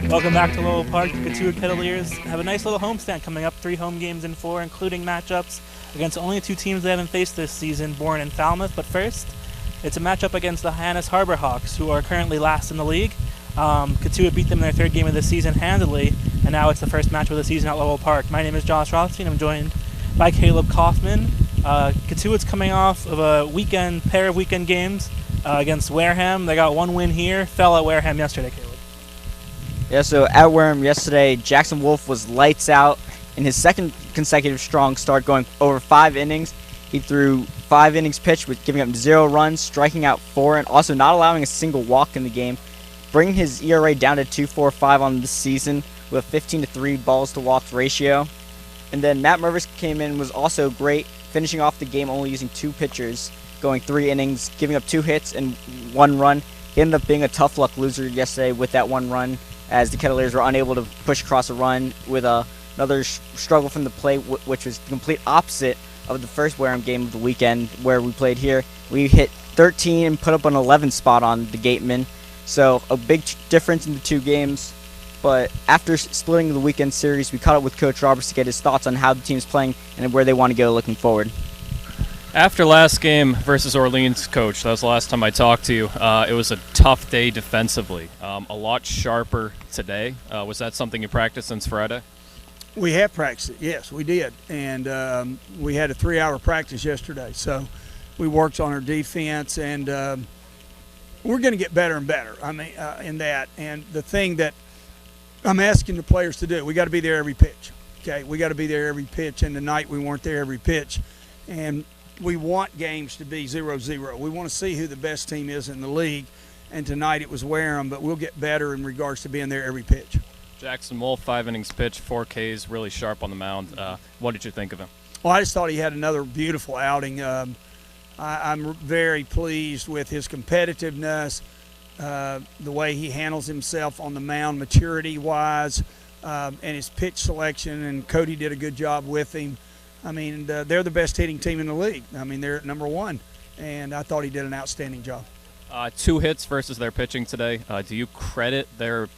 Welcome back to Lowell Park. The Cotuit Cavaliers have a nice little homestand coming up, 3 home games in 4, including matchups against only 2 teams they haven't faced this season, Bourne and Falmouth. But first, it's a matchup against the Hyannis Harbor Hawks, who are currently last in the league. Cotuit beat them in their 3rd game of the season handily, and now it's the first match of the season at Lowell Park. My name is Josh Rothstein. I'm joined by Caleb Kaufman. Cotuit's coming off of a pair of weekend games against Wareham. They got 1 win here, fell at Wareham yesterday, Caleb. Yeah, so at Wareham yesterday, Jackson Wolf was lights out in his 2nd consecutive strong start, going over 5 innings. He threw 5 innings pitched with giving up 0 runs, striking out 4, and also not allowing a single walk in the game, bringing his ERA down to 2.45 on the season with a 15-3 balls to walks ratio. And then Matt Mervis came in, was also great, finishing off the game only using 2 pitchers, going 3 innings, giving up 2 hits and 1 run. He ended up being a tough luck loser yesterday with that 1 run, as the Cavaliers were unable to push across a run with another struggle from the plate, which was the complete opposite of the first Wareham game of the weekend where we played here. We hit 13 and put up an 11 spot on the Gateman, so a big difference in the 2 games. But after splitting the weekend series, we caught up with Coach Roberts to get his thoughts on how the team's playing and where they want to go looking forward. After last game versus Orleans, Coach, that was the last time I talked to you, it was a tough day defensively, a lot sharper today. Was that something you practiced since Friday? We have practiced it, yes, we did. And we had a 3-hour practice yesterday, so we worked on our defense, and we're going to get better and better, in that. And the thing that I'm asking the players to do, we got to be there every pitch, okay? We got to be there every pitch, and tonight we weren't there every pitch. And we want games to be 0-0. We want to see who the best team is in the league, and tonight it was Wareham, but we'll get better in regards to being there every pitch. Jackson Wolf, 5 innings pitched, 4 Ks, really sharp on the mound. What did you think of him? Well, I just thought he had another beautiful outing. I'm very pleased with his competitiveness, the way he handles himself on the mound, maturity-wise, and his pitch selection, and Cody did a good job with him. They're the best hitting team in the league. They're at number 1, and I thought he did an outstanding job. 2 hits versus their pitching today. Do you credit the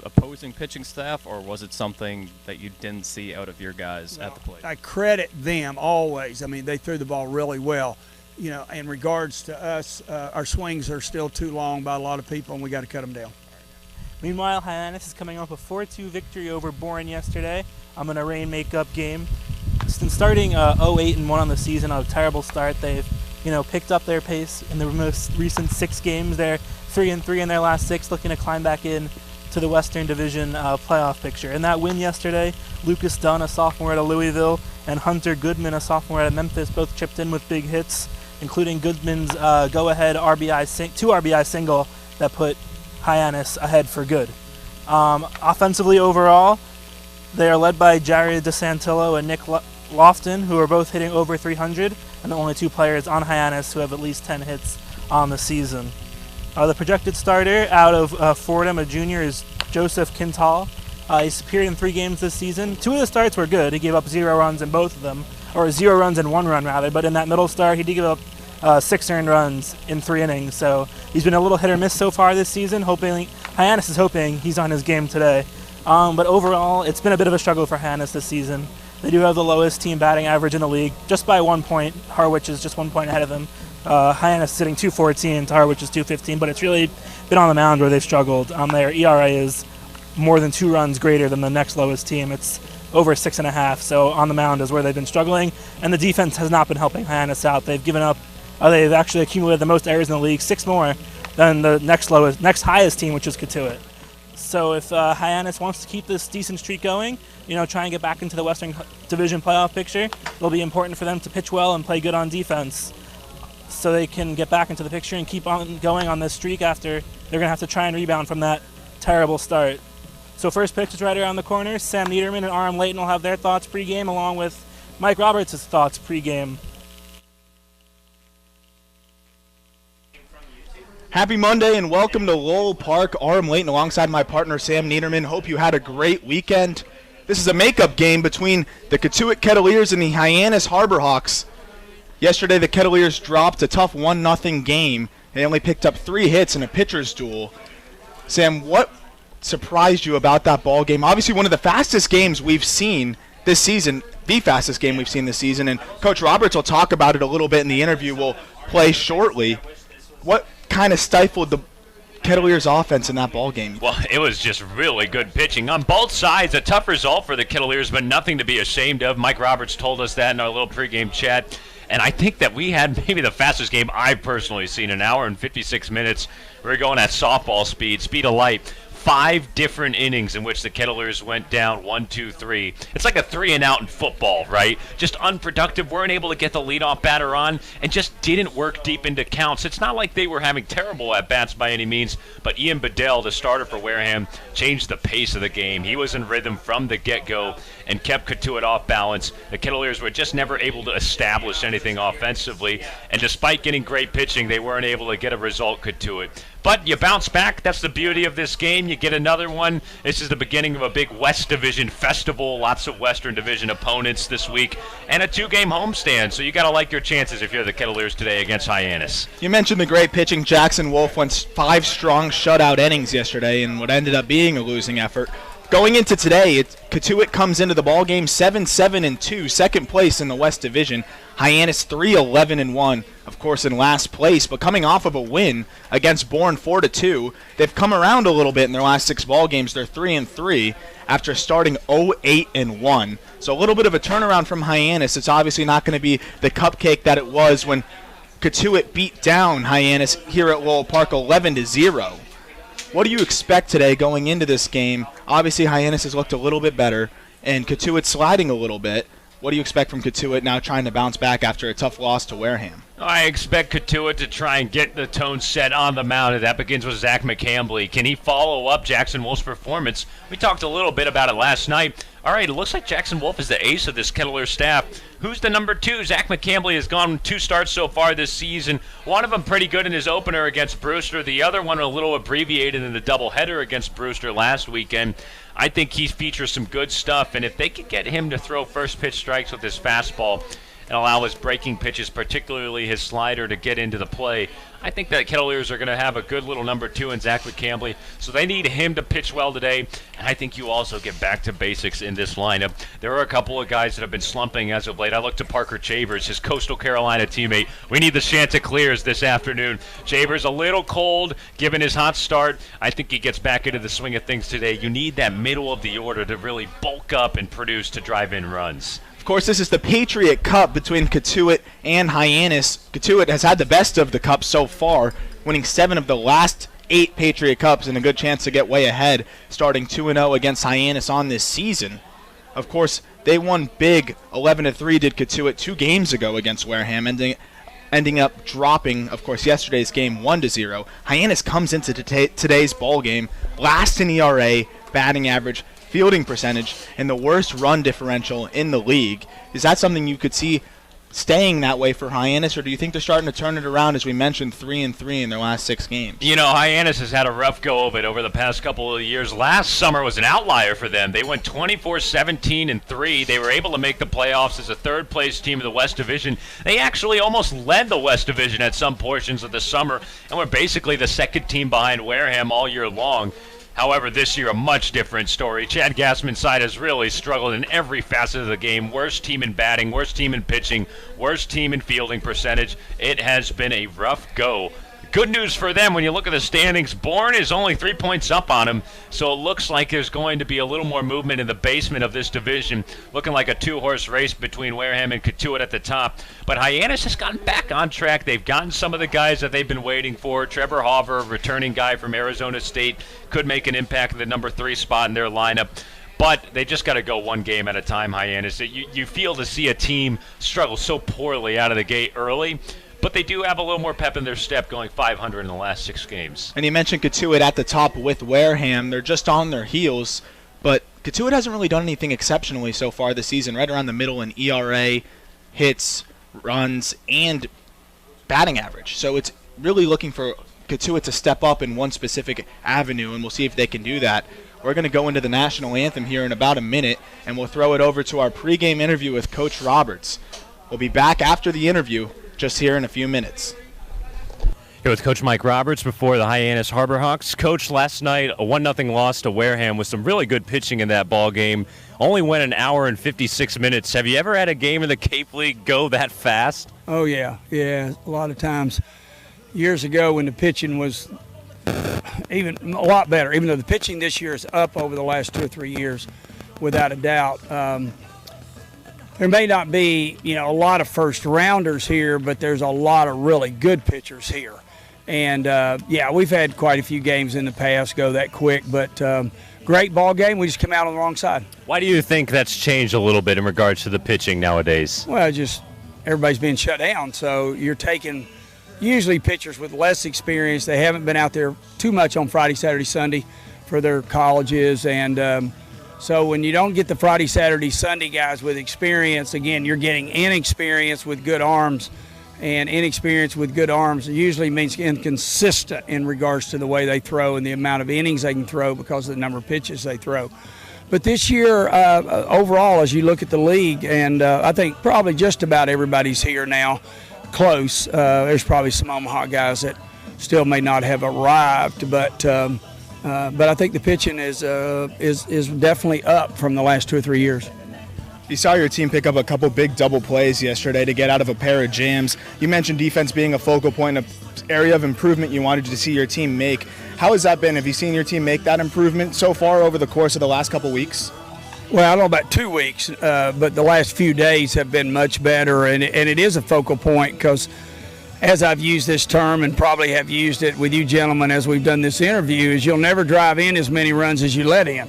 opposing pitching staff, or was it something that you didn't see out of your guys at the plate? I credit them always. They threw the ball really well. In regards to us, our swings are still too long by a lot of people, and we got to cut them down. Meanwhile, Hyannis is coming off a 4-2 victory over Bourne yesterday in a rain makeup game. Since starting 0-8-1 on the season, a terrible start, they've picked up their pace in the most recent 6 games. They're 3-3 in their last 6, looking to climb back in to the Western Division playoff picture. In that win yesterday, Lucas Dunn, a sophomore at Louisville, and Hunter Goodman, a sophomore at Memphis, both chipped in with big hits, including Goodman's go-ahead 2 RBI single that put Hyannis ahead for good. Offensively overall, they are led by Jared DeSantolo and Nick Lofton, who are both hitting over 300, and the only 2 players on Hyannis who have at least 10 hits on the season. The projected starter out of Fordham, a junior, is Joseph Quintal. He's appeared in 3 games this season. 2 of the starts were good. He gave up 0 runs in both of them, or 0 runs and 1 run rather, but in that middle start he did give up 6 earned runs in 3 innings, so he's been a little hit or miss so far this season. Hyannis is hoping he's on his game today. But overall, it's been a bit of a struggle for Hyannis this season. They do have the lowest team batting average in the league, just by 1 point. Harwich is just 1 point ahead of them. Hyannis sitting 2.14 to Harwich is 2.15, but it's really been on the mound where they've struggled. Their ERA is more than 2 runs greater than the next lowest team. It's over 6.5, so on the mound is where they've been struggling, and the defense has not been helping Hyannis out. They've given up, they've actually accumulated the most errors in the league, 6 more than the next highest team, which is Cotuit. So if Hyannis wants to keep this decent streak going, try and get back into the Western Division playoff picture, it'll be important for them to pitch well and play good on defense so they can get back into the picture and keep on going on this streak after they're going to have to try and rebound from that terrible start. So first pitch is right around the corner. Sam Niederman and Aram Layton will have their thoughts pregame along with Mike Roberts' thoughts pregame. Happy Monday and welcome to Lowell Park. Aram Layton alongside my partner Sam Niederman. Hope you had a great weekend. This is a makeup game between the Cotuit Cavaliers and the Hyannis Harbor Hawks. Yesterday, the Kettleers dropped a tough 1-0 game. They only picked up 3 hits in a pitcher's duel. Sam, what surprised you about that ball game? Obviously, one of the fastest games we've seen this season, the fastest game we've seen this season, and Coach Roberts will talk about it a little bit in the interview we'll play shortly. What kind of stifled the Kettleers offense in that ball game? Well, it was just really good pitching on both sides. A tough result for the Kettleers, but nothing to be ashamed of. Mike Roberts told us that in our little pregame chat. And I think that we had maybe the fastest game I've personally seen, an hour and 56 minutes. We were going at softball speed of light. 5 different innings in which the Kettleers went down 1, 2, 3. It's like a 3-and-out in football, right? Just unproductive. Weren't able to get the leadoff batter on and just didn't work deep into counts. It's not like they were having terrible at-bats by any means, but Ian Bedell, the starter for Wareham, changed the pace of the game. He was in rhythm from the get-go and kept Cotuit off balance. The Kettleers were just never able to establish anything offensively, and despite getting great pitching, they weren't able to get a result, Cotuit. But you bounce back. That's the beauty of this game. You get another one. This is the beginning of a big West Division festival. Lots of Western Division opponents this week. And a 2-game homestand. So you got to like your chances if you're the Kettleers today against Hyannis. You mentioned the great pitching. Jackson Wolf went 5 strong shutout innings yesterday in what ended up being a losing effort. Going into today, Cotuit comes into the ballgame 7-7-2, second place in the West Division. Hyannis 3-11-1, of course, in last place, but coming off of a win against Bourne 4-2. They've come around a little bit in their last 6 ball games. They're 3-3 after starting 0-8-1. So a little bit of a turnaround from Hyannis. It's obviously not going to be the cupcake that it was when Cotuit beat down Hyannis here at Lowell Park 11-0. What do you expect today going into this game? Obviously, Hyannis has looked a little bit better, and Cotuit sliding a little bit. What do you expect from Cotuit now trying to bounce back after a tough loss to Wareham? I expect Cotuit to try and get the tone set on the mound, and that begins with Zach McCambley. Can he follow up Jackson Wolf's performance? We talked a little bit about it last night. All right, it looks like Jackson Wolf is the ace of this Kettler staff. Who's the number 2? Zach McCambley has gone 2 starts so far this season. One of them pretty good in his opener against Brewster. The other one a little abbreviated in the doubleheader against Brewster last weekend. I think he features some good stuff, and if they could get him to throw first pitch strikes with his fastball and allow his breaking pitches, particularly his slider, to get into the play, I think that Kettleers are going to have a good little number 2 in Zach McCambley. So they need him to pitch well today, and I think you also get back to basics in this lineup. There are a couple of guys that have been slumping as of late. I look to Parker Chavers, his Coastal Carolina teammate. We need the Chanticleers this afternoon. Chavers a little cold, given his hot start. I think he gets back into the swing of things today. You need that middle of the order to really bulk up and produce to drive in runs. Of course, this is the Patriot Cup between Cotuit and Hyannis. Cotuit has had the best of the cup so far, winning 7 of the last 8 Patriot Cups and a good chance to get way ahead, starting 2-0 against Hyannis on this season. Of course, they won big 11-3 did Cotuit 2 games ago against Wareham, ending up dropping, of course, yesterday's game 1-0. Hyannis comes into today's ball game last in ERA, batting average, fielding percentage, and the worst run differential in the league. Is that something you could see staying that way for Hyannis, or do you think they're starting to turn it around, as we mentioned, 3-3 in their last 6 games? You know, Hyannis has had a rough go of it over the past couple of years. Last summer was an outlier for them. They went 24-17-3. They were able to make the playoffs as a third-place team of the West Division. They actually almost led the West Division at some portions of the summer and were basically the second team behind Wareham all year long. However, this year, a much different story. Chad Gassman's side has really struggled in every facet of the game. Worst team in batting, worst team in pitching, worst team in fielding percentage. It has been a rough go. Good news for them, when you look at the standings, Bourne is only 3 points up on them, so it looks like there's going to be a little more movement in the basement of this division, looking like a 2-horse race between Wareham and Cotuit at the top. But Hyannis has gotten back on track. They've gotten some of the guys that they've been waiting for. Trevor Hauver, returning guy from Arizona State, could make an impact at the number 3 spot in their lineup. But they just got to go one game at a time, Hyannis. You feel to see a team struggle so poorly out of the gate early, but they do have a little more pep in their step, going 500 in the last 6 games. And you mentioned Cotuit at the top with Wareham. They're just on their heels, but Cotuit hasn't really done anything exceptionally so far this season, right around the middle in ERA, hits, runs, and batting average. So it's really looking for Cotuit to step up in one specific avenue, and we'll see if they can do that. We're going to go into the national anthem here in about a minute, and we'll throw it over to our pregame interview with Coach Roberts. We'll be back after the interview just here in a few minutes. Here with Coach Mike Roberts before the Hyannis Harbor Hawks. Coach, last night a 1-0 loss to Wareham with some really good pitching in that ball game. Only went an hour and 56 minutes. Have you ever had a game in the Cape League go that fast? Oh, yeah. A lot of times years ago when the pitching was even a lot better, even though the pitching this year is up over the last 2 or 3 years, without a doubt. There may not be, a lot of first-rounders here, but there's a lot of really good pitchers here. And, we've had quite a few games in the past go that quick, but great ball game. We just come out on the wrong side. Why do you think that's changed a little bit in regards to the pitching nowadays? Well, just everybody's being shut down, so you're taking usually pitchers with less experience. They haven't been out there too much on Friday, Saturday, Sunday for their colleges, and so when you don't get the Friday, Saturday, Sunday guys with experience, again, you're getting inexperience with good arms, and inexperience with good arms usually means inconsistent in regards to the way they throw and the amount of innings they can throw because of the number of pitches they throw. But this year, overall, as you look at the league, and I think probably just about everybody's here now, close. There's probably some Omaha guys that still may not have arrived, but I think the pitching is definitely up from the last 2 or 3 years. You saw your team pick up a couple big double plays yesterday to get out of a pair of jams. You mentioned defense being a focal point, an area of improvement you wanted to see your team make. How has that been? Have you seen your team make that improvement so far over the course of the last couple weeks? Well, I don't know about 2 weeks, but the last few days have been much better, and it is a focal point because as I've used this term and probably have used it with you gentlemen as we've done this interview, is you'll never drive in as many runs as you let in.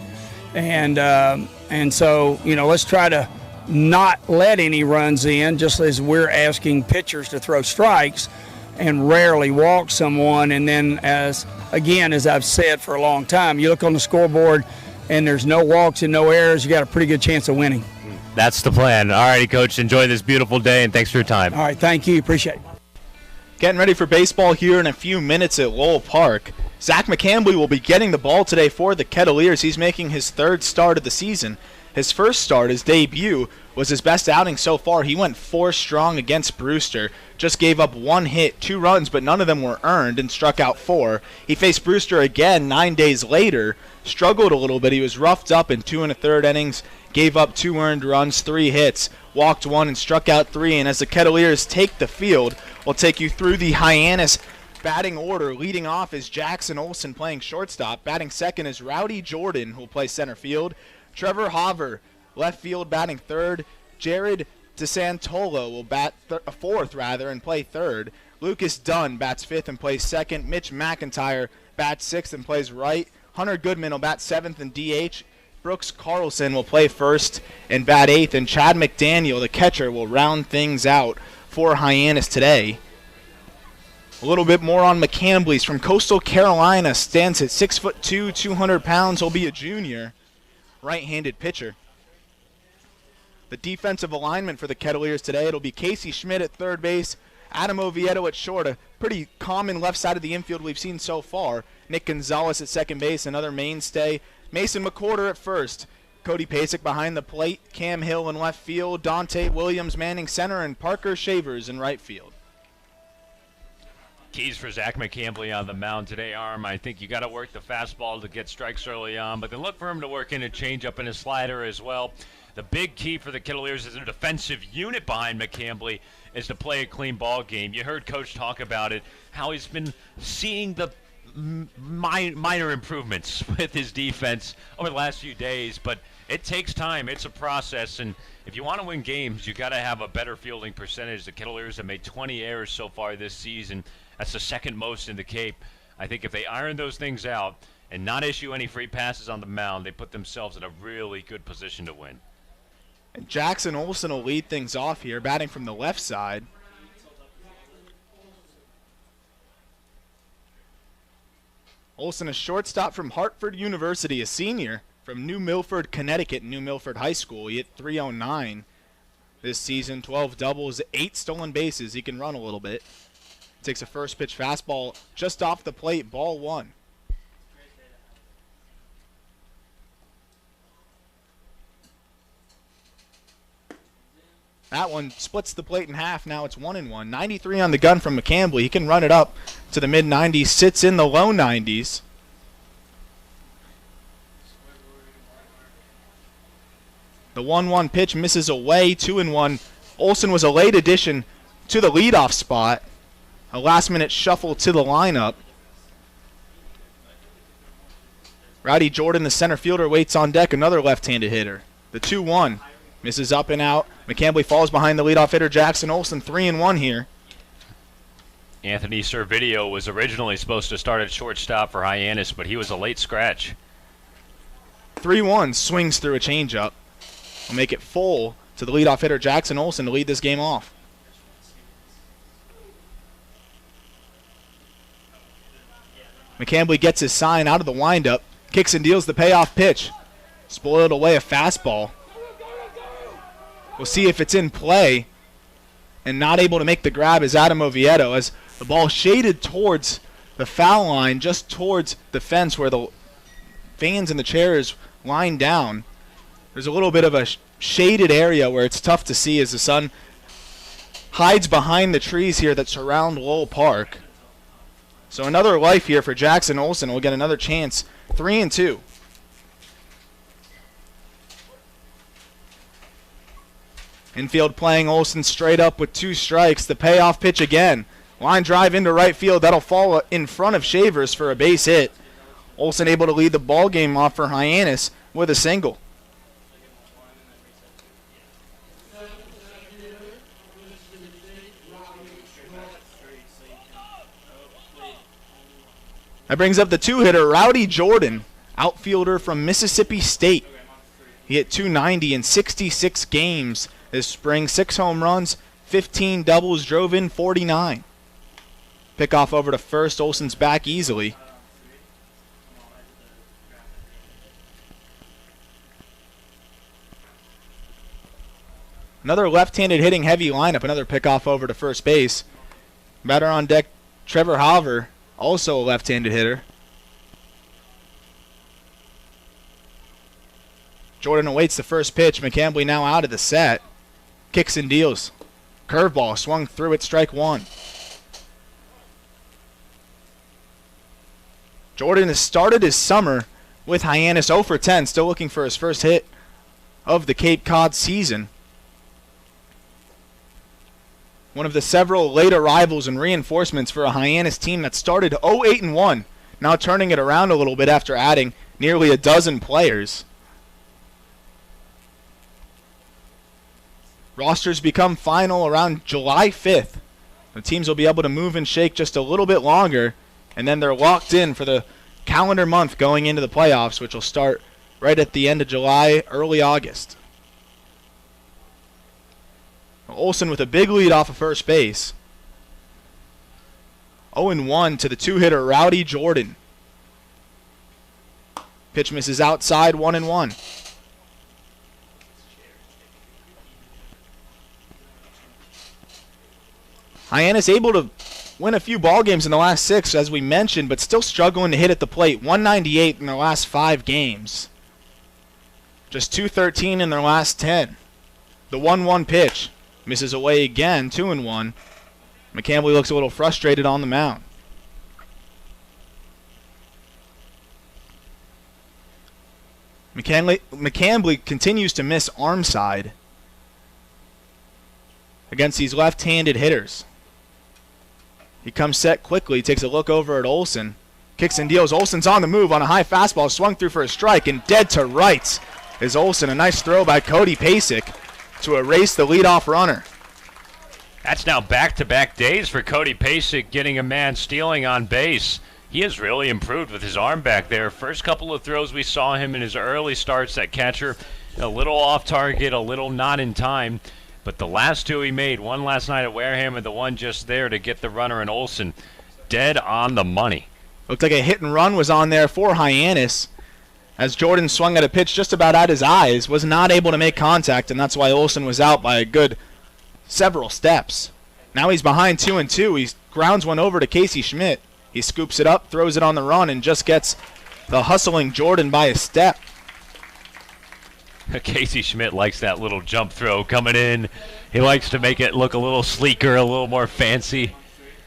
And so, let's try to not let any runs in, just as we're asking pitchers to throw strikes and rarely walk someone. And then as I've said for a long time, you look on the scoreboard and there's no walks and no errors, you got a pretty good chance of winning. That's the plan. All righty, Coach. Enjoy this beautiful day, and thanks for your time. All right, thank you. Appreciate it. Getting ready for baseball here in a few minutes at Lowell Park. Zach McCambley will be getting the ball today for the Kettleers. He's making his 3rd start of the season. His first start, his debut, was his best outing so far. He went 4 strong against Brewster. Just gave up 1 hit, 2 runs, but none of them were earned, and struck out 4. He faced Brewster again 9 days later. Struggled a little bit. He was roughed up in 2 1/3 innings. Gave up 2 earned runs, 3 hits, walked 1, and struck out 3. And as the Kettleers take the field, we'll take you through the Hyannis batting order. Leading off is Jackson Olson playing shortstop. Batting second is Rowdey Jordan, who will play center field. Trevor Hauver, left field, batting third. Jared DeSantolo will bat fourth and play third. Lucas Dunn bats fifth and plays second. Mitch McIntyre bats sixth and plays right. Hunter Goodman will bat seventh and DH. Brooks Carlson will play first and bat eighth. And Chad McDaniel, the catcher, will round things out for Hyannis today. A little bit more on McCambley's from Coastal Carolina. Stands at 6'2", 200 pounds. He'll be a junior. Right-handed pitcher. The defensive alignment for the Kettleers today, it'll be Casey Schmidt at third base, Adam Oviedo at short, a pretty common left side of the infield we've seen so far. Nick Gonzales at second base, another mainstay. Mason McWhorter at first. Cody Pasek behind the plate, Cam Hill in left field, Donta Williams manning center, and Parker Shavers in right field. Keys for Zach McCambley on the mound today, Arm. I think you got to work the fastball to get strikes early on, but then look for him to work in a changeup and a slider as well. The big key for the Kettleers as a defensive unit behind McCambley is to play a clean ball game. You heard Coach talk about it, how he's been seeing the minor improvements with his defense over the last few days, but it takes time. It's a process, and if you want to win games, you got to have a better fielding percentage. The Kettleers have made 20 errors so far this season. That's the second most in the Cape. I think if they iron those things out and not issue any free passes on the mound, they put themselves in a really good position to win. And Jackson Olson will lead things off here, batting from the left side. Olson, a shortstop from Hartford University, a senior from New Milford, Connecticut, New Milford High School. He hit .309 this season, 12 doubles, 8 stolen bases. He can run a little bit. Takes a first pitch fastball just off the plate, ball 1. That one splits the plate in half. Now it's 1-1. 93 on the gun from McCambley. He can run it up to the mid-90s. Sits in the low 90s. The 1-1 pitch misses away. 2-1. Olsen was a late addition to the leadoff spot. A last-minute shuffle to the lineup. Rowdey Jordan, the center fielder, waits on deck. Another left-handed hitter. The 2-1 misses up and out. McCambley falls behind the leadoff hitter, Jackson Olsen. 3-1 here. Anthony Servideo was originally supposed to start at shortstop for Hyannis, but he was a late scratch. 3-1 swings through a changeup. Will make it full to the leadoff hitter, Jackson Olsen, to lead this game off. McCambley gets his sign out of the windup. Kicks and deals the payoff pitch. Spoiled away a fastball. We'll see if it's in play. And not able to make the grab is Adam Oviedo as the ball shaded towards the foul line, just towards the fence where the fans and the chairs line down. There's a little bit of a shaded area where it's tough to see as the sun hides behind the trees here that surround Lowell Park. So another life here for Jackson Olsen. We'll get another chance. 3-2. Infield playing Olsen straight up with 2 strikes. The payoff pitch again. Line drive into right field. That'll fall in front of Shavers for a base hit. Olsen able to lead the ball game off for Hyannis with a single. That brings up the 2-hitter, Rowdey Jordan, outfielder from Mississippi State. He hit .290 in 66 games this spring, 6 home runs, 15 doubles, drove in 49. Pickoff over to first, Olsen's back easily. Another left-handed hitting heavy lineup, another pickoff over to first base. Batter on deck, Trevor Hauver, also a left-handed hitter. Jordan awaits the first pitch. McCambley now out of the set. Kicks and deals. Curveball swung through it, strike 1. Jordan has started his summer with Hyannis 0 for 10, still looking for his first hit of the Cape Cod season. One of the several late arrivals and reinforcements for a Hyannis team that started 0-8-1, now turning it around a little bit after adding nearly a dozen players. Rosters become final around July 5th. The teams will be able to move and shake just a little bit longer, and then they're locked in for the calendar month going into the playoffs, which will start right at the end of July, early August. Olsen with a big lead off of first base. 0-1 to the 2-hitter, Rowdey Jordan. Pitch misses outside, 1-1. Hyannis able to win a few ball games in the last 6, as we mentioned, but still struggling to hit at the plate. 198 in their last 5 games. Just 213 in their last 10. The 1-1 pitch. Misses away again, 2-1. McCambley looks a little frustrated on the mound. McCambley continues to miss arm side against these left-handed hitters. He comes set quickly, takes a look over at Olsen. Kicks and deals. Olsen's on the move on a high fastball, swung through for a strike, and dead to rights is Olsen. A nice throw by Cody Pasek to erase the leadoff runner. That's now back-to-back days for Cody Pasek, getting a man stealing on base. He has really improved with his arm back there. First couple of throws we saw him in his early starts at catcher, a little off target, a little not in time. But the last 2 he made, one last night at Wareham and the one just there to get the runner in Olsen, dead on the money. Looked like a hit and run was on there for Hyannis, as Jordan swung at a pitch just about at his eyes, was not able to make contact, and that's why Olsen was out by a good several steps. Now he's behind 2-2. He grounds one over to Casey Schmidt. He scoops it up, throws it on the run, and just gets the hustling Jordan by a step. Casey Schmidt likes that little jump throw coming in. He likes to make it look a little sleeker, a little more fancy.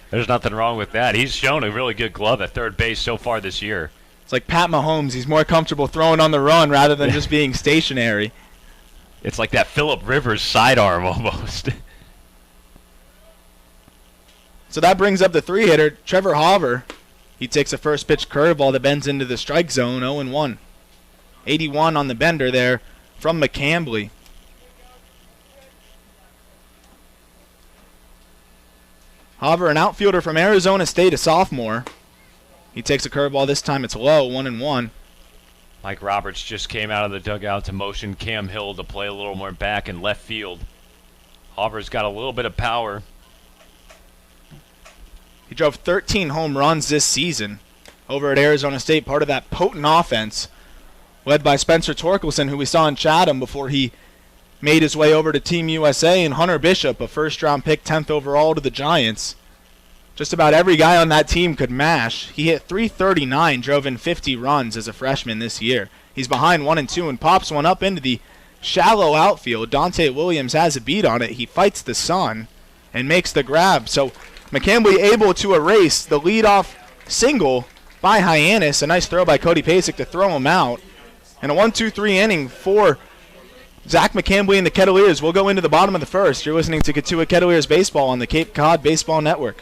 There's nothing wrong with that. He's shown a really good glove at third base so far this year. It's like Pat Mahomes. He's more comfortable throwing on the run rather than just being stationary. It's like that Phillip Rivers sidearm almost. So that brings up the 3-hitter, Trevor Hauver. He takes a first pitch curveball that bends into the strike zone, 0-1. 81 on the bender there from McCambley. Hauver, an outfielder from Arizona State, a sophomore. He takes a curveball. This time it's low, 1-1. Mike Roberts just came out of the dugout to motion Cam Hill to play a little more back in left field. Hauver's got a little bit of power. He drove 13 home runs this season over at Arizona State, part of that potent offense led by Spencer Torkelson, who we saw in Chatham before he made his way over to Team USA, and Hunter Bishop, a first-round pick, 10th overall to the Giants. Just about every guy on that team could mash. He hit .339, drove in 50 runs as a freshman this year. He's behind 1-2 and pops one up into the shallow outfield. Donta Williams has a beat on it. He fights the sun and makes the grab. So McCambley able to erase the leadoff single by Hyannis. A nice throw by Cody Pasek to throw him out. And a 1-2-3 inning for Zach McCambley and the Kettleers. We'll go into the bottom of the first. You're listening to Cotuit Kettleers Baseball on the Cape Cod Baseball Network.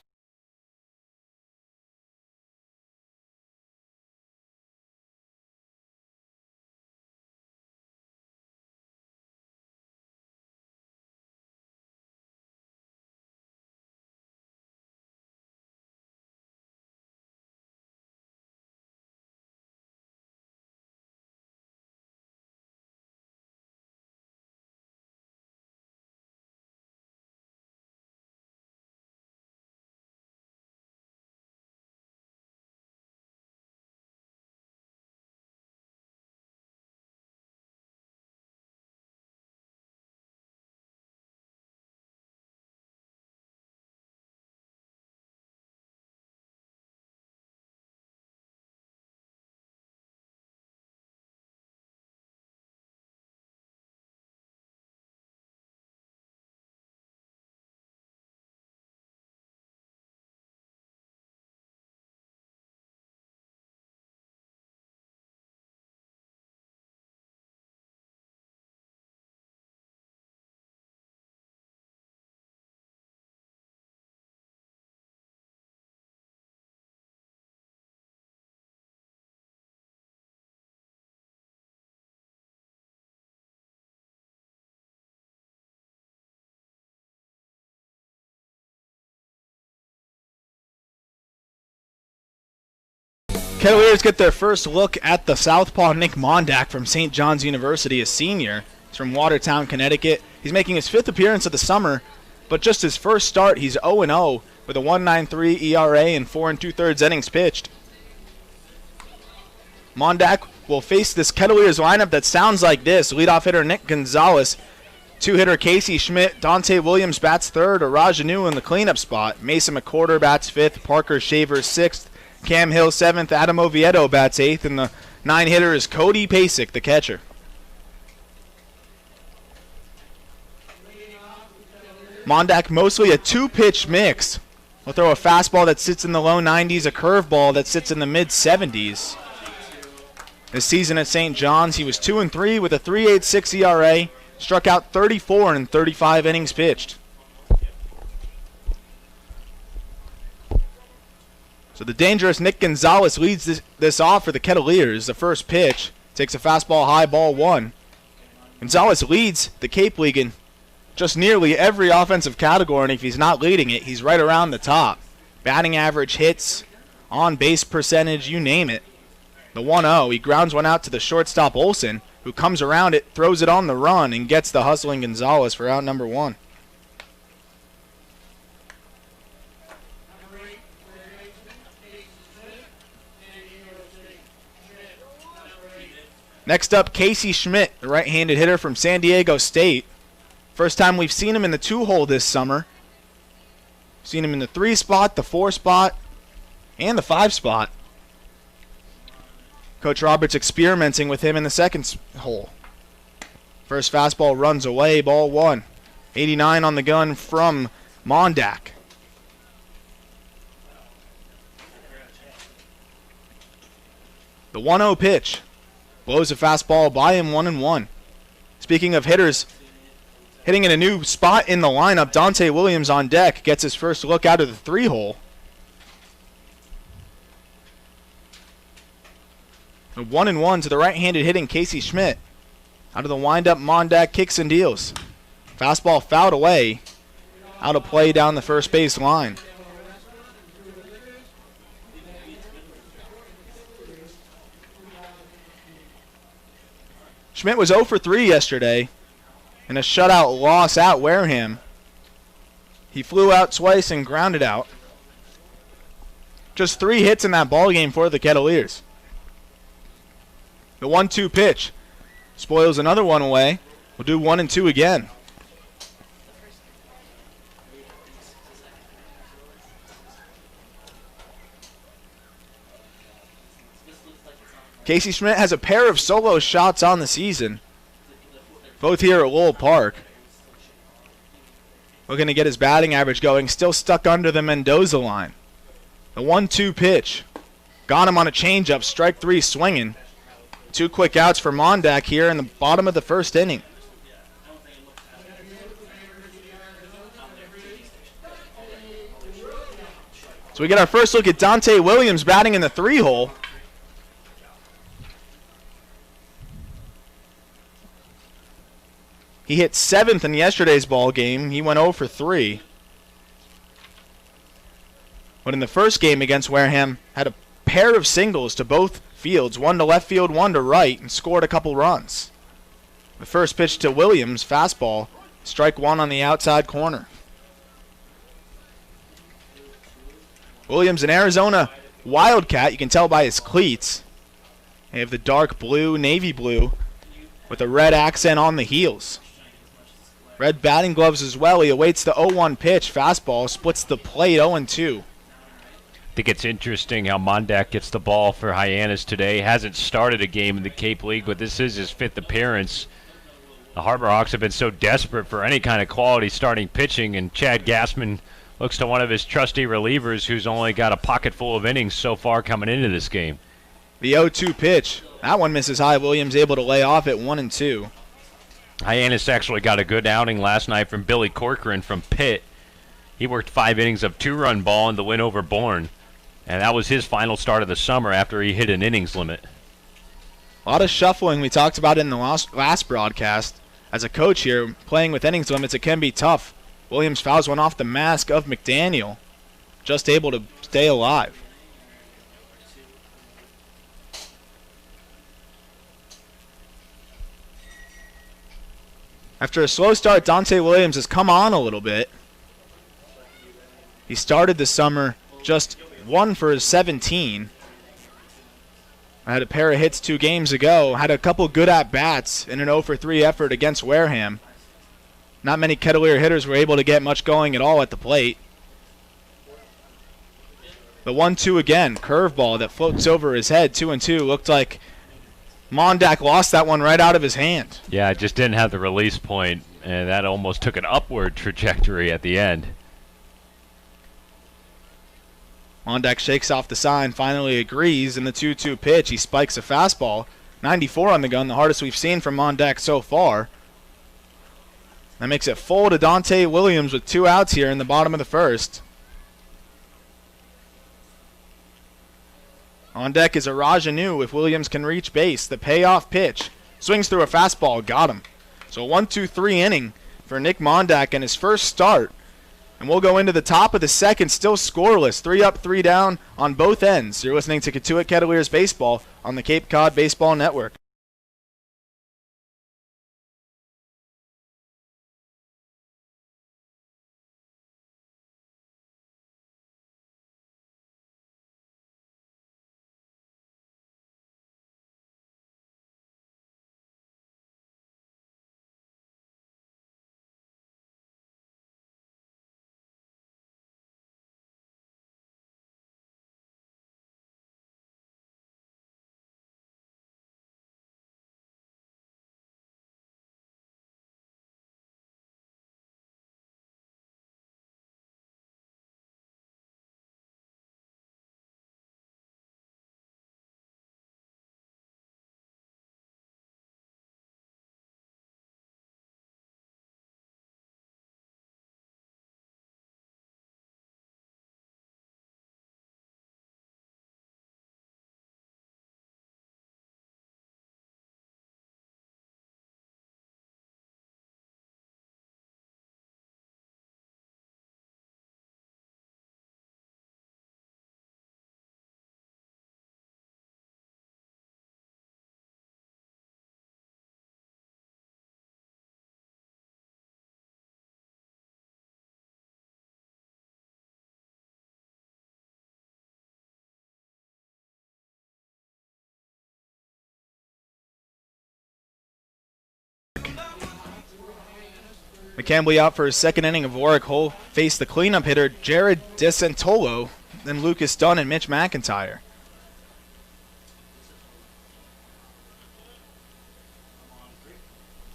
Kettleers get their first look at the southpaw Nick Mondak from St. John's University, a senior. He's from Watertown, Connecticut. He's making his 5th appearance of the summer, but just his first start, he's 0-0 with a 1.93 ERA and 4 2/3 innings pitched. Mondak will face this Kettleers lineup that sounds like this. Leadoff hitter Nick Gonzales, 2-hitter Casey Schmidt, Donta Williams bats 3rd, Arajanu in the cleanup spot. Mason McWhorter bats 5th, Parker Shaver 6th, Cam Hill 7th, Adam Oviedo bats 8th, and the 9-hitter is Cody Pasek, the catcher. Mondak mostly a 2-pitch mix. He'll throw a fastball that sits in the low 90s, a curveball that sits in the mid 70s. This season at St. John's, he was 2-3 with a 3.86 ERA, struck out 34 in 35 innings pitched. So the dangerous Nick Gonzales leads this off for the Kettleers. The first pitch takes a fastball high, ball 1. Gonzales leads the Cape League in just nearly every offensive category, and if he's not leading it, he's right around the top. Batting average, hits, on-base percentage, you name it. The 1-0, he grounds one out to the shortstop Olsen, who comes around it, throws it on the run, and gets the hustling Gonzales for out number 1. Next up, Casey Schmidt, the right-handed hitter from San Diego State. First time we've seen him in the 2-hole this summer. Seen him in the 3 spot, the 4 spot, and the 5 spot. Coach Roberts experimenting with him in the 2nd hole. First fastball runs away, ball 1. 89 on the gun from Mondak. The 1-0 pitch. Blows a fastball by him 1-1. Speaking of hitters, hitting in a new spot in the lineup, Donta Williams on deck gets his first look out of the 3-hole. A 1-1 to the right-handed hitting Casey Schmidt. Out of the windup, Mondak kicks and deals. Fastball fouled away. Out of play down the first base line. Schmidt was 0 for 3 yesterday in a shutout loss at Wareham. He flew out twice and grounded out. Just 3 hits in that ballgame for the Kettleers. The 1-2 pitch spoils another one away. We'll do 1 and 2 again. Casey Schmidt has a pair of solo shots on the season, both here at Lowell Park. Looking to get his batting average going, still stuck under the Mendoza line. The 1-2 pitch. Got him on a changeup, strike 3 swinging. 2 quick outs for Mondak here in the bottom of the first inning. So we get our first look at Donta Williams batting in the 3-hole. He hit 7th in yesterday's ball game. He went 0 for 3. But in the first game against Wareham, had a pair of singles to both fields, one to left field, one to right, and scored a couple runs. The first pitch to Williams, fastball, strike 1 on the outside corner. Williams, an Arizona Wildcat, you can tell by his cleats. They have the dark blue, navy blue, with a red accent on the heels. Red batting gloves as well. He awaits the 0-1 pitch. Fastball splits the plate 0-2. I think it's interesting how Mondak gets the ball for Hyannis today. Hasn't started a game in the Cape League, but this is his 5th appearance. The Harbor Hawks have been so desperate for any kind of quality starting pitching, and Chad Gassman looks to one of his trusty relievers who's only got a pocket full of innings so far coming into this game. The 0-2 pitch. That one misses high. Williams able to lay off at 1-2. Hyannis actually got a good outing last night from Billy Corcoran from Pitt. He worked 5 innings of 2-run ball in the win over Bourne, and that was his final start of the summer after he hit an innings limit. A lot of shuffling we talked about in the last broadcast. As a coach here, playing with innings limits, it can be tough. Williams fouls one off the mask of McDaniel, just able to stay alive. After a slow start, Donta Williams has come on a little bit. He started the summer just 1 for 17. Had a pair of hits 2 games ago. Had a couple good at-bats in an 0 for 3 effort against Wareham. Not many Kettleer hitters were able to get much going at all at the plate. The 1-2 again. Curveball that floats over his head. 2-2. Looked like Mondak lost that one right out of his hand. Yeah, it just didn't have the release point, and that almost took an upward trajectory at the end. Mondak shakes off the sign, finally agrees, in the 2-2 pitch. He spikes a fastball. 94 on the gun, the hardest we've seen from Mondak so far. That makes it full to Donta Williams with 2 outs here in the bottom of the first. On deck is a Rajanu if Williams can reach base. The payoff pitch. Swings through a fastball. Got him. So 1-2-3 inning for Nick Mondak and his first start. And we'll go into the top of the second, still scoreless. 3 up, 3 down on both ends. You're listening to Cotuit Kettleers Baseball on the Cape Cod Baseball Network. McCambley out for his second inning of work. He'll face the cleanup hitter, Jared DeSantolo, then Lucas Dunn and Mitch McIntyre.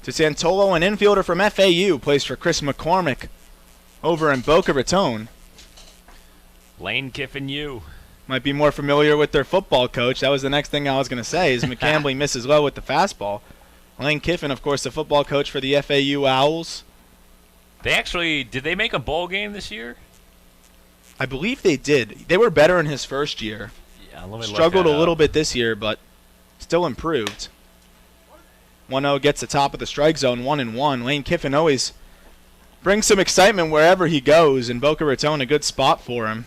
DeSantolo, an infielder from FAU, plays for Chris McCormick over in Boca Raton. Lane Kiffin U. Might be more familiar with their football coach. That was the next thing I was going to say, is McCambley misses low with the fastball. Lane Kiffin, of course, the football coach for the FAU Owls. Did they make a bowl game this year? I believe they did. They were better in his first year. Yeah, let me Struggled look a little bit this year, but still improved. 1-0 gets the top of the strike zone, 1-1. Lane Kiffin always brings some excitement wherever he goes, and Boca Raton a good spot for him.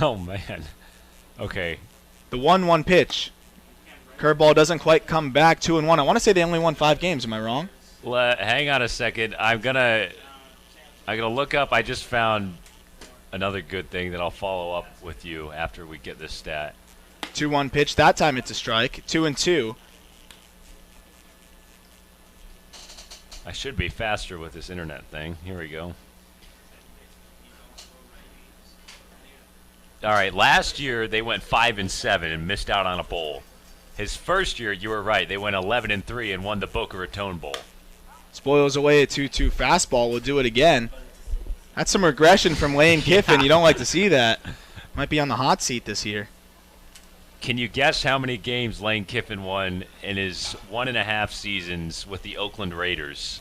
Oh, man. Okay. The 1-1 pitch. Curveball doesn't quite come back, 2-1. I want to say they only won 5 games. Am I wrong? Hang on a second. I'm gonna look up. I just found another good thing that I'll follow up with you after we get this stat. 2-1 pitch. That time it's a strike. 2-2. I should be faster with this internet thing. Here we go. All right, last year they went 5-7 and missed out on a bowl. His first year, you were right, they went 11-3 and won the Boca Raton Bowl. Spoils away a 2-2 fastball. We'll do it again. That's some regression from Lane Kiffin. You don't like to see that. Might be on the hot seat this year. Can you guess how many games Lane Kiffin won in his 1.5 seasons with the Oakland Raiders?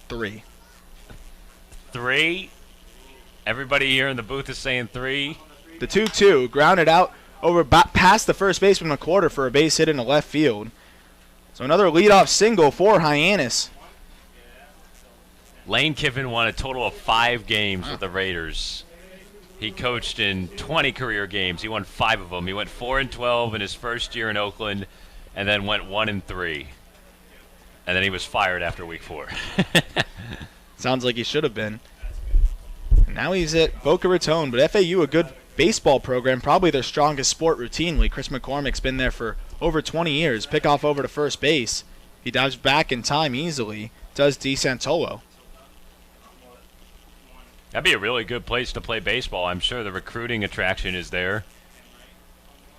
3. 3? Everybody here in the booth is saying 3. The 2-2 grounded out over past the first baseman McWhorter for a base hit in the left field. So another leadoff single for Hyannis. Lane Kiffin won a total of 5 games with the Raiders. He coached in 20 career games. He won 5 of them. He went 4-12 in his first year in Oakland, and then went 1-3. And then he was fired after week 4. Sounds like he should have been. Now he's at Boca Raton, but FAU a good baseball program, probably their strongest sport routinely. Chris McCormick's been there for over 20 years. Pickoff over to first base. He dives back in time easily. Does DeSantolo. That'd be a really good place to play baseball. I'm sure the recruiting attraction is there.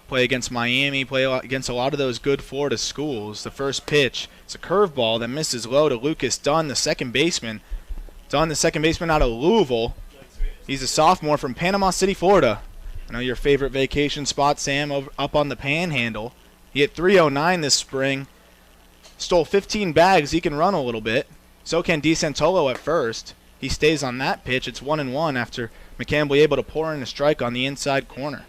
Play against Miami, play against a lot of those good Florida schools. The first pitch, it's a curveball that misses low to Lucas Dunn, the second baseman. Dunn, the second baseman out of Louisville. He's a sophomore from Panama City, Florida. I know your favorite vacation spot, Sam, up on the Panhandle. He hit .309 this spring. Stole 15 bags. He can run a little bit. So can DeSantolo at first. He stays on that pitch. It's 1-1 after McCambley able to pour in a strike on the inside corner.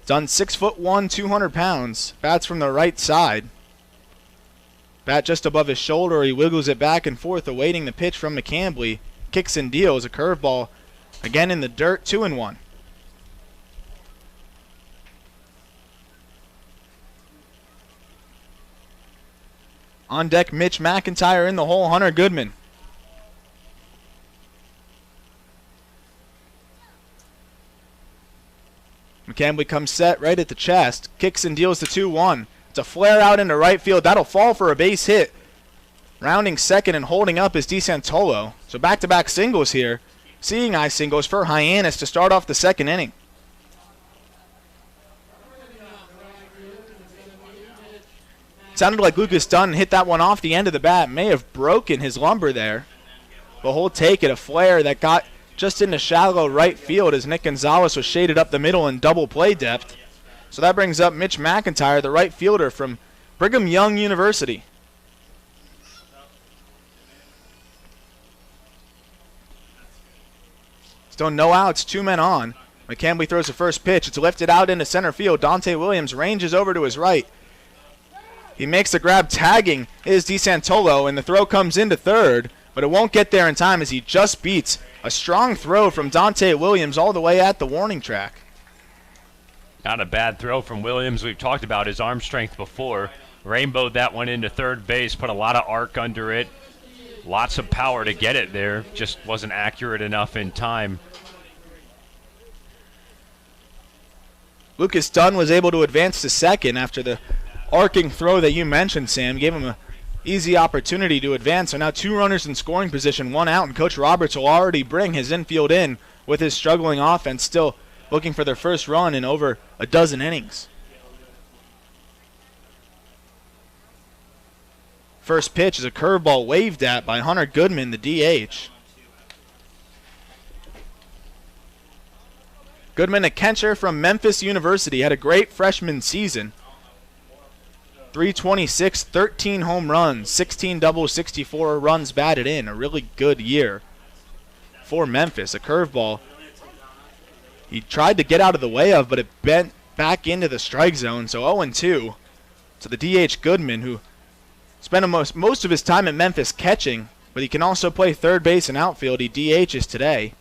Dunn 6'1", 200 pounds. Bats from the right side. Bat just above his shoulder. He wiggles it back and forth, awaiting the pitch from McCambley. Kicks and deals. A curveball again in the dirt. 2-1. On deck, Mitch McIntyre in the hole. Hunter Goodman. McCambley comes set right at the chest. Kicks and deals the 2-1. It's a flare out into right field. That'll fall for a base hit. Rounding second and holding up is DeSantolo. So back-to-back singles here. Seeing eye singles for Hyannis to start off the second inning. Sounded like Lucas Dunn hit that one off the end of the bat. May have broken his lumbar there. But he'll take it. A flare that got just into shallow right field as Nick Gonzales was shaded up the middle in double play depth. So that brings up Mitch McIntyre, the right fielder from Brigham Young University. Still no outs, 2 men on. McCambley throws the first pitch. It's lifted out into center field. Donta Williams ranges over to his right. He makes the grab, tagging is DeSantolo, and the throw comes into third, but it won't get there in time as he just beats a strong throw from Donta Williams all the way at the warning track. Not a bad throw from Williams. We've talked about his arm strength before. Rainbowed that one into third base, put a lot of arc under it. Lots of power to get it there. Just wasn't accurate enough in time. Lucas Dunn was able to advance to second after the arcing throw that you mentioned, Sam. Gave him an easy opportunity to advance. So now 2 runners in scoring position, 1 out, and Coach Roberts will already bring his infield in with his struggling offense still looking for their first run in over a dozen innings. First pitch is a curveball waved at by Hunter Goodman, the DH. Goodman, a catcher from Memphis University, had a great freshman season. 326, 13 home runs, 16 doubles, 64 runs batted in. A really good year for Memphis. A curveball he tried to get out of the way of, but it bent back into the strike zone. So 0-2 to the DH Goodman, who spent most of his time at Memphis catching, but he can also play third base and outfield. He DHs today.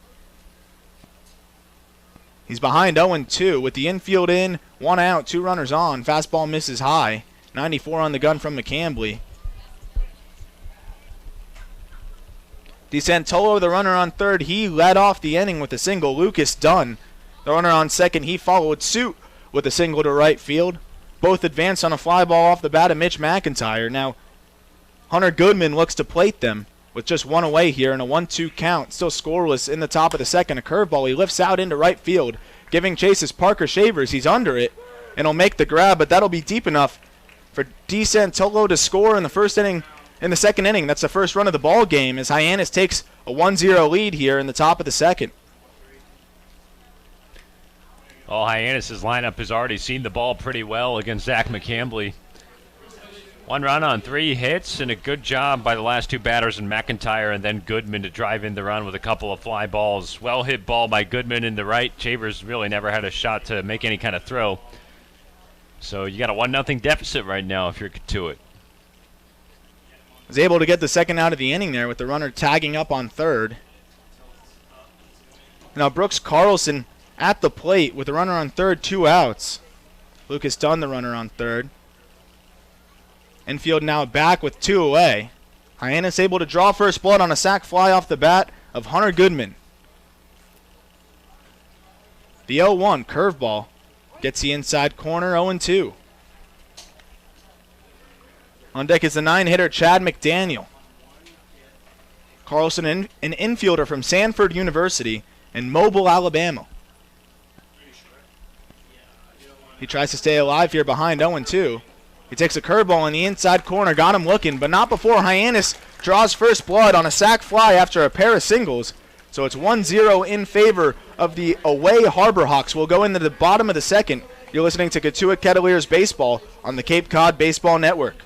He's behind 0-2 with the infield in, 1 out, 2 runners on. Fastball misses high. 94 on the gun from McCambley. DeSantolo, the runner on third, he led off the inning with a single. Lucas Dunn, the runner on second, he followed suit with a single to right field. Both advanced on a fly ball off the bat of Mitch McIntyre. Now, Hunter Goodman looks to plate them with just 1 away here in a 1-2 count. Still scoreless in the top of the second. A curveball. He lifts out into right field, giving chases Parker Shavers. He's under it, and he'll make the grab, but that'll be deep enough for DeSantolo to score in the first inning. In the second inning, that's the first run of the ball game as Hyannis takes a 1-0 lead here in the top of the second. Well, Hyannis' lineup has already seen the ball pretty well against Zach McCambley. 1 run on 3 hits, and a good job by the last 2 batters in McIntyre and then Goodman to drive in the run with a couple of fly balls. Well hit ball by Goodman in the right. Shavers really never had a shot to make any kind of throw. So you got a 1-0 deficit right now if you're Cotuit. Was able to get the second out of the inning there with the runner tagging up on third. Now Brooks Carlson at the plate with the runner on third, 2 outs. Lucas Dunn, the runner on third. Infield now back with 2 away. Hyannis able to draw first blood on a sac fly off the bat of Hunter Goodman. The 0-1 curveball gets the inside corner, 0-2. On deck is the 9-hitter Chad McDaniel. Carlson, an infielder from Sanford University in Mobile, Alabama. He tries to stay alive here behind 0-2. He takes a curveball in the inside corner, got him looking, but not before Hyannis draws first blood on a sac fly after a pair of singles. So it's 1-0 in favor of the away Harbor Hawks. We'll go into the bottom of the second. You're listening to Cotuit Kettleers Baseball on the Cape Cod Baseball Network.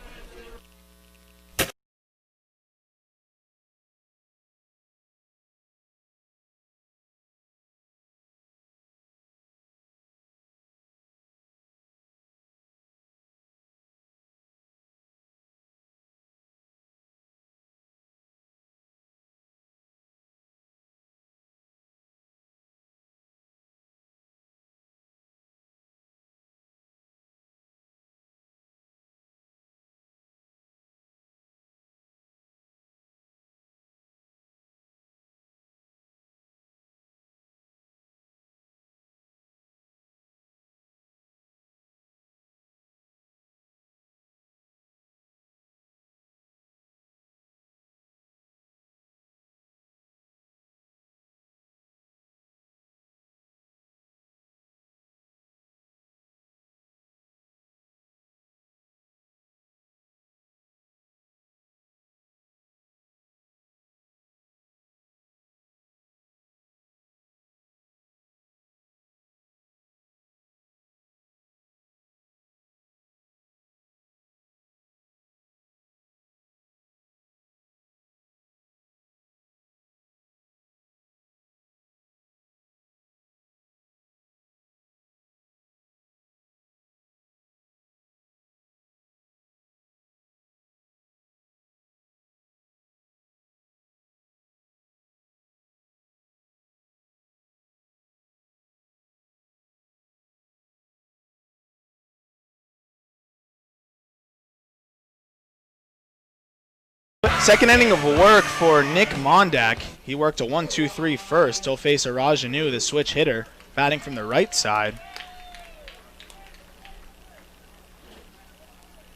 Second inning of work for Nick Mondak. He worked a 1-2-3 first. He'll face Arajanu, the switch hitter, batting from the right side.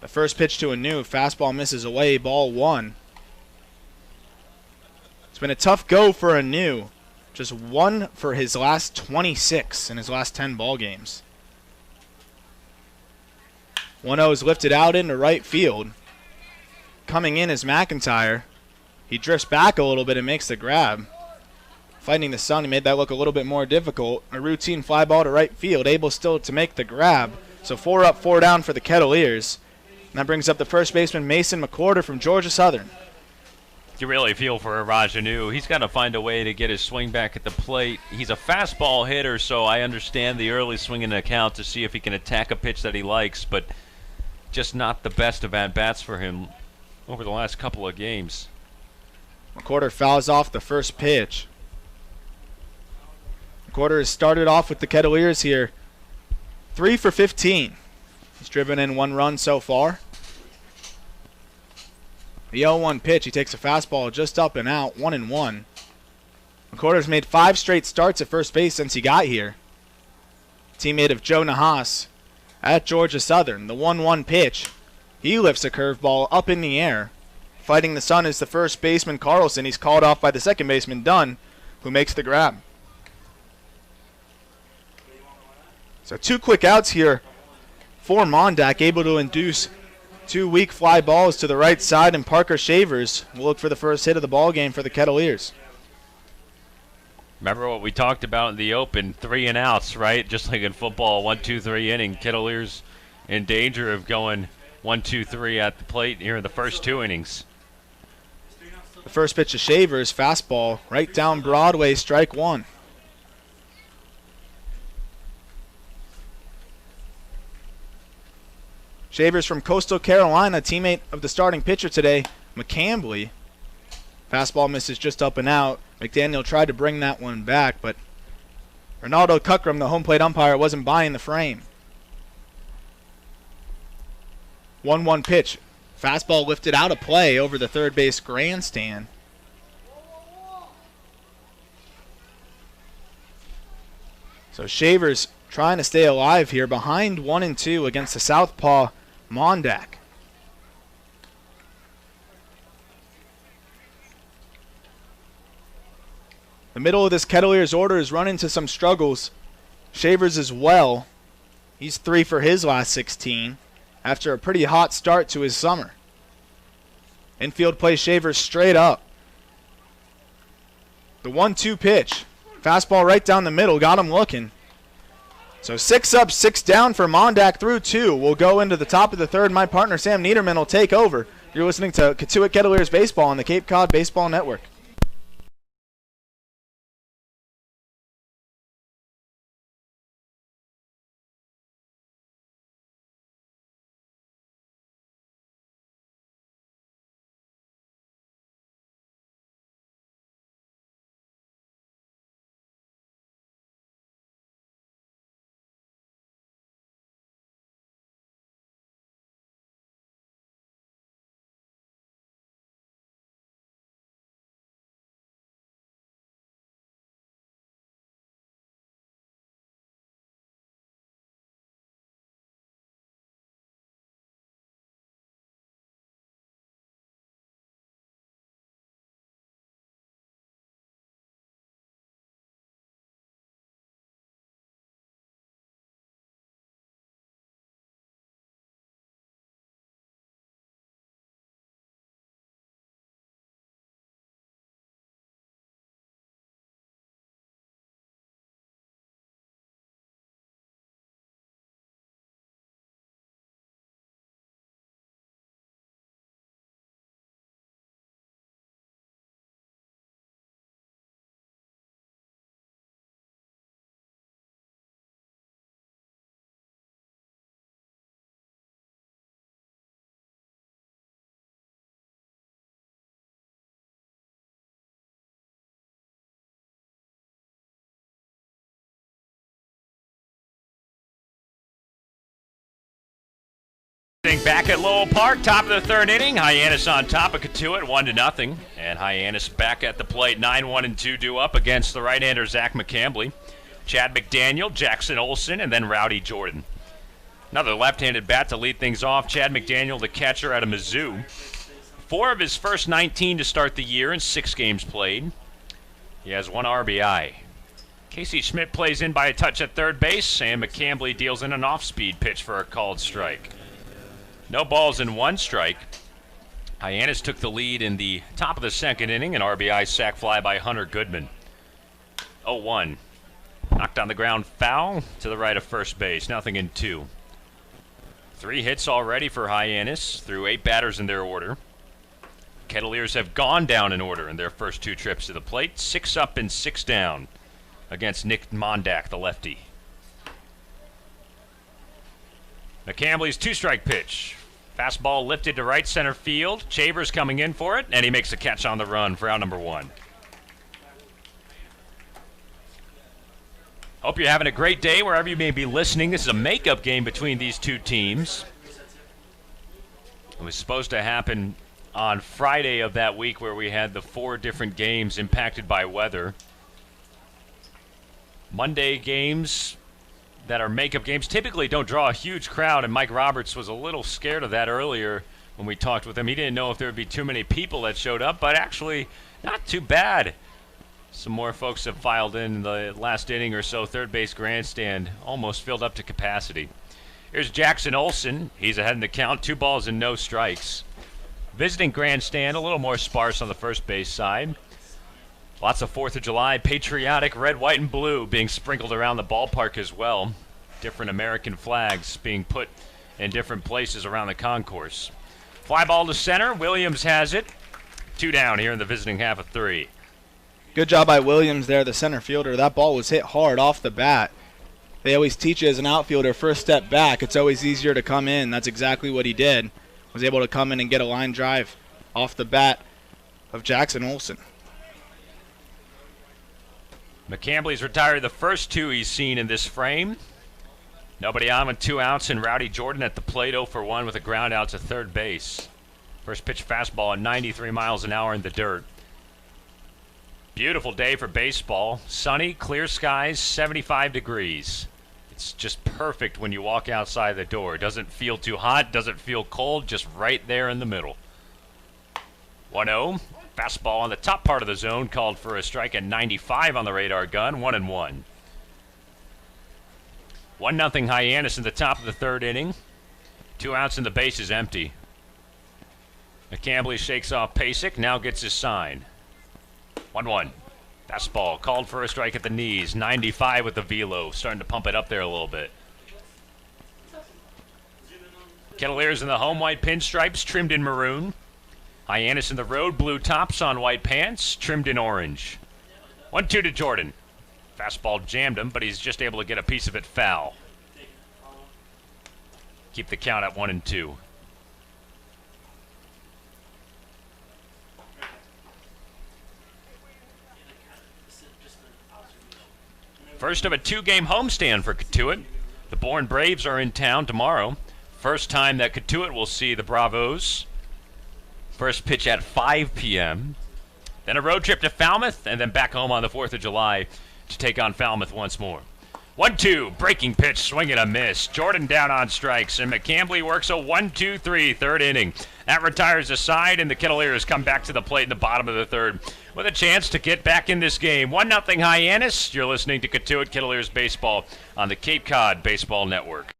The first pitch to Anu, fastball misses away, ball 1. It's been a tough go for Anu. Just 1 for his last 26 in his last 10 ball games. 1-0 is lifted out into right field. Coming in is McIntyre. He drifts back a little bit and makes the grab. Fighting the sun, he made that look a little bit more difficult. A routine fly ball to right field, able still to make the grab. So 4 up, 4 down for the Kettleers. And that brings up the first baseman, Mason McWhorter from Georgia Southern. You really feel for Rajanu. He's got to find a way to get his swing back at the plate. He's a fastball hitter, so I understand the early swing in account to see if he can attack a pitch that he likes, but just not the best of at-bats for him over the last couple of games. McWhorter fouls off the first pitch. McWhorter has started off with the Kettleers here 3 for 15. He's driven in 1 run so far. The 0-1 pitch, he takes a fastball just up and out, 1-1. McWhorter's made 5 straight starts at first base since he got here. Teammate of Joe Nahas at Georgia Southern. The 1-1 pitch, he lifts a curveball up in the air. Fighting the sun is the first baseman, Carlson. He's called off by the second baseman, Dunn, who makes the grab. So 2 quick outs here for Mondak, able to induce 2 weak fly balls to the right side, and Parker Shavers will look for the first hit of the ball game for the Kettleers. Remember what we talked about in the open, 3 and outs, right? Just like in football, 1, 2, 3 inning. Kettleers in danger of going 1, 2, 3 at the plate here in the first 2 innings. The first pitch to Shavers, fastball right down Broadway, strike 1. Shavers from Coastal Carolina, teammate of the starting pitcher today, McCambley. Fastball misses just up and out. McDaniel tried to bring that one back, but Ronaldo Cuckram, the home plate umpire, wasn't buying the frame. 1-1 pitch. Fastball lifted out of play over the third base grandstand. So Shavers trying to stay alive here, behind 1-2 against the southpaw Mondak. The middle of this Kettleers order has run into some struggles. Shavers as well. He's 3 for his last 16 after a pretty hot start to his summer. Infield plays Shavers straight up. The 1-2 pitch. Fastball right down the middle, got him looking. So 6 up, 6 down for Mondak through 2. We'll go into the top of the third. My partner Sam Niederman will take over. You're listening to Cotuit Kettleers Baseball on the Cape Cod Baseball Network. Back at Lowell Park, top of the third inning. Hyannis on top of Cotuit, 1-0. And Hyannis back at the plate, 9-1-2 due up against the right-hander Zach McCambley, Chad McDaniel, Jackson Olson, and then Rowdey Jordan. Another left-handed bat to lead things off. Chad McDaniel, the catcher out of Mizzou. 4 of his first 19 to start the year in 6 games played. He has 1 RBI. Casey Schmidt plays in by a touch at third base, and McCambley deals in an off-speed pitch for a called strike. No balls and 1 strike. Hyannis took the lead in the top of the second inning, an RBI sac fly by Hunter Goodman. 0-1. Knocked on the ground foul to the right of first base, nothing in 2. 3 hits already for Hyannis through 8 batters in their order. Kettleers have gone down in order in their first 2 trips to the plate. 6 up and 6 down against Nick Mondak, the lefty. McCambley's 2-strike pitch. Fastball lifted to right center field. Chavers coming in for it, and he makes a catch on the run for out number 1. Hope you're having a great day wherever you may be listening. This is a makeup game between these 2 teams. It was supposed to happen on Friday of that week where we had the 4 different games impacted by weather. Monday games that are makeup games typically don't draw a huge crowd, and Mike Roberts was a little scared of that earlier when we talked with him. He didn't know if there would be too many people that showed up, but actually not too bad. Some more folks have filed in the last inning or so. Third base grandstand almost filled up to capacity. Here's Jackson Olsen. He's ahead in the count. 2 balls and no strikes. Visiting grandstand a little more sparse on the first base side. Lots of 4th of July patriotic red, white, and blue being sprinkled around the ballpark as well. Different American flags being put in different places around the concourse. Fly ball to center. Williams has it. 2 down here in the visiting half of 3. Good job by Williams there, the center fielder. That ball was hit hard off the bat. They always teach you as an outfielder, first step back, it's always easier to come in. That's exactly what he did. Was able to come in and get a line drive off the bat of Jackson Olsen. McCambley's retired the first 2 he's seen in this frame. Nobody on with 2 outs, and Rowdey Jordan at the plate 0 for 1 with a ground out to third base. First pitch fastball at 93 miles an hour in the dirt. Beautiful day for baseball. Sunny, clear skies, 75 degrees. It's just perfect when you walk outside the door. It doesn't feel too hot, doesn't feel cold, just right there in the middle. 1-0. Fastball on the top part of the zone, called for a strike at 95 on the radar gun. 1-1. 1-0 Hyannis in the top of the 3rd inning. 2 outs and the base is empty. McCambley shakes off Pasek, now gets his sign. 1-1. Fastball called for a strike at the knees. 95 with the velo, starting to pump it up there a little bit. Kettleers in the home white pinstripes, trimmed in maroon. Hyannis in the road blue tops on white pants, trimmed in orange. 1-2 to Jordan. Fastball jammed him, but he's just able to get a piece of it foul. Keep the count at 1-2. First of a 2-game homestand for Cotuit. The Bourne Braves are in town tomorrow. First time that Cotuit will see the Bravos. First pitch at 5 p.m. Then a road trip to Falmouth, and then back home on the 4th of July to take on Falmouth once more. 1-2, breaking pitch, swing and a miss. Jordan down on strikes, and McCambley works a 1-2-3 3rd inning. That retires a side, and the Kettleers come back to the plate in the bottom of the 3rd with a chance to get back in this game. 1-0 Hyannis. You're listening to Cotuit Kettleers Baseball on the Cape Cod Baseball Network.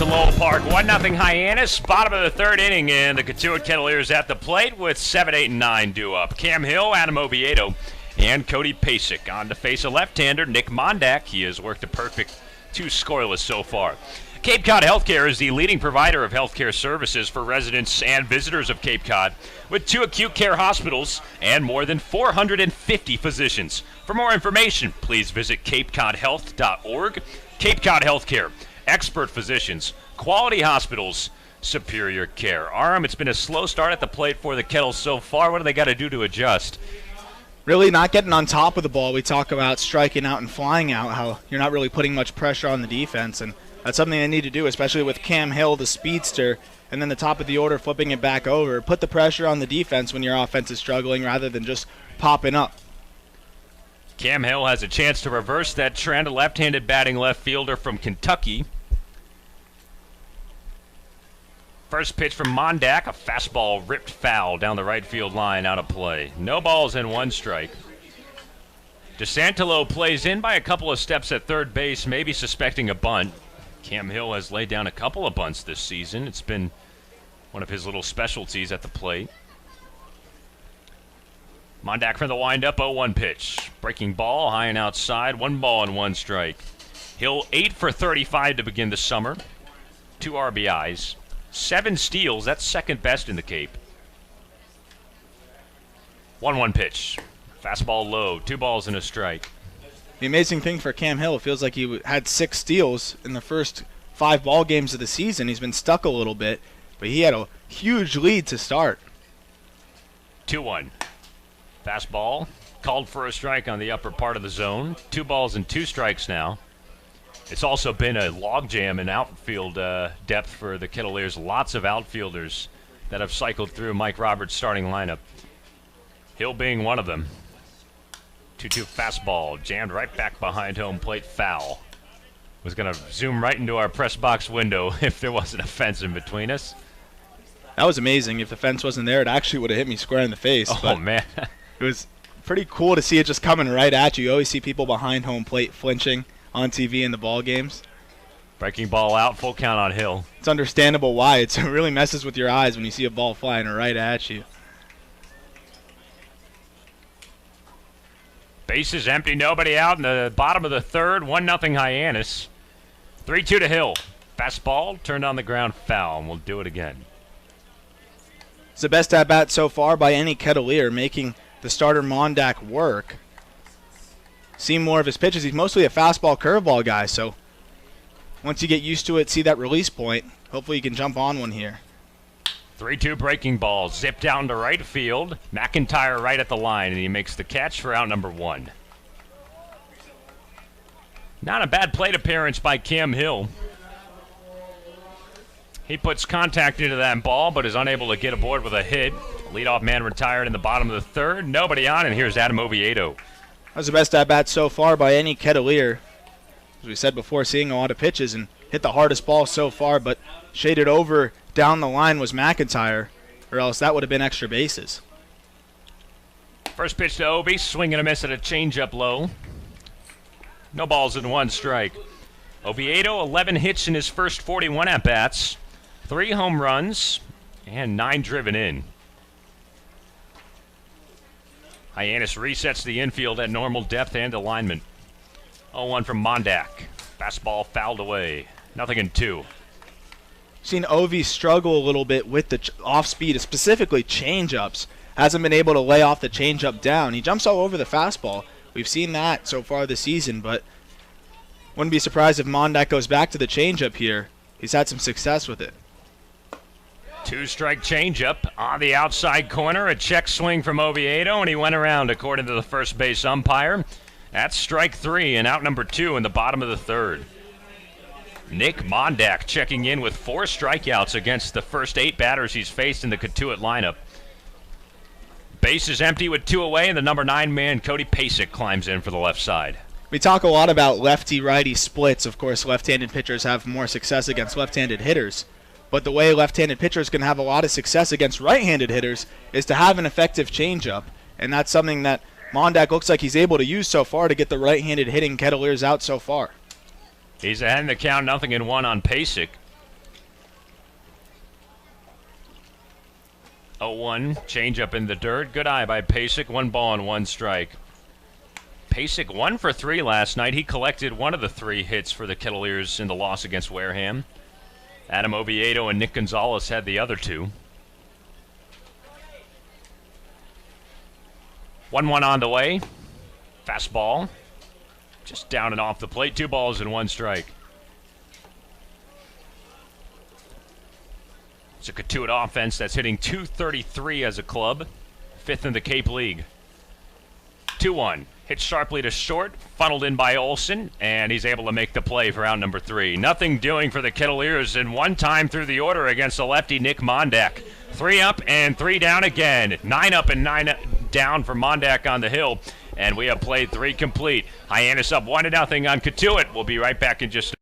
in Lowell Park. 1-0 Hyannis, bottom of the third inning, and the Cotuit Kettleers at the plate with 7, 8, and 9 due up. Cam Hill, Adam Oviedo, and Cody Pasek on to face a left-hander, Nick Mondak. He has worked a perfect 2 scoreless so far. Cape Cod Healthcare is the leading provider of healthcare services for residents and visitors of Cape Cod, with 2 acute care hospitals and more than 450 physicians. For more information, please visit capecodhealth.org. Cape Cod Healthcare, expert physicians, quality hospitals, superior care. Aram, it's been a slow start at the plate for the Kettles so far. What do they got to do to adjust? Really not getting on top of the ball. We talk about striking out and flying out, how you're not really putting much pressure on the defense, and that's something they need to do, especially with Cam Hill, the speedster, and then the top of the order flipping it back over. Put the pressure on the defense when your offense is struggling rather than just popping up. Cam Hill has a chance to reverse that trend. A left-handed batting left fielder from Kentucky. First pitch from Mondak, a fastball ripped foul down the right field line, out of play. No balls and 1 strike. DeSantolo plays in by a couple of steps at third base, maybe suspecting a bunt. Cam Hill has laid down a couple of bunts this season. It's been one of his little specialties at the plate. Mondak from the windup, 0-1 pitch. Breaking ball, high and outside, 1 ball and 1 strike. Hill 8 for 35 to begin the summer. 2 RBIs, 7 steals, that's second best in the Cape. 1-1 pitch. Fastball low, 2 balls and a strike. The amazing thing for Cam Hill, it feels like he had 6 steals in the first 5 ball games of the season. He's been stuck a little bit, but he had a huge lead to start. 2-1. Fastball, called for a strike on the upper part of the zone. 2 balls and 2 strikes now. It's also been a logjam in outfield depth for the Kettleers. Lots of outfielders that have cycled through Mike Roberts' starting lineup. Hill being one of them. 2-2 fastball, jammed right back behind home plate, foul. Was going to zoom right into our press box window if there wasn't a fence in between us. That was amazing. If the fence wasn't there, it actually would have hit me square in the face. Oh, man. It was pretty cool to see it just coming right at you. You always see people behind home plate flinching on TV in the ball games. Breaking ball out, full count on Hill. It's understandable why. It really messes with your eyes when you see a ball flying right at you. Bases empty, nobody out in the bottom of the third. 1-0 Hyannis. 3-2 to Hill. Fastball turned on the ground, foul, and we'll do it again. It's the best at-bat so far by any Kettleer, making the starter Mondak work. See more of his pitches. He's mostly a fastball curveball guy, so once you get used to it, see that release point, hopefully you can jump on one here. 3-2 breaking ball, zipped down to right field. McIntyre right at the line, and he makes the catch for out number 1. Not a bad plate appearance by Cam Hill. He puts contact into that ball, but is unable to get aboard with a hit. Leadoff man retired in the bottom of the third. Nobody on, and here's Adam Oviedo. That was the best at-bat so far by any Kettleer. As we said before, seeing a lot of pitches and hit the hardest ball so far, but shaded over down the line was McIntyre, or else that would have been extra bases. First pitch to Ovi, swing and a miss at a changeup low. No balls and 1 strike. Oviedo, 11 hits in his first 41 at-bats, 3 home runs, and 9 driven in. Hyannis resets the infield at normal depth and alignment. 0-1 from Mondak. Fastball fouled away. 0-2. Seen Ovi struggle a little bit with the off-speed, specifically change-ups. Hasn't been able to lay off the change-up down. He jumps all over the fastball. We've seen that so far this season, but wouldn't be surprised if Mondak goes back to the change-up here. He's had some success with it. 2-strike changeup on the outside corner. A check swing from Oviedo, and he went around according to the first base umpire. That's strike 3 and out number 2 in the bottom of the third. Nick Mondak checking in with 4 strikeouts against the first 8 batters he's faced in the Cotuit lineup. Base is empty with 2 away, and the number 9 man, Cody Pasek, climbs in for the left side. We talk a lot about lefty-righty splits. Of course, left-handed pitchers have more success against left-handed hitters. But the way left-handed pitchers can have a lot of success against right-handed hitters is to have an effective changeup. And that's something that Mondak looks like he's able to use so far to get the right-handed hitting Kettleers out so far. He's ahead in the count, 0-1 on Pasek. 0-1, change up in the dirt. Good eye by Pasek. 1 ball and 1 strike. Pasek 1 for 3 last night. He collected one of the 3 hits for the Kettleers in the loss against Wareham. Adam Oviedo and Nick Gonzales had the other 2. 1-1 on the way. Fastball. Just down and off the plate. 2 balls and 1 strike. It's a Cotuit offense that's hitting .233 as a club. 5th in the Cape League. 2-1. Hit sharply to short. Funneled in by Olsen. And he's able to make the play for out number 3. Nothing doing for the Kettleers. And 1 time through the order against the lefty Nick Mondak. 3 up and 3 down again. 9 up and 9 down for Mondak on the hill. And we have played 3 complete. Hyannis up 1-0 on Cotuit. We'll be right back in just a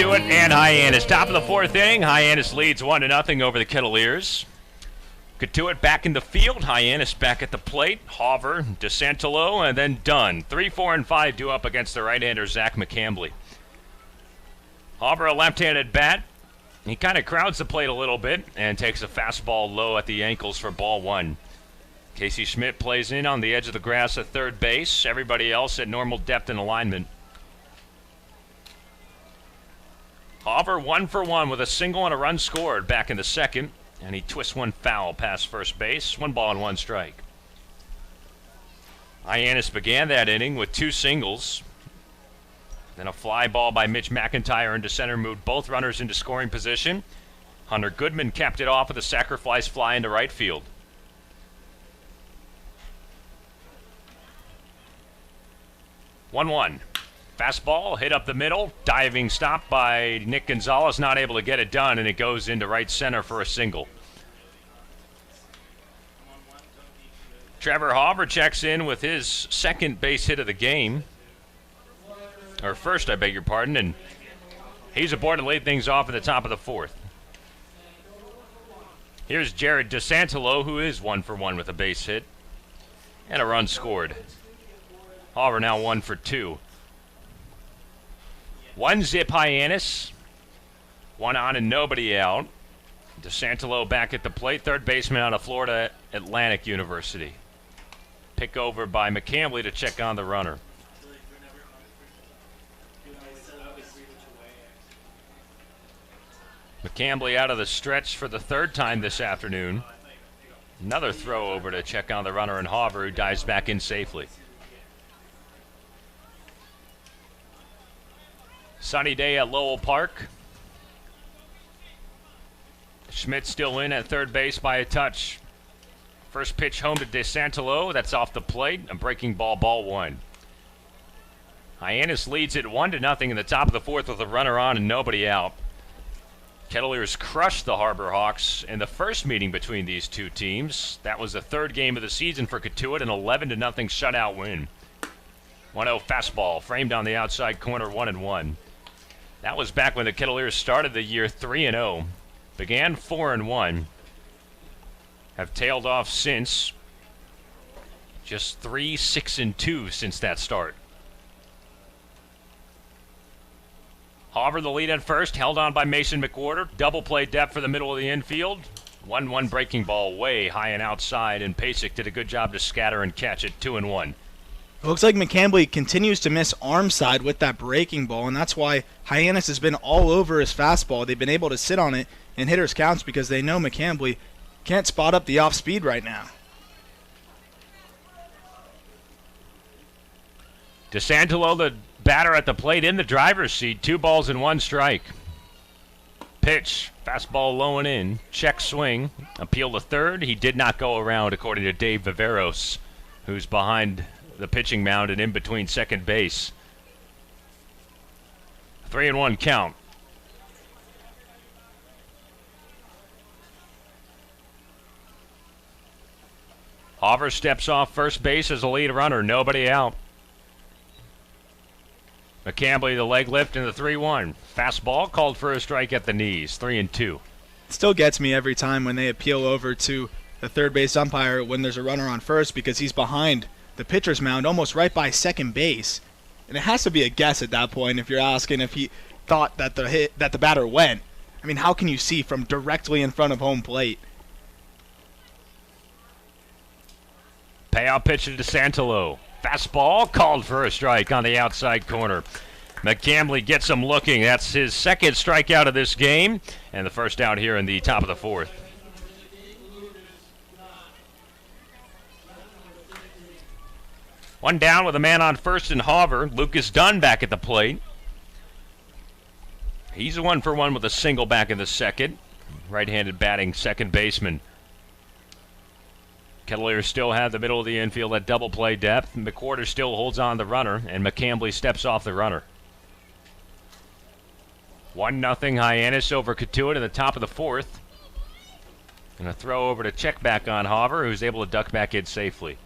Cotuit and Hyannis. Top of the 4th inning. Hyannis leads 1-0 over the Kettleers. Cotuit back in the field. Hyannis back at the plate. Hauver, DeSantolo, and then Dunn. 3, 4, and 5 due up against the right-hander Zach McCambley. Hauver, a left-handed bat. He kind of crowds the plate a little bit and takes a fastball low at the ankles for ball 1. Casey Schmidt plays in on the edge of the grass at third base. Everybody else at normal depth and alignment. Hauver 1 for 1 with a single and a run scored back in the 2nd, and he twists 1 foul past first base. 1 ball and 1 strike. Hyannis began that inning with 2 singles. Then a fly ball by Mitch McIntyre into center moved both runners into scoring position. Hunter Goodman capped it off with a sacrifice fly into right field. One. Fastball hit up the middle. Diving stop by Nick Gonzales. Not able to get it done, and it goes into right center for a single. Trevor Hauver checks in with his 2nd base hit of the game. Or first, I beg your pardon. And he's aboard to lead things off at the top of the 4th. Here's Jared DeSantolo, who is 1 for 1 with a base hit. And a run scored. Hauver now 1 for 2. 1-0 Hyannis. 1 on and nobody out. DeSantolo back at the plate. Third baseman out of Florida Atlantic University. Pick over by McCambley to check on the runner. McCambley out of the stretch for the 3rd time this afternoon. Another throw over to check on the runner, and Hauver, who dives back in safely. Sunny day at Lowell Park. Schmidt still in at third base by a touch. First pitch home to DeSantolo. That's off the plate. A breaking ball, ball 1. Hyannis leads it 1-0 in the top of the 4th with a runner on and nobody out. Kettleers crushed the Harbor Hawks in the first meeting between these 2 teams. That was the 3rd game of the season for Cotuit, an 11-0 shutout win. 1-0 fastball framed on the outside corner, 1-1. That was back when the Kettleers started the year 3-0. Began 4-1. Have tailed off since. Just 3-6-2 since that start. Hauver the lead at first, held on by Mason McWhorter. Double play depth for the middle of the infield. 1-1 breaking ball way high and outside, and Pasek did a good job to scatter and catch it. 2-1. It looks like McCambley continues to miss arm side with that breaking ball, and that's why Hyannis has been all over his fastball. They've been able to sit on it in hitters' counts because they know McCambley can't spot up the off speed right now. DeSantolo, the batter at the plate, in the driver's seat. 2 balls and 1 strike. Pitch, fastball low and in. Check swing. Appeal to third. He did not go around, according to Dave Viveros, who's behind the pitching mound and in between second base. 3-1 count. Hauver steps off first base as a lead runner. Nobody out. McCambley, the leg lift, and the 3-1. Fastball called for a strike at the knees. 3-2. It still gets me every time when they appeal over to the third base umpire when there's a runner on first because he's behind the pitcher's mound, almost right by second base. And it has to be a guess at that point if you're asking if he thought that the batter went. I mean, how can you see from directly in front of home plate? Payout pitch to DeSantolo. Fastball called for a strike on the outside corner. McCambley gets him looking. That's his second strikeout of this game, and the first out here in the top of the 4th. One down with a man on first and Hauver. Lucas Dunn back at the plate. He's a 1-for-1 with a single back in the second. Right-handed batting second baseman. Kettleers still have the middle of the infield at double play depth. McWhorter still holds on the runner, and McCambley steps off the runner. 1-0 Hyannis over Cotuit in the top of the 4th. And a throw over to check back on Hauver, who's able to duck back in safely.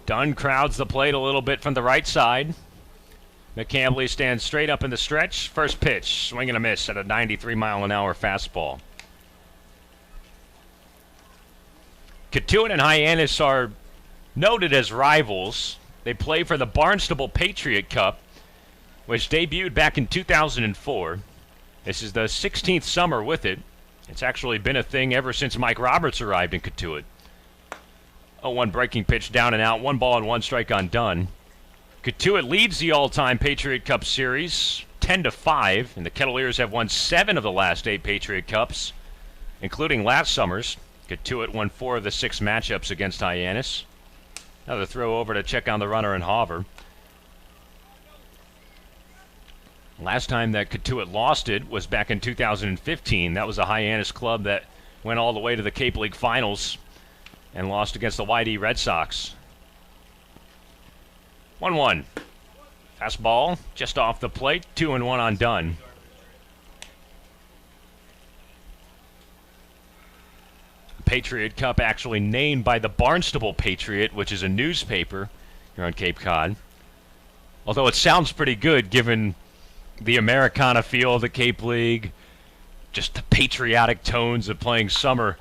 Dunn crowds the plate a little bit from the right side. McCambley stands straight up in the stretch. First pitch, swing and a miss at a 93-mile-an-hour fastball. Cotuit and Hyannis are noted as rivals. They play for the Barnstable Patriot Cup, which debuted back in 2004. This is the 16th summer with it. It's actually been a thing ever since Mike Roberts arrived in Cotuit. 0-1 breaking pitch down and out. 1 ball and 1 strike on Dunn. Cotuit leads the all-time Patriot Cup Series 10-5, and the Kettleers have won 7 of the last 8 Patriot Cups, including last summer's. Cotuit won 4 of the 6 matchups against Hyannis. Another throw over to check on the runner and Hauver. Last time that Cotuit lost it was back in 2015. That was a Hyannis club that went all the way to the Cape League Finals and lost against the YD Red Sox. 1-1. Fastball just off the plate. 2-1 on Dunn. Patriot Cup actually named by the Barnstable Patriot, which is a newspaper here on Cape Cod. Although it sounds pretty good given the Americana feel of the Cape League, just the patriotic tones of playing summer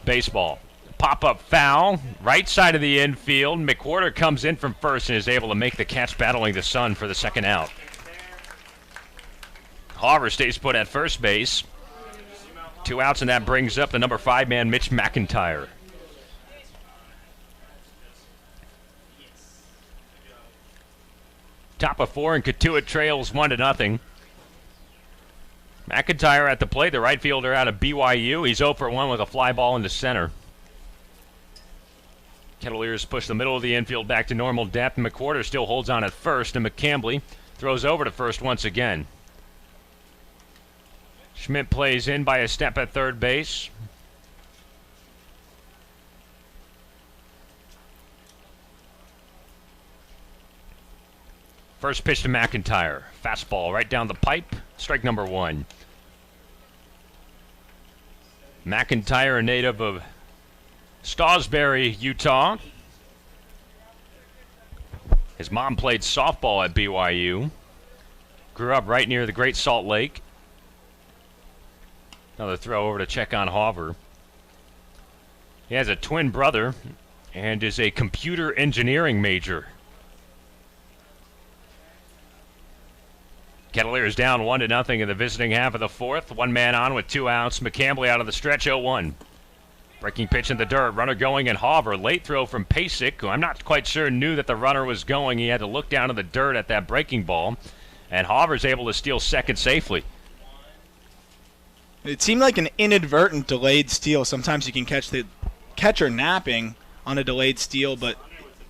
baseball. Pop-up foul, right side of the infield. McWhorter comes in from first and is able to make the catch battling the sun for the second out. Hauver stays put at first base. 2 outs, and that brings up the number 5 man, Mitch McIntyre. Top of 4, and Cotuit trails 1-0. McIntyre at the plate, the right fielder out of BYU. He's 0 for 1 with a fly ball into center. Kettleers push the middle of the infield back to normal depth. McWhorter still holds on at first, and McCambley throws over to first once again. Schmidt plays in by a step at third base. First pitch to McIntyre. Fastball right down the pipe. Strike number 1. McIntyre, a native of Stawsbury, Utah. His mom played softball at BYU. Grew up right near the Great Salt Lake. Another throw over to check on Hauver. He has a twin brother and is a computer engineering major. Kettleers down 1-0 in the visiting half of the fourth. One man on with 2 outs. McCambley out of the stretch, 0-1. Breaking pitch in the dirt. Runner going and Hauver. Late throw from Pasek, who I'm not quite sure knew that the runner was going. He had to look down in the dirt at that breaking ball. And Hauver's able to steal second safely. It seemed like an inadvertent delayed steal. Sometimes you can catch the catcher napping on a delayed steal, but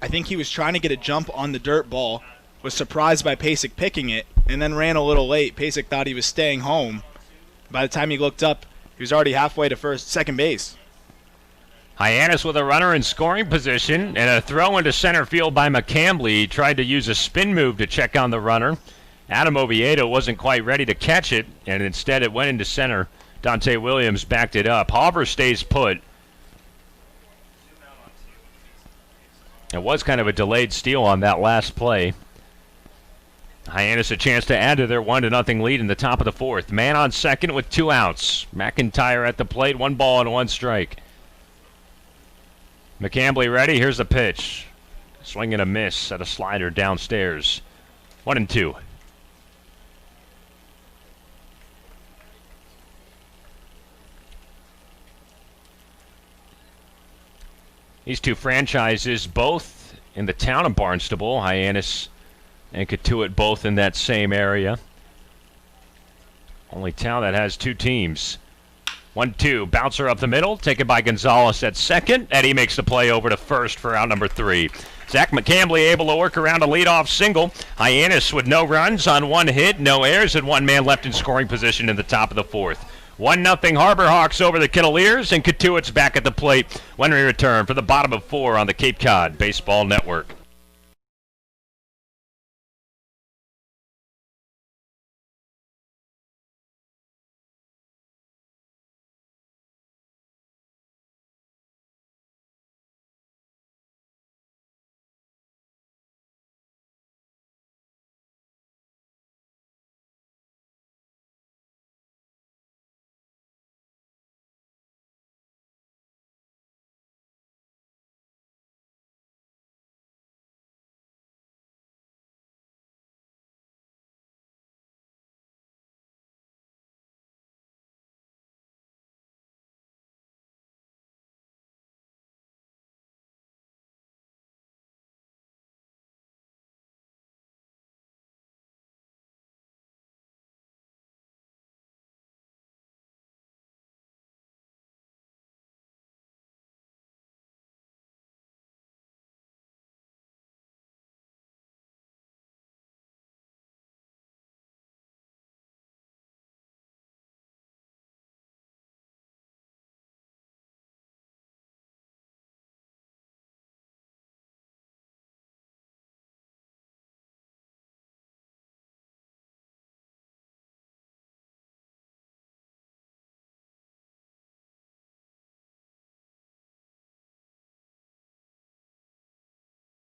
I think he was trying to get a jump on the dirt ball, was surprised by Pasek picking it, and then ran a little late. Pasek thought he was staying home. By the time he looked up, he was already halfway to second base. Hyannis with a runner in scoring position, and a throw into center field by McCambley. He tried to use a spin move to check on the runner. Adam Oviedo wasn't quite ready to catch it, and instead it went into center. Donta Williams backed it up. Hauver stays put. It was kind of a delayed steal on that last play. Hyannis a chance to add to their 1-0 lead in the top of the fourth. Man on second with 2 outs. McIntyre at the plate, 1 ball and 1 strike. McCambley ready. Here's the pitch. Swing and a miss at a slider downstairs. 1-2. These two franchises both in the town of Barnstable. Hyannis and Cotuit both in that same area. Only town that has 2 teams. 1-2, bouncer up the middle, taken by Gonzales at second, and he makes the play over to first for out number 3. Zach McCambley able to work around a leadoff single. Hyannis with no runs on 1 hit, no errors, and 1 man left in scoring position in the top of the fourth. 1-0 Harbor Hawks over the Kettleers, and Cotuit's back at the plate when we return for the bottom of 4 on the Cape Cod Baseball Network.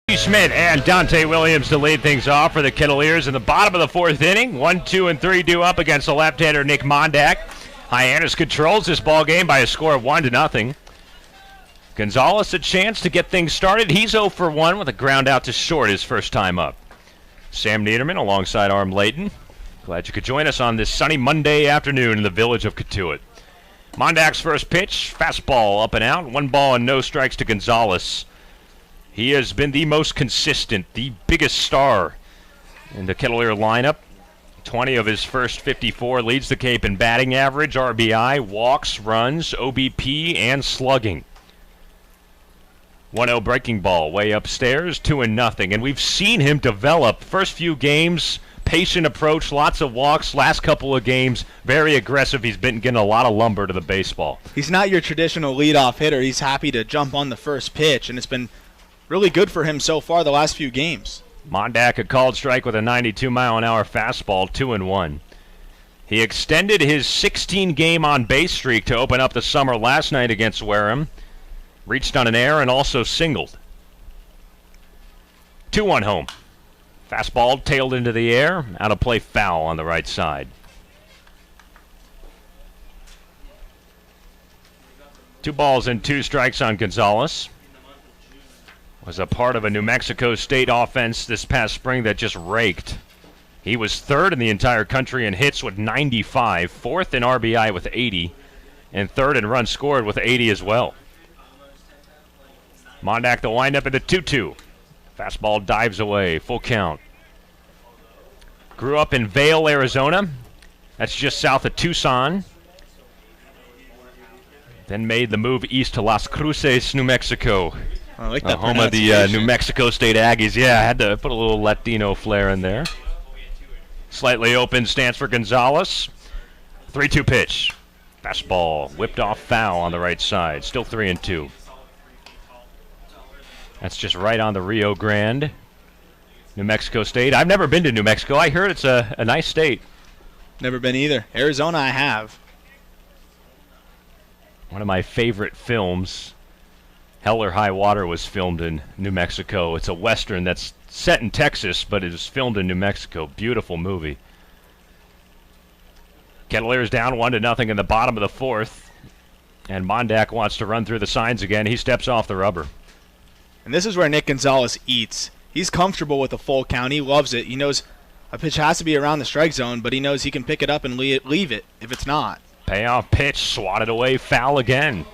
Schmidt and Donta Williams to lead things off for the Kettleers in the bottom of the fourth inning. 1, 2, and 3 due up against the left-hander Nick Mondak. Hyannis controls this ball game by a score of 1-0. Gonzales a chance to get things started. He's 0 for 1 with a ground out to short his first time up. Sam Niederman alongside Arm Layton. Glad you could join us on this sunny Monday afternoon in the village of Cotuit. Mondak's first pitch, fastball up and out. 1 ball and no strikes to Gonzales. He has been the most consistent, the biggest star in the Kettleer lineup. 20 of his first 54, leads the Cape in batting average, RBI, walks, runs, OBP, and slugging. 1-0 breaking ball, way upstairs, 2-0. And we've seen him develop. First few games, patient approach, lots of walks. Last couple of games, very aggressive. He's been getting a lot of lumber to the baseball. He's not your traditional leadoff hitter. He's happy to jump on the first pitch, and it's been really good for him so far the last few games. Mondak a called strike with a 92-mile-an-hour fastball, 2-1. He extended his 16-game on-base streak to open up the summer last night against Wareham. Reached on an error and also singled. 2-1 home. Fastball tailed into the air. Out of play, foul on the right side. 2 balls and 2 strikes on Gonzales. Was a part of a New Mexico State offense this past spring that just raked. He was 3rd in the entire country in hits with 95, 4th in RBI with 80, and 3rd in runs scored with 80 as well. Mondak the windup at the 2-2. Fastball dives away, full count. Grew up in Vail, Arizona. That's just south of Tucson. Then made the move east to Las Cruces, New Mexico. I like that home of the New Mexico State Aggies. Yeah, I had to put a little Latino flair in there. Slightly open stance for Gonzales. 3-2 pitch. Fastball whipped off, foul on the right side. Still 3-2. That's just right on the Rio Grande. New Mexico State. I've never been to New Mexico. I heard it's a nice state. Never been either. Arizona I have. One of my favorite films, Hell or High Water, was filmed in New Mexico. It's a Western that's set in Texas, but it was filmed in New Mexico. Beautiful movie. Kettler's down 1-0 in the bottom of the 4th. And Mondak wants to run through the signs again. He steps off the rubber. And this is where Nick Gonzales eats. He's comfortable with a full count. He loves it. He knows a pitch has to be around the strike zone, but he knows he can pick it up and leave it if it's not. Payoff pitch, swatted away, foul again.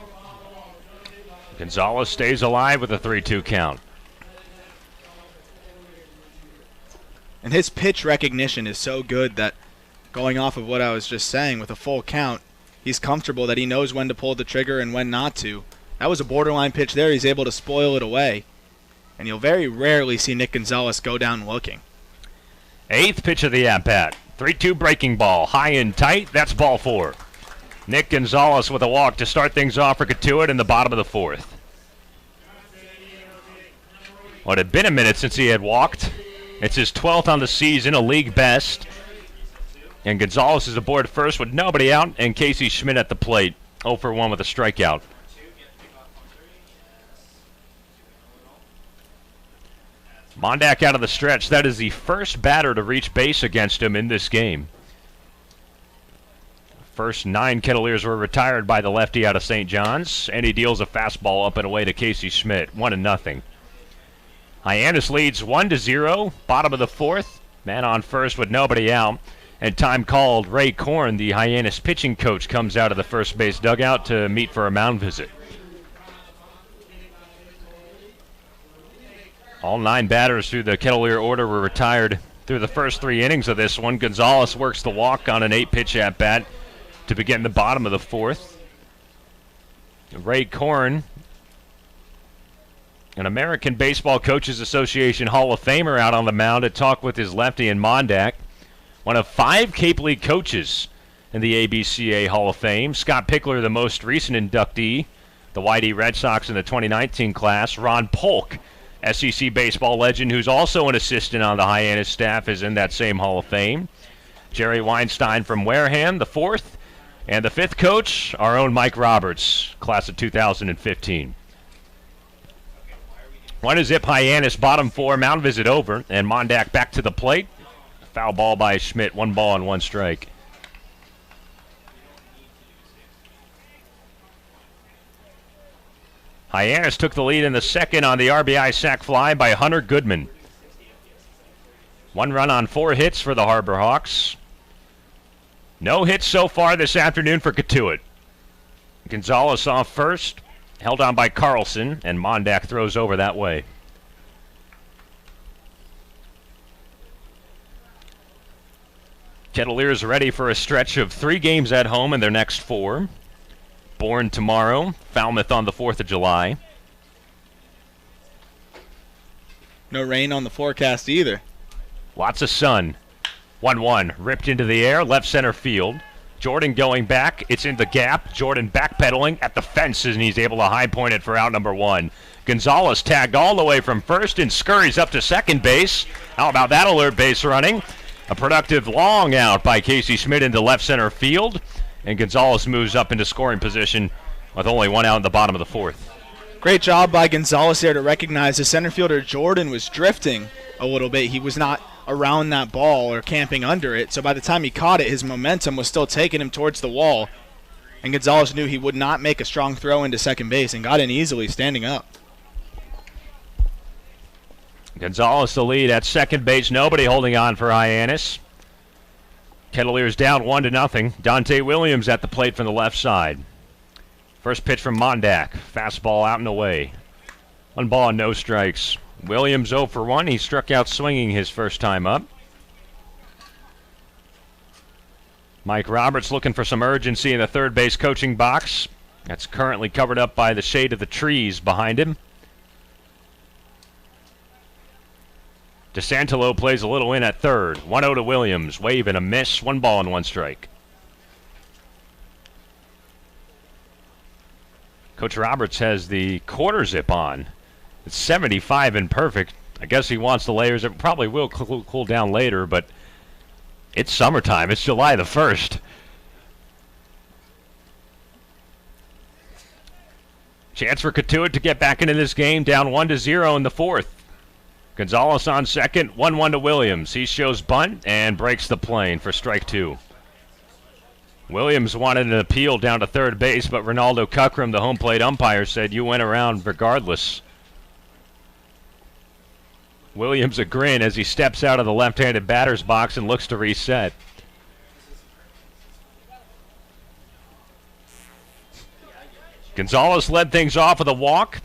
Gonzales stays alive with a 3-2 count. And his pitch recognition is so good that, going off of what I was just saying, with a full count, he's comfortable that he knows when to pull the trigger and when not to. That was a borderline pitch there. He's able to spoil it away. And you'll very rarely see Nick Gonzales go down looking. 8th pitch of the at-bat. 3-2 breaking ball. High and tight. That's ball 4. Nick Gonzales with a walk to start things off for Cotuit in the bottom of the 4th. Well, it had been a minute since he had walked. It's his 12th on the season, a league best. And Gonzales is aboard first with nobody out, and Casey Schmidt at the plate. 0 for 1 with a strikeout. Mondak out of the stretch. That is the first batter to reach base against him in this game. First 9 Kettleers were retired by the lefty out of St. John's, and he deals a fastball up and away to Casey Schmidt, 1-0. Hyannis leads 1-0, bottom of the 4th. Man on first with nobody out, and time called. Ray Korn, the Hyannis pitching coach, comes out of the first base dugout to meet for a mound visit. All 9 batters through the Kettleer order were retired through the first 3 innings of this one. Gonzales works the walk on an 8-pitch at-bat to begin the bottom of the 4th. Ray Korn, an American Baseball Coaches Association Hall of Famer, out on the mound to talk with his lefty in Mondak. One of 5 Cape League coaches in the ABCA Hall of Fame. Scott Pickler, the most recent inductee, the YD Red Sox in the 2019 class. Ron Polk, SEC baseball legend, who's also an assistant on the Hyannis staff, is in that same Hall of Fame. Jerry Weinstein from Wareham, the 4th. And the 5th coach, our own Mike Roberts, class of 2015. 1-0 Hyannis, bottom 4, mound visit over, and Mondak back to the plate. Foul ball by Schmidt, 1 ball and 1 strike. Hyannis took the lead in the 2nd on the RBI sac fly by Hunter Goodman. 1 run on 4 hits for the Harbor Hawks. No hits so far this afternoon for Cotuit. Gonzales off first, held on by Carlson, and Mondak throws over that way. Kettleers ready for a stretch of 3 games at home in their next 4. Bourne tomorrow, Falmouth on the 4th of July. No rain on the forecast either. Lots of sun. 1-1, ripped into the air, left center field. Jordan going back, it's in the gap. Jordan backpedaling at the fence, and he's able to high point it for out number 1. Gonzales tagged all the way from first and scurries up to second base. How about that alert base running? A productive long out by Casey Schmidt into left center field. And Gonzales moves up into scoring position with only 1 out in the bottom of the 4th. Great job by Gonzales there to recognize the center fielder Jordan was drifting a little bit. He was not around that ball or camping under it, so by the time he caught it, his momentum was still taking him towards the wall, and Gonzales knew he would not make a strong throw into second base and got in easily standing up. Gonzales the lead at second base. Nobody holding on for Hyannis. Kettleers down 1-0. Donta Williams at the plate from the left side. First pitch from Mondak. Fastball out and away. 1 ball and no strikes. Williams 0 for 1. He struck out swinging his first time up. Mike Roberts looking for some urgency in the third base coaching box. That's currently covered up by the shade of the trees behind him. DeSantolo plays a little in at third. 1-0 to Williams. Wave and a miss. 1 ball and 1 strike. Coach Roberts has the quarter zip on. It's 75 and perfect. I guess he wants the layers. It probably will cool down later, but it's summertime. It's July the 1st. Chance for Cotuit to get back into this game. Down 1-0 in the 4th. Gonzales on second, 1-1 to Williams. He shows bunt and breaks the plane for strike 2. Williams wanted an appeal down to third base, but Ronaldo Cuckram, the home plate umpire, said you went around regardless. Williams a grin as he steps out of the left-handed batter's box and looks to reset. Gonzales led things off with a walk.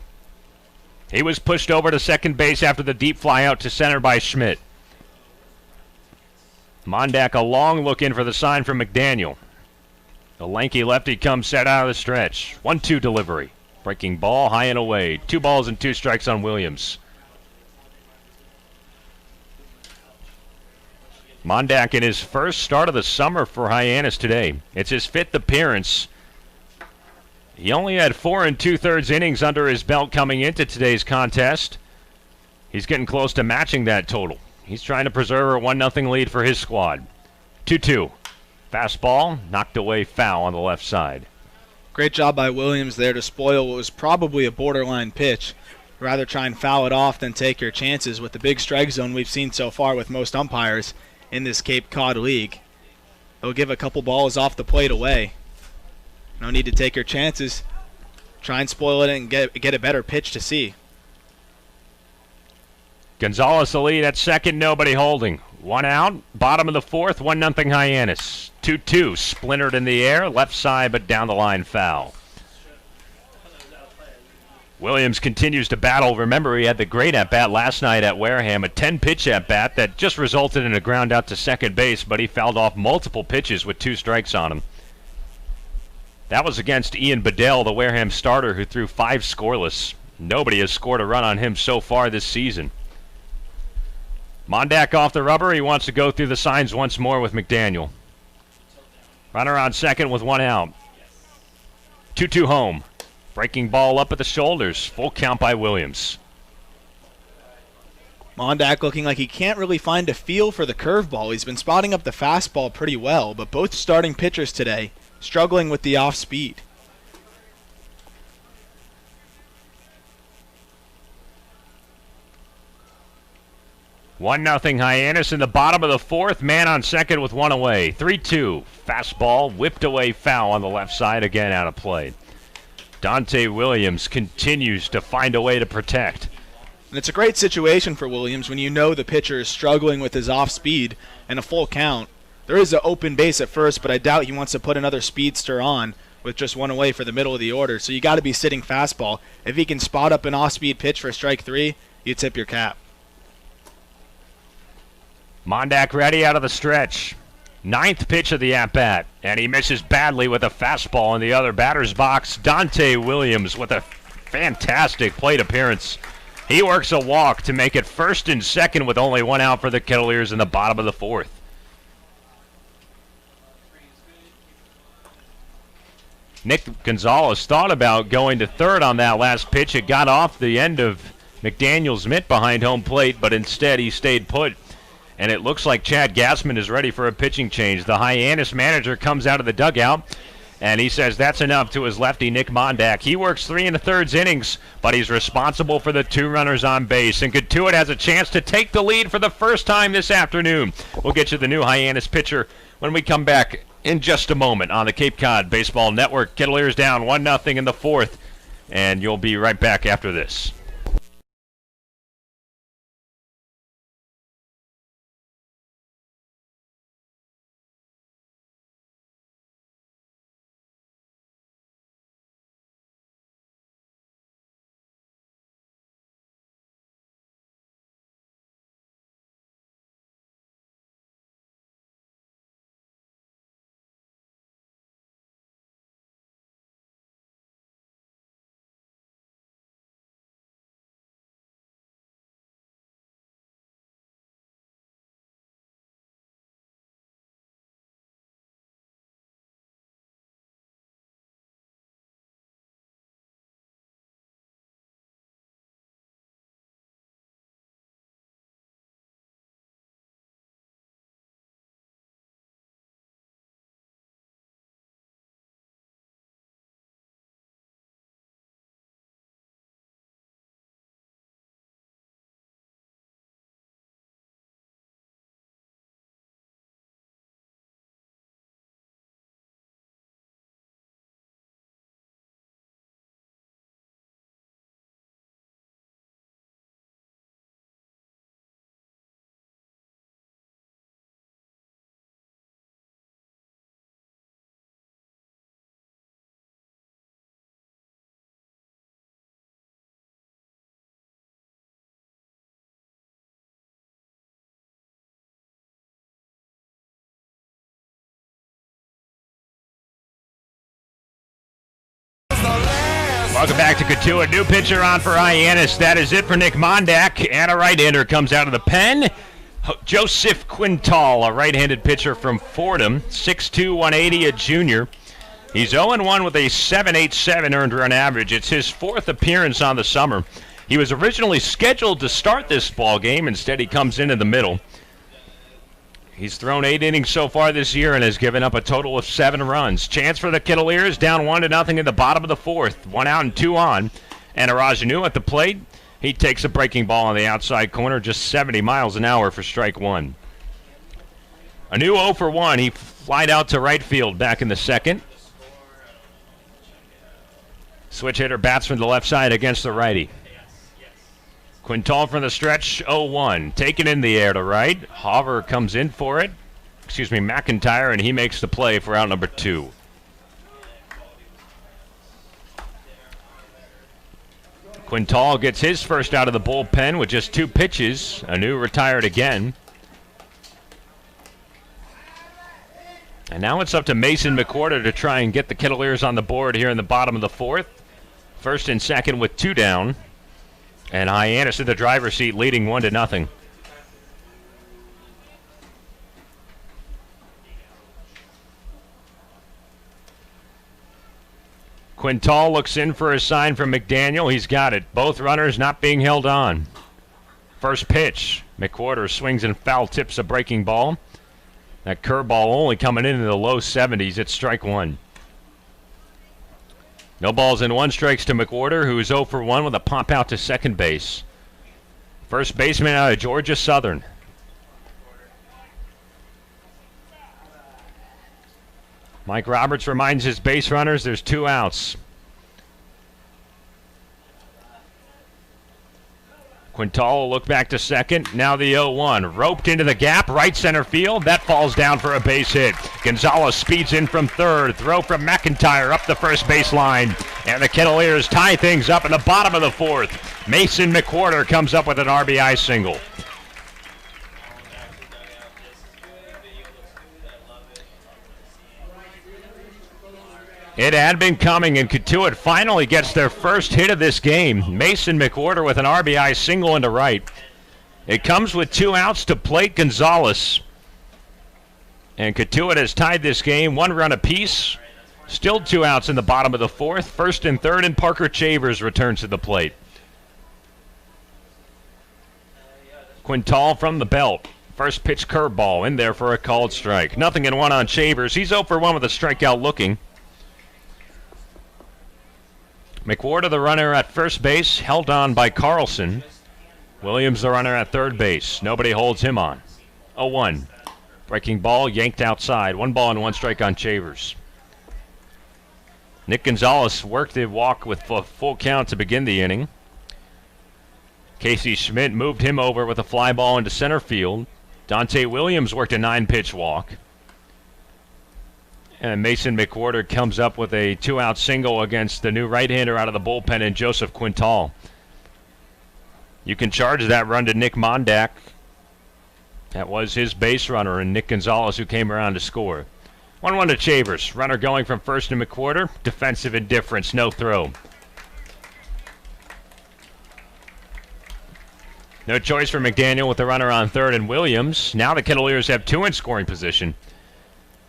He was pushed over to second base after the deep fly out to center by Schmidt. Mondak a long look in for the sign from McDaniel. The lanky lefty comes set out of the stretch. 1-2 delivery. Breaking ball high and away. 2 balls and 2 strikes on Williams. Mondak in his first start of the summer for Hyannis today. It's his 5th appearance. He only had 4 2/3 innings under his belt coming into today's contest. He's getting close to matching that total. He's trying to preserve a 1-0 lead for his squad. 2-2. Fastball knocked away foul on the left side. Great job by Williams there to spoil what was probably a borderline pitch. Rather try and foul it off than take your chances with the big strike zone we've seen so far with most umpires in this Cape Cod League. They'll give a couple balls off the plate away. No need to take your chances. Try and spoil it and get a better pitch to see. Gonzales the lead at second, nobody holding. 1 out, bottom of the 4th, 1-0 Hyannis. 2-2, splintered in the air, left side but down the line foul. Williams continues to battle. Remember, he had the great at-bat last night at Wareham, a 10-pitch at-bat that just resulted in a ground out to second base, but he fouled off multiple pitches with 2 strikes on him. That was against Ian Bedell, the Wareham starter, who threw 5 scoreless. Nobody has scored a run on him so far this season. Mondak off the rubber. He wants to go through the signs once more with McDaniel. Runner on second with 1 out. 2-2 home. Breaking ball up at the shoulders. Full count by Williams. Mondak looking like he can't really find a feel for the curveball. He's been spotting up the fastball pretty well, but both starting pitchers today struggling with the off speed. One nothing Hyannis in the bottom of the 4th. Man on second with 1 away. 3-2. Fastball whipped away foul on the left side. Again out of play. Donta Williams continues to find a way to protect. And it's a great situation for Williams when you know the pitcher is struggling with his off speed and a full count. There is an open base at first, but I doubt he wants to put another speedster on with just 1 away for the middle of the order. So you got to be sitting fastball. If he can spot up an off-speed pitch for strike 3, you tip your cap. Mondak ready out of the stretch. 9th pitch of the at-bat, and he misses badly with a fastball in the other batter's box. Donta Williams with a fantastic plate appearance. He works a walk to make it 1st and 2nd with only 1 out for the Kettleers in the bottom of the 4th. Nick Gonzales thought about going to third on that last pitch. It got off the end of McDaniel's mitt behind home plate, but instead he stayed put. And it looks like Chad Gassman is ready for a pitching change. The Hyannis manager comes out of the dugout, And he says that's enough to his lefty, Nick Mondak. He works 3 1/3 innings, but he's responsible for the 2 runners on base. And Cotuit has a chance to take the lead for the first time this afternoon. We'll get you the new Hyannis pitcher when we come back in just a moment on the Cape Cod Baseball Network. Kettleers down 1-0 in the 4th, and you'll be right back after this. Welcome back to Cotuit. New pitcher on for Hyannis. That is it for Nick Mondak. And a right-hander comes out of the pen. Joseph Quintal, a right-handed pitcher from Fordham, 6'2", 180, a junior. He's 0-1 with a 7.87 earned run average. It's his 4th appearance on the summer. He was originally scheduled to start this ball game. Instead, he comes in the middle. He's thrown 8 innings so far this year and has given up a total of 7 runs. Chance for the Kettleers, down 1-0 in the bottom of the 4th. 1 out and 2 on. And Arajanu at the plate. He takes a breaking ball on the outside corner, just 70 miles an hour for strike 1. A new 0 for 1. He flied out to right field back in the 2nd. Switch hitter bats from the left side against the righty. Quintal from the stretch, 0-1. Taken in the air to right. Hauver comes in for it. McIntyre, and he makes the play for out number 2. Quintal gets his first out of the bullpen with just 2 pitches. Anu retired again. And now it's up to Mason McWhorter to try and get the Kettleers on the board here in the bottom of the 4th. 1st and 2nd with 2 down. And Hyannis in the driver's seat leading 1-0. Quintal looks in for a sign from McDaniel. He's got it. Both runners not being held on. First pitch. McWhorter swings and foul tips a breaking ball. That curveball only coming in the low 70s. It's strike 1. No balls and 1 strikes to McWhorter, who is 0 for 1 with a pop out to second base. First baseman out of Georgia Southern. Mike Roberts reminds his base runners there's 2 outs. Quintal will look back to second. Now the 0-1. Roped into the gap, right center field. That falls down for a base hit. Gonzales speeds in from third. Throw from McIntyre up the first baseline. And the Kettleers tie things up in the bottom of the 4th. Mason McWhorter comes up with an RBI single. It had been coming, and Cotuit finally gets their first hit of this game. Mason McWhorter with an RBI single into right. It comes with 2 outs to plate Gonzales. And Cotuit has tied this game 1 run apiece. Still 2 outs in the bottom of the 4th. 1st and 3rd, and Parker Chavers returns to the plate. Quintal from the belt. First pitch curveball in there for a called strike. 0-1 on Chavers. He's 0 for 1 with a strikeout looking. McWhorter, the runner at first base, held on by Carlson. Williams, the runner at third base. Nobody holds him on. 0-1. Breaking ball, yanked outside. 1 ball and 1 strike on Chavers. Nick Gonzales worked the walk with a full count to begin the inning. Casey Schmidt moved him over with a fly ball into center field. Donta Williams worked a 9-pitch walk. And Mason McWhorter comes up with a 2-out single against the new right-hander out of the bullpen in Joseph Quintal. You can charge that run to Nick Mondak. That was his base runner, and Nick Gonzales who came around to score. 1-1 to Chavers. Runner going from first to McWhorter. Defensive indifference, no throw. No choice for McDaniel with the runner on third and Williams. Now the Kettleers have 2 in scoring position.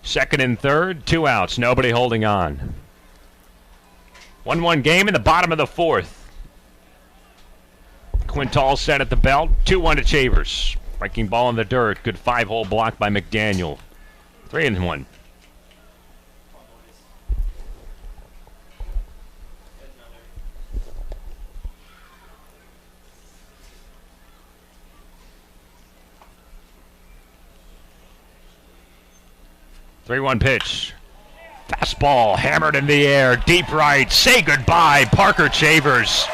Second and third, 2 outs, nobody holding on. 1-1 game in the bottom of the 4th. Quintal set at the belt, 2-1 to Chavers. Breaking ball in the dirt, good 5-hole block by McDaniel. 3-1. Three-one pitch. Fastball hammered in the air, deep right. Say goodbye, Parker Chavers.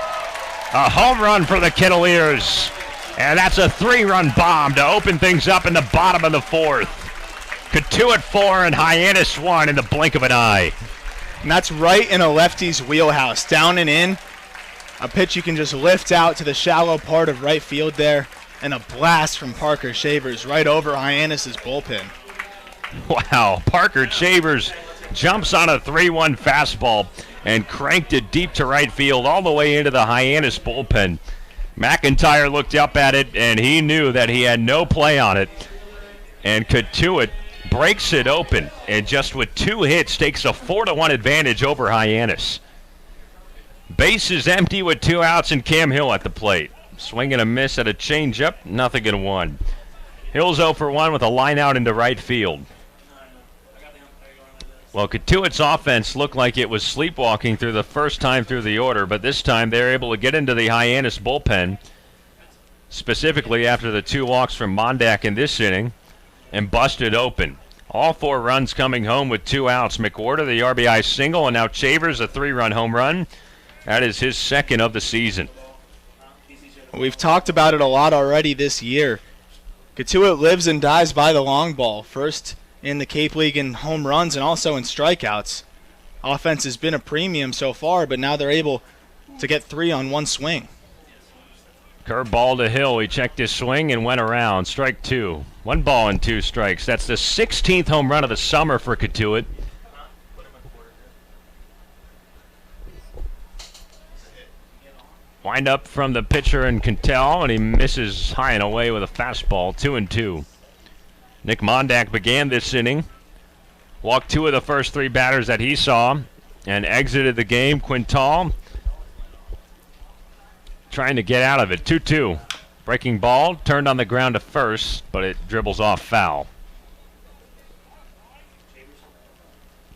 A home run for the Kettleers. And that's a 3-run bomb to open things up in the bottom of the 4th. Cotuit 4 and Hyannis 1 in the blink of an eye. And that's right in a lefty's wheelhouse. Down and in. A pitch you can just lift out to the shallow part of right field there. And a blast from Parker Chavers right over Hyannis' bullpen. Wow, Parker Chavers jumps on a 3-1 fastball and cranked it deep to right field all the way into the Hyannis bullpen. McIntyre looked up at it, and he knew that he had no play on it. And Cotuit breaks it open, and just with 2 hits takes a 4-1 advantage over Hyannis. Base is empty with 2 outs and Cam Hill at the plate. Swing and a miss at a changeup, nothing in 1. Hill's 0 for 1 with a line out into right field. Well, Cotuit's offense looked like it was sleepwalking through the first time through the order, but this time they're able to get into the Hyannis bullpen, specifically after the 2 walks from Mondak in this inning, and busted open. All 4 runs coming home with 2 outs. McWhorter, the RBI single, and now Chavers, a 3-run home run. That is his 2nd of the season. We've talked about it a lot already this year. Cotuit lives and dies by the long ball. First in the Cape League in home runs and also in strikeouts. Offense has been a premium so far, but now they're able to get 3 on 1 swing. Curveball to Hill. He checked his swing and went around. Strike 2. 1 ball and 2 strikes. That's the 16th home run of the summer for Cotuit. Wind up from the pitcher in Quintal, and he misses high and away with a fastball. 2-2. Nick Mondak began this inning. Walked 2 of the first 3 batters that he saw and exited the game. Quintal trying to get out of it. 2-2. Breaking ball, turned on the ground to first, but it dribbles off foul.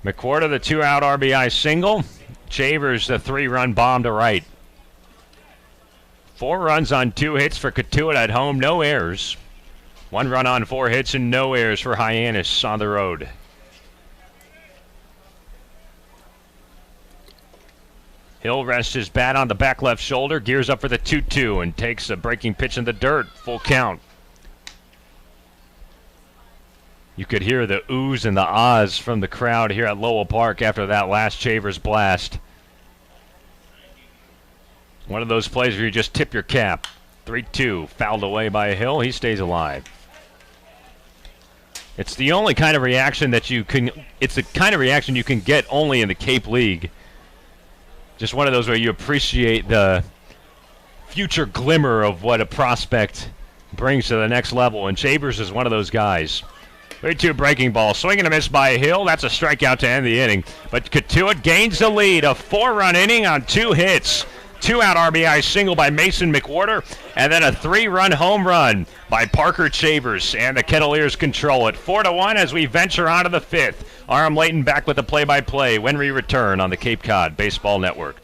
McWhorter, the 2-out RBI single. Chavers, the 3-run bomb to right. 4 runs on 2 hits for Cotuit at home, no errors. 1 run on 4 hits and no errors for Hyannis on the road. Hill rests his bat on the back left shoulder, gears up for the 2-2, and takes a breaking pitch in the dirt. Full count. You could hear the oohs and the ahs from the crowd here at Lowell Park after that last Chavers blast. One of those plays where you just tip your cap. 3-2, fouled away by Hill. He stays alive. It's the only kind of reaction that you can. It's the kind of reaction you can get only in the Cape League. Just one of those where you appreciate the future glimmer of what a prospect brings to the next level, and Chavers is one of those guys. 3-2 breaking ball, swing and a miss by Hill. That's a strikeout to end the inning. But Cotuit gains the lead, a 4-run inning on 2 hits. 2-out RBI single by Mason McWhorter, and then a 3-run home run by Parker Chavers, and the Kettleers control it 4-1 as we venture on to the 5th. Aram Layton back with the play-by-play when we return on the Cape Cod Baseball Network.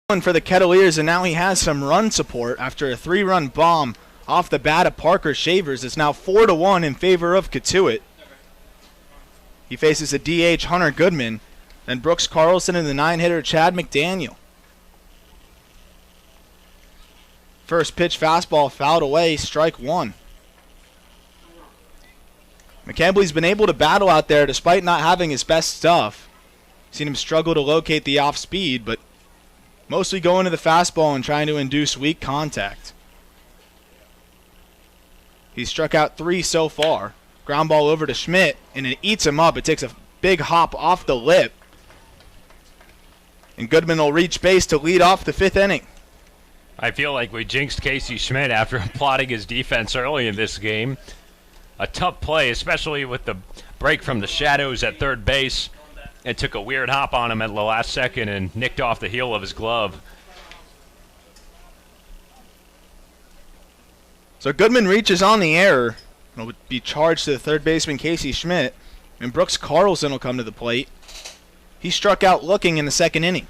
For the Kettleers, and now he has some run support after a 3-run bomb off the bat of Parker Shavers. It's now 4-1 in favor of Cotuit. He faces a DH Hunter Goodman, then Brooks Carlson and the 9-hitter Chad McDaniel. First pitch fastball fouled away, strike 1. McCambley's been able to battle out there despite not having his best stuff. Seen him struggle to locate the off speed, but mostly going to the fastball and trying to induce weak contact. He's struck out 3 so far. Ground ball over to Schmidt, and it eats him up. It takes a big hop off the lip. And Goodman will reach base to lead off the 5th inning. I feel like we jinxed Casey Schmidt after applauding his defense early in this game. A tough play, especially with the break from the shadows at third base. It took a weird hop on him at the last second and nicked off the heel of his glove. So Goodman reaches on the error. It'll be charged to the third baseman Casey Schmidt, and Brooks Carlson will come to the plate. He struck out looking in the 2nd inning.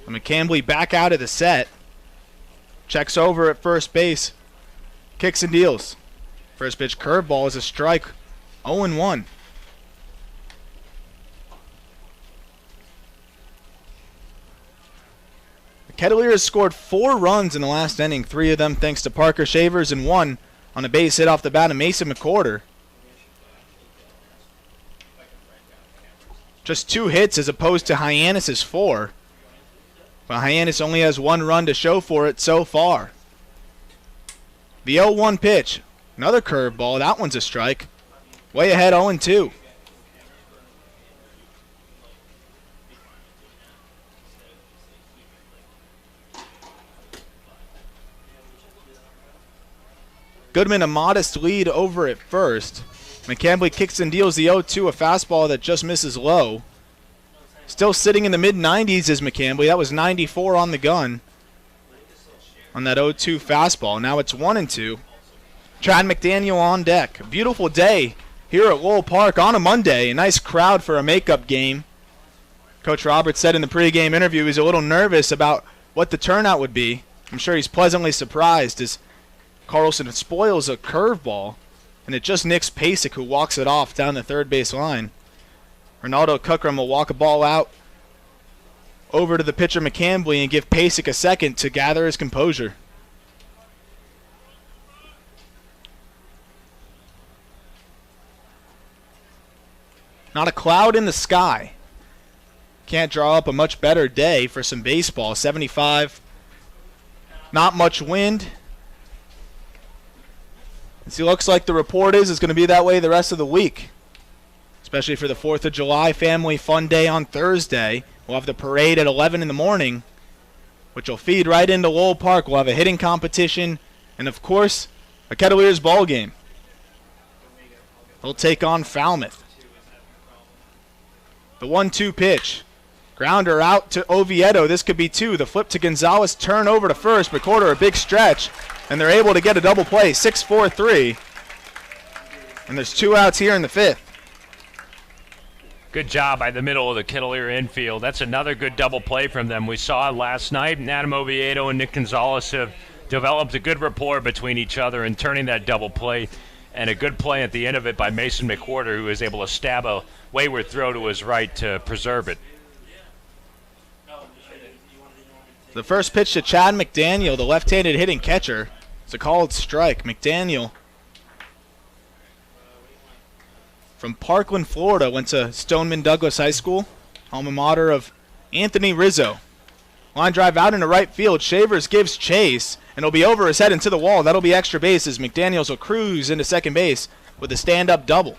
McCambley back out of the set. Checks over at first base. Kicks and deals. First pitch curveball is a strike. 0-1. The Kettleers scored 4 runs in the last inning, 3 of them thanks to Parker Shavers and 1 on a base hit off the bat of Mason McWhorter. Just 2 hits as opposed to Hyannis' 4. But Hyannis only has 1 run to show for it so far. The 0-1 pitch. Another curveball. That one's a strike. Way ahead, 0-2. Goodman a modest lead over at first. McCambley kicks and deals the 0-2, a fastball that just misses low. Still sitting in the mid-90s is McCambley. That was 94 on the gun on that 0-2 fastball. Now it's 1-2. Chad McDaniel on deck. A beautiful day here at Lowell Park on a Monday. A nice crowd for a makeup game. Coach Roberts said in the pregame interview he's a little nervous about what the turnout would be. I'm sure he's pleasantly surprised as Carlson spoils a curveball, and it just nicks Pasek, who walks it off down the third base line. Ronaldo Cookram will walk a ball out over to the pitcher McCambley and give Pasek a second to gather his composure. Not a cloud in the sky. Can't draw up a much better day for some baseball. 75. Not much wind. It looks like the report is it's going to be that way the rest of the week, especially for the 4th of July family fun day on Thursday. We'll have the parade at 11 in the morning, which will feed right into Lowell Park. We'll have a hitting competition and, of course, a Kettleers ball game. They'll take on Falmouth. The 1-2 pitch. Grounder out to Oviedo. This could be 2. The flip to Gonzales. Turn over to first. McWhorter a big stretch. And they're able to get a double play. 6-4-3. And there's 2 outs here in the 5th. Good job by the middle of the Kettleer infield. That's another good double play from them. We saw it last night. Adam Oviedo and Nick Gonzales have developed a good rapport between each other in turning that double play. And a good play at the end of it by Mason McWhorter, who was able to stab a wayward throw to his right to preserve it. The first pitch to Chad McDaniel, the left-handed hitting catcher. It's a called strike. McDaniel from Parkland, Florida, went to Stoneman Douglas High School, alma mater of Anthony Rizzo. Line drive out into right field. Shavers gives chase, and it'll be over his head into the wall. That'll be extra bases. McDaniels will cruise into second base with a stand-up double.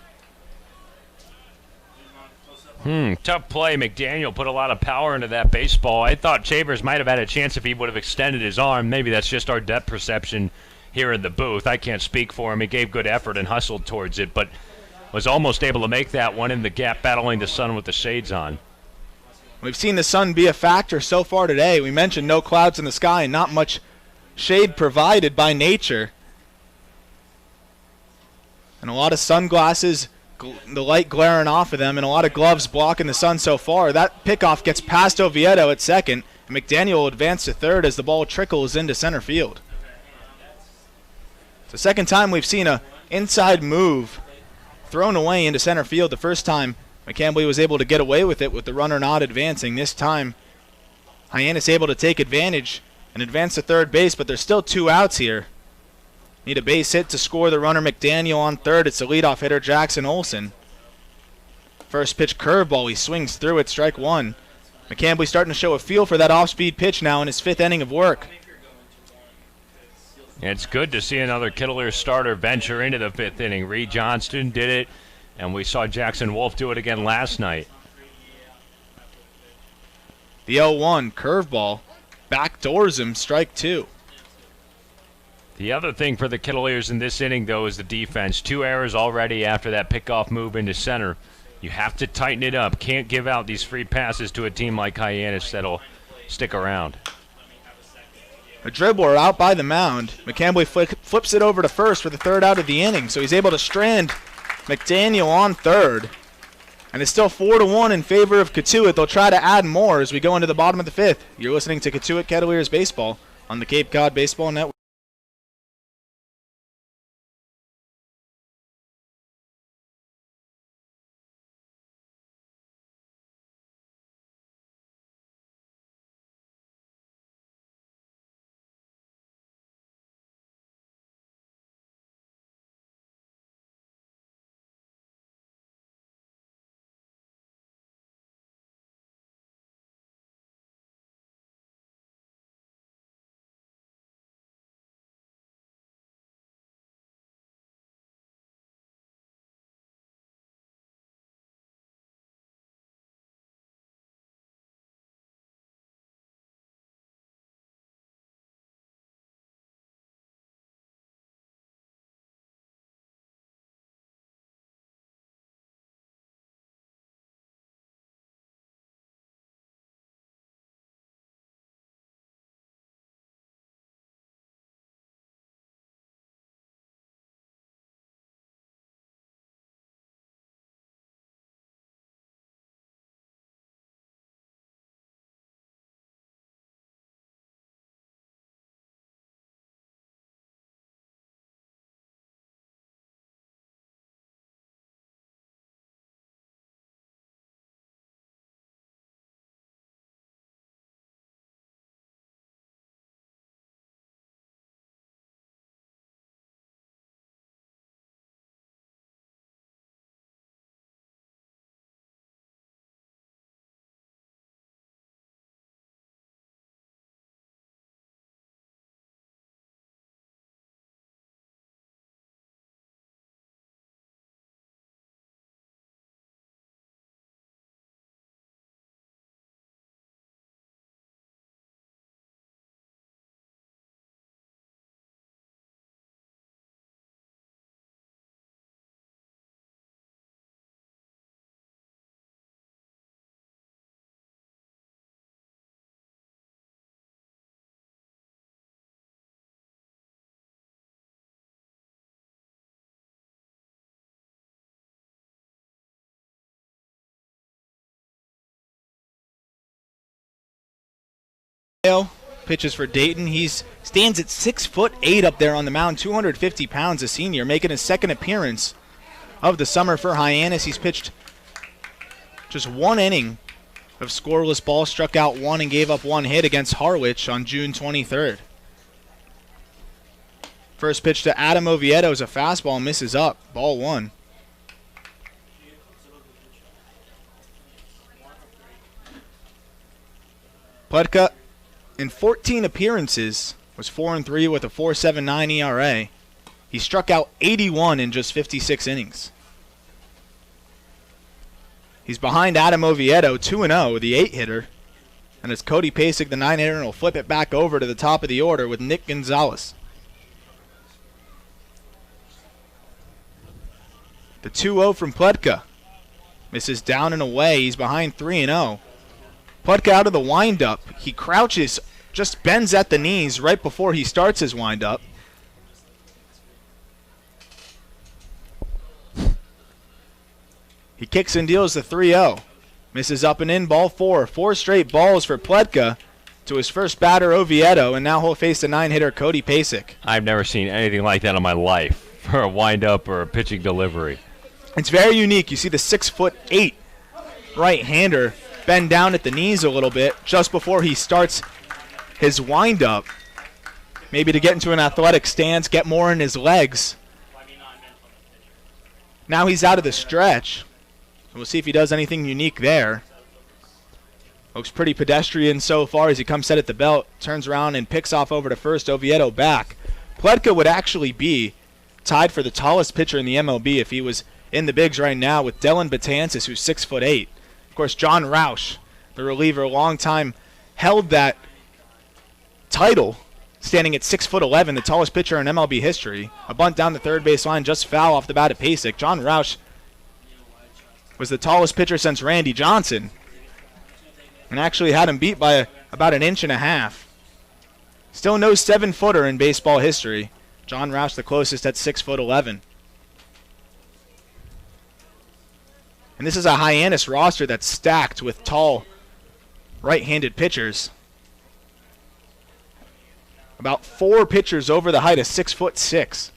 Tough play. McDaniel put a lot of power into that baseball. I thought Shavers might have had a chance if he would have extended his arm. Maybe that's just our depth perception here in the booth. I can't speak for him. He gave good effort and hustled towards it, but was almost able to make that one in the gap, battling the sun with the shades on. We've seen the sun be a factor so far today. We mentioned no clouds in the sky and not much shade provided by nature. And a lot of sunglasses the light glaring off of them and a lot of gloves blocking the sun so far. That pickoff gets past Oviedo at second, and McDaniel will advance to third as the ball trickles into center field. It's the second time we've seen a inside move thrown away into center field. The first time McCambley was able to get away with it with the runner not advancing. This time Hyannis able to take advantage and advance to third base, but there's still 2 outs here. Need a base hit to score the runner McDaniel on third. It's the leadoff hitter Jackson Olsen. First pitch curveball, he swings through it, strike 1. McCambley starting to show a feel for that off-speed pitch now in his 5th inning of work. It's good to see another Kittler starter venture into the 5th inning. Reed Johnston did it, and we saw Jackson Wolf do it again last night. The 0-1 curveball backdoors him, strike 2. The other thing for the Kittleers in this inning, though, is the defense. 2 errors already after that pickoff move into center. You have to tighten it up. Can't give out these free passes to a team like Hyannis that'll stick around. A dribbler out by the mound. McCambley flips it over to first for the 3rd out of the inning, so he's able to strand McDaniel on third. And it's still 4-1 in favor of Cotuit. They'll try to add more as we go into the bottom of the 5th. You're listening to Cotuit Kettleers Baseball on the Cape Cod Baseball Network. Pitches for Dayton. He stands at 6'8" up there on the mound, 250 pounds, a senior, making his 2nd appearance of the summer for Hyannis. He's pitched just 1 inning of scoreless ball, struck out 1 and gave up 1 hit against Harwich on June 23rd. First pitch to Adam Oviedo is a fastball, misses up, ball 1. Pletka, in 14 appearances, was 4-3 with a 4.79 ERA. He struck out 81 in just 56 innings. He's behind Adam Oviedo, 2-0, the 8-hitter. And it's Cody Pasek, the 9-hitter, and will flip it back over to the top of the order with Nick Gonzales. The 2-0 from Pletka. Misses down and away. He's behind 3-0. Pletka out of the windup. He crouches, just bends at the knees right before he starts his windup. He kicks and deals the 3-0. Misses up and in, ball 4. 4 straight balls for Pletka to his first batter, Oviedo, and now he'll face the 9-hitter, Cody Pasek. I've never seen anything like that in my life for a windup or a pitching delivery. It's very unique. You see the 6'8" right-hander bend down at the knees a little bit just before he starts his windup, maybe to get into an athletic stance, get more in his legs. Now he's out of the stretch. We'll see if he does anything unique there. Looks pretty pedestrian so far as he comes set at the belt, turns around and picks off over to first, Oviedo back. Pletka would actually be tied for the tallest pitcher in the MLB if he was in the bigs right now with Dylan Betances, who's 6'8". Of course, John Roush, the reliever, long time held that title, standing at 6'11", the tallest pitcher in MLB history. A bunt down the third base line, just foul off the bat of Pasek. John Roush was the tallest pitcher since Randy Johnson, and actually had him beat by about an inch and a half. Still no 7-footer in baseball history. John Roush the closest at 6'11". And this is a Hyannis roster that's stacked with tall right-handed pitchers. About 4 pitchers over the height of 6'6".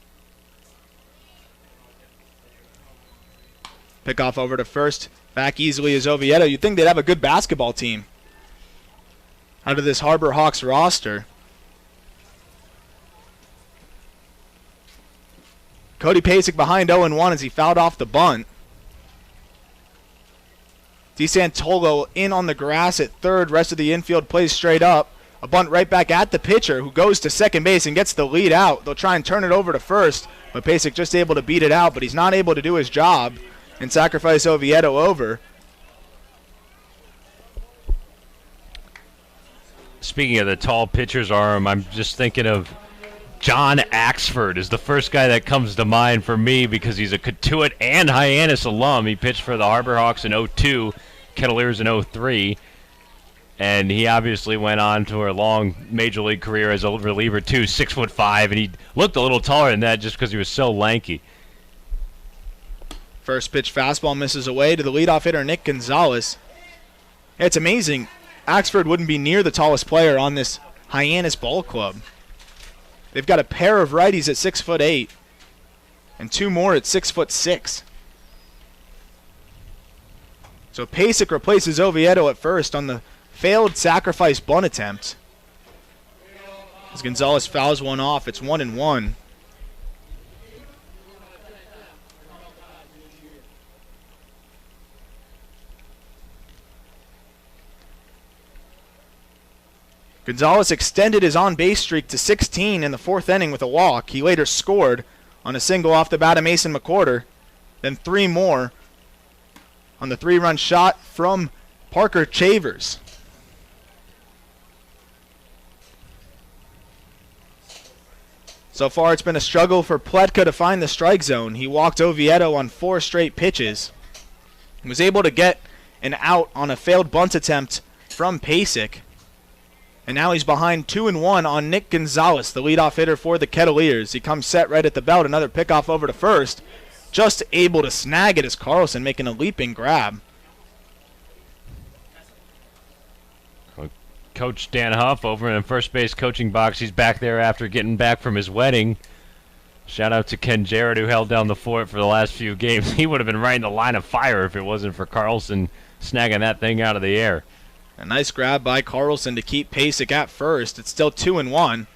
Pick off over to first. Back easily is Oviedo. You'd think they'd have a good basketball team out of this Harbor Hawks roster. Cody Pasek behind 0-1 as he fouled off the bunt. DeSantolo in on the grass at third. Rest of the infield plays straight up. A bunt right back at the pitcher, who goes to second base and gets the lead out. They'll try and turn it over to first, but Pasek just able to beat it out, but he's not able to do his job and sacrifice Oviedo over. Speaking of the tall pitcher's arm, I'm just thinking of John Axford is the first guy that comes to mind for me because he's a Cotuit and Hyannis alum. He pitched for the Harbor Hawks in 02, Kettleers in 03, and he obviously went on to a long major league career as a reliever too, 6'5", and he looked a little taller than that just because he was so lanky. First pitch fastball misses away to the leadoff hitter, Nick Gonzales. It's amazing. Axford wouldn't be near the tallest player on this Hyannis ball club. They've got a pair of righties at 6'8", and 2 more at 6'6". So Pasek replaces Oviedo at first on the failed sacrifice bunt attempt. As Gonzales fouls one off, it's 1-1. Gonzales extended his on-base streak to 16 in the 4th inning with a walk. He later scored on a single off the bat of Mason McWhorter, then 3 more on the 3-run shot from Parker Chavers. So far it's been a struggle for Pletka to find the strike zone. He walked Oviedo on 4 straight pitches. He was able to get an out on a failed bunt attempt from Pasek. And now he's behind 2-1 on Nick Gonzales, the leadoff hitter for the Kettleers. He comes set right at the belt. Another pickoff over to first. Just able to snag it as Carlson making a leaping grab. Coach Dan Huff over in the first base coaching box. He's back there after getting back from his wedding. Shout out to Ken Jarrett, who held down the fort for the last few games. He would have been right in the line of fire if it wasn't for Carlson snagging that thing out of the air. A nice grab by Carlson to keep Pasek at first. It's still 2-1.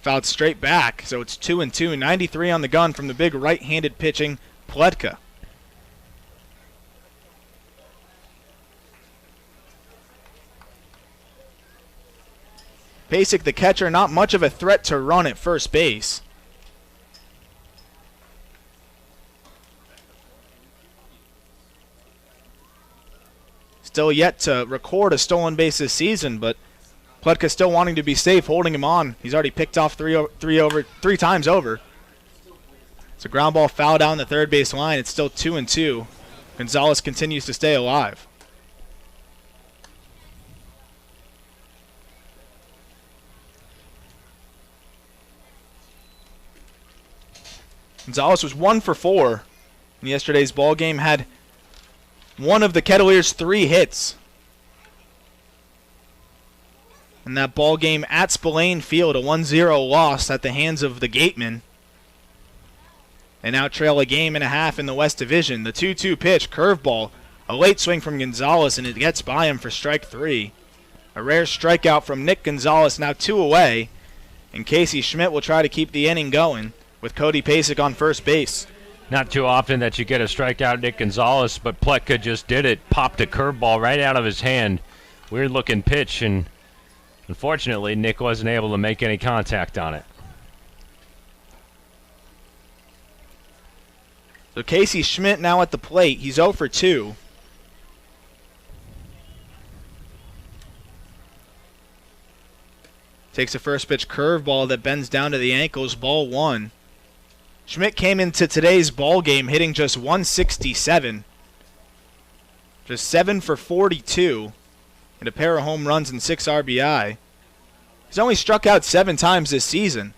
Fouled straight back, so it's 2-2. 93 on the gun from the big right-handed pitching Pletka. Pasek, the catcher, not much of a threat to run at first base. Still yet to record a stolen base this season, but Pletka still wanting to be safe, holding him on. He's already picked off three times over. It's a ground ball foul down the third base line. It's still 2-2. Gonzales continues to stay alive. Gonzales was 1 for 4 in yesterday's ball game. Had one of the Kettleers' 3 hits. In that ball game at Spillane Field, a 1-0 loss at the hands of the Gatemen. They now trail a game and a half in the West Division. The 2-2 pitch, curveball, a late swing from Gonzales, and it gets by him for strike 3. A rare strikeout from Nick Gonzales, now 2 away. And Casey Schmidt will try to keep the inning going with Cody Pasek on first base. Not too often that you get a strikeout, Nick Gonzales, but Pletka just did it. Popped a curveball right out of his hand. Weird-looking pitch, and unfortunately, Nick wasn't able to make any contact on it. So Casey Schmidt now at the plate. He's 0 for 2. Takes a first pitch curveball that bends down to the ankles, ball 1. Schmidt came into today's ball game hitting just 167. Just 7 for 42 and a pair of home runs and 6 RBI. He's only struck out 7 times this season.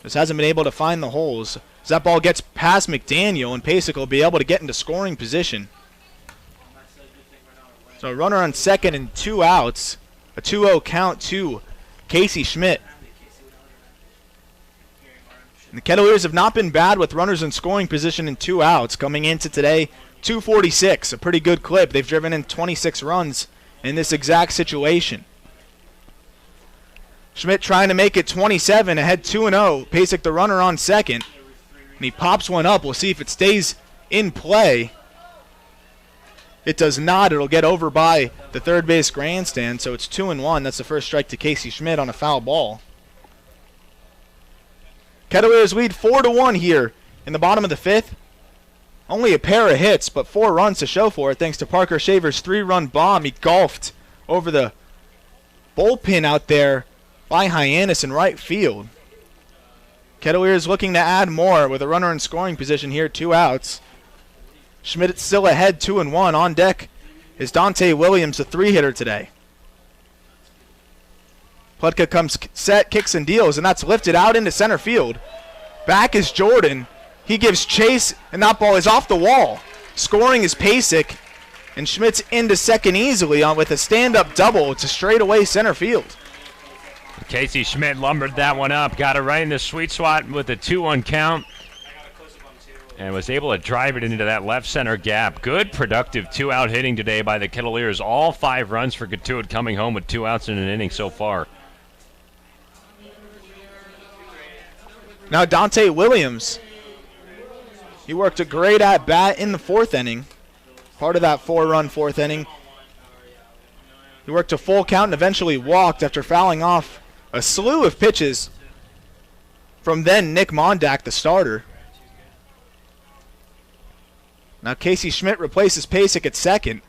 Just hasn't been able to find the holes. As that ball gets past McDaniel, and Pasek will be able to get into scoring position. So a runner on second and 2 outs. A 2-0 count to Casey Schmidt. And the Kettleers have not been bad with runners in scoring position in 2 outs. Coming into today, 246, a pretty good clip. They've driven in 26 runs in this exact situation. Schmidt trying to make it 27, ahead 2-0. Pasek the runner on second. And he pops one up. We'll see if it stays in play. It does not. It'll get over by the third base grandstand, so it's 2-1. That's the first strike to Casey Schmidt on a foul ball. Kettleers lead 4-1 here in the bottom of the 5th. Only a pair of hits, but 4 runs to show for it thanks to Parker Shaver's 3-run bomb. He golfed over the bullpen out there by Hyannis in right field. Kettleers looking to add more with a runner in scoring position here, 2 outs. Schmidt still ahead, 2-1. On deck is Donta Williams, the 3-hitter today. Pletka comes set, kicks and deals, and that's lifted out into center field. Back is Jordan. He gives chase, and that ball is off the wall. Scoring is Pasek, and Schmidt's into second easily on with a stand-up double. It's a straightaway center field. Casey Schmidt lumbered that one up, got it right in the sweet spot with a 2-1 count, and was able to drive it into that left center gap. Good, productive 2-out hitting today by the Kettleers. All 5 runs for Cotuit coming home with 2 outs in an inning so far. Now Donta Williams. He worked a great at-bat in the 4th inning. Part of that 4-run 4th inning. He worked a full count and eventually walked after fouling off a slew of pitches from then Nick Mondak, the starter. Now Casey Schmidt replaces Pasek at second.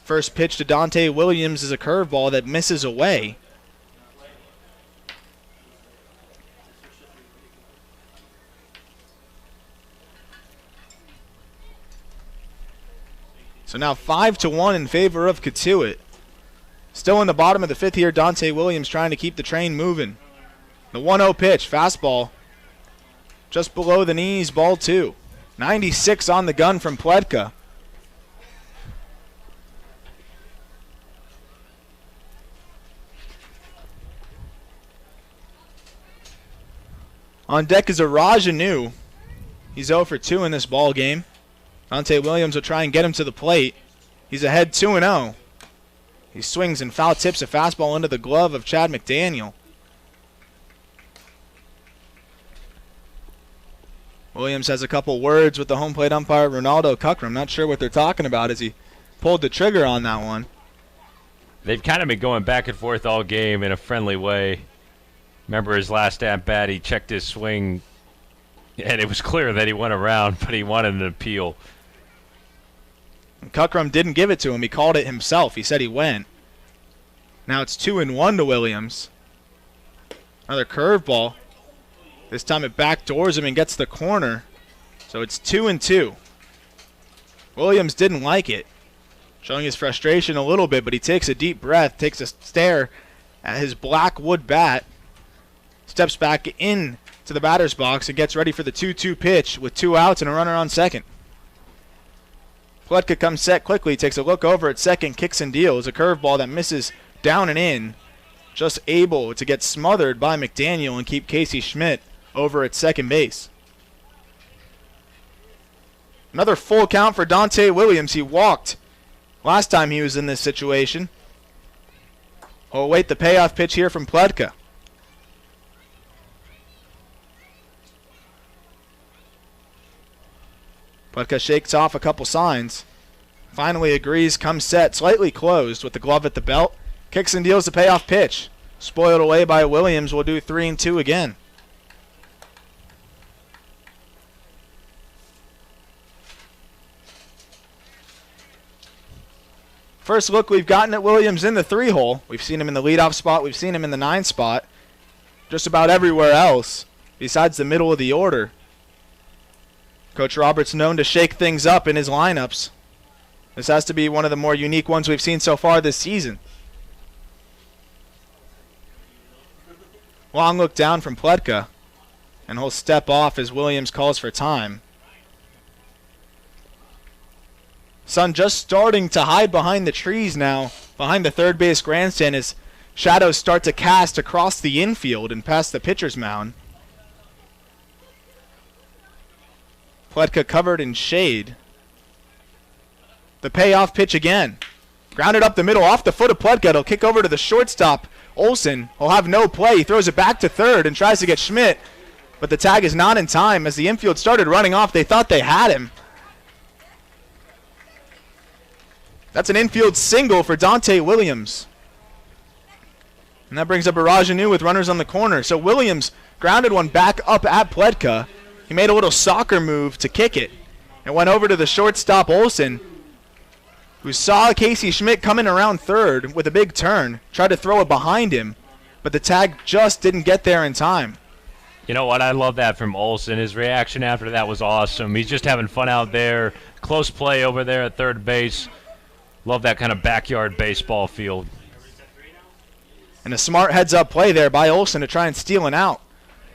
First pitch to Donta Williams is a curveball that misses away. So now 5-1 in favor of Cotuit. Still in the bottom of the 5th here, Donta Williams trying to keep the train moving. The 1-0 pitch, fastball. Just below the knees, ball 2. 96 on the gun from Pletka. On deck is a Rajanu. He's 0 for 2 in this ball game. Donta Williams will try and get him to the plate. He's ahead 2-0. He swings and foul tips a fastball into the glove of Chad McDaniel. Williams has a couple words with the home plate umpire, Ronaldo Cuckram. Not sure what they're talking about as he pulled the trigger on that one. They've kind of been going back and forth all game in a friendly way. Remember his last at-bat, he checked his swing, and it was clear that he went around, but he wanted an appeal. Cuckram didn't give it to him. He called it himself. He said he went. Now it's 2-1 to Williams. Another curveball. This time it backdoors him and gets the corner. So it's 2-2. Williams didn't like it. Showing his frustration a little bit, but he takes a deep breath, takes a stare at his black wood bat, steps back in to the batter's box and gets ready for the 2-2 pitch with 2 outs and a runner on second. Pletka comes set quickly, takes a look over at second, kicks and deals. A curveball that misses down and in. Just able to get smothered by McDaniel and keep Casey Schmidt over at second base. Another full count for Donta Williams. He walked last time he was in this situation. We'll await the payoff pitch here from Pletka. Pletka shakes off a couple signs. Finally agrees, comes set, slightly closed with the glove at the belt. Kicks and deals the payoff pitch. Spoiled away by Williams. We'll do 3-2 again. First look we've gotten at Williams in the 3-hole. We've seen him in the leadoff spot. We've seen him in the 9 spot. Just about everywhere else besides the middle of the order. Coach Roberts known to shake things up in his lineups. This has to be one of the more unique ones we've seen so far this season. Long look down from Pletka, and he'll step off as Williams calls for time. Sun just starting to hide behind the trees now, behind the third base grandstand as shadows start to cast across the infield and past the pitcher's mound. Pletka covered in shade. The payoff pitch again. Grounded up the middle off the foot of Pletka. It'll kick over to the shortstop. Olsen will have no play. He throws it back to third and tries to get Schmidt, but the tag is not in time. As the infield started running off, they thought they had him. That's an infield single for Donta Williams. And that brings up Arajanu with runners on the corner. So Williams grounded one back up at Pletka. He made a little soccer move to kick it. It went over to the shortstop Olsen, who saw Casey Schmidt coming around third with a big turn, tried to throw it behind him, but the tag just didn't get there in time. You know what? I love that from Olsen. His reaction after that was awesome. He's just having fun out there. Close play over there at third base. Love that kind of backyard baseball field. And a smart heads-up play there by Olsen to try and steal an out.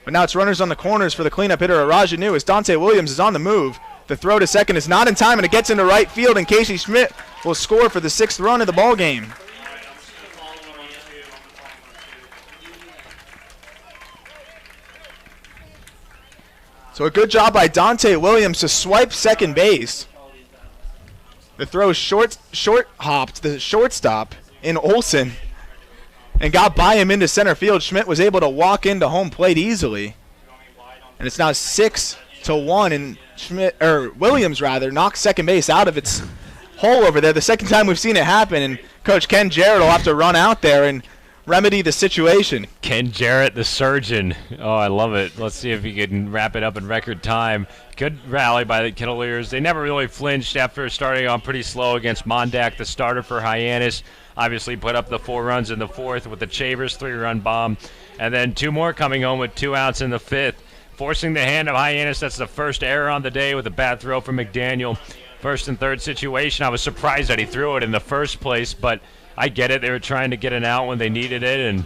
But now it's runners on the corners for the cleanup hitter Arajanu as Donta Williams is on the move. The throw to second is not in time, and it gets into right field, and Casey Schmidt will score for the 6th run of the ball game. So a good job by Donta Williams to swipe second base. The throw short hopped the shortstop in Olsen and got by him into center field. Schmidt was able to walk into home plate easily. And it's now 6-1, and Williams knocks second base out of its hole over there. The second time we've seen it happen, and Coach Ken Jarrett will have to run out there and remedy the situation. Ken Jarrett, the surgeon. Oh, I love it. Let's see if he can wrap it up in record time. Good rally by the Kettleers. They never really flinched after starting on pretty slow against Mondak, the starter for Hyannis. Obviously put up the 4 runs in the 4th with the Chavers 3-run bomb. And then 2 more coming home with 2 outs in the 5th. Forcing the hand of Hyannis. That's the first error on the day with a bad throw from McDaniel. First and third situation. I was surprised that he threw it in the first place, but I get it. They were trying to get an out when they needed it, and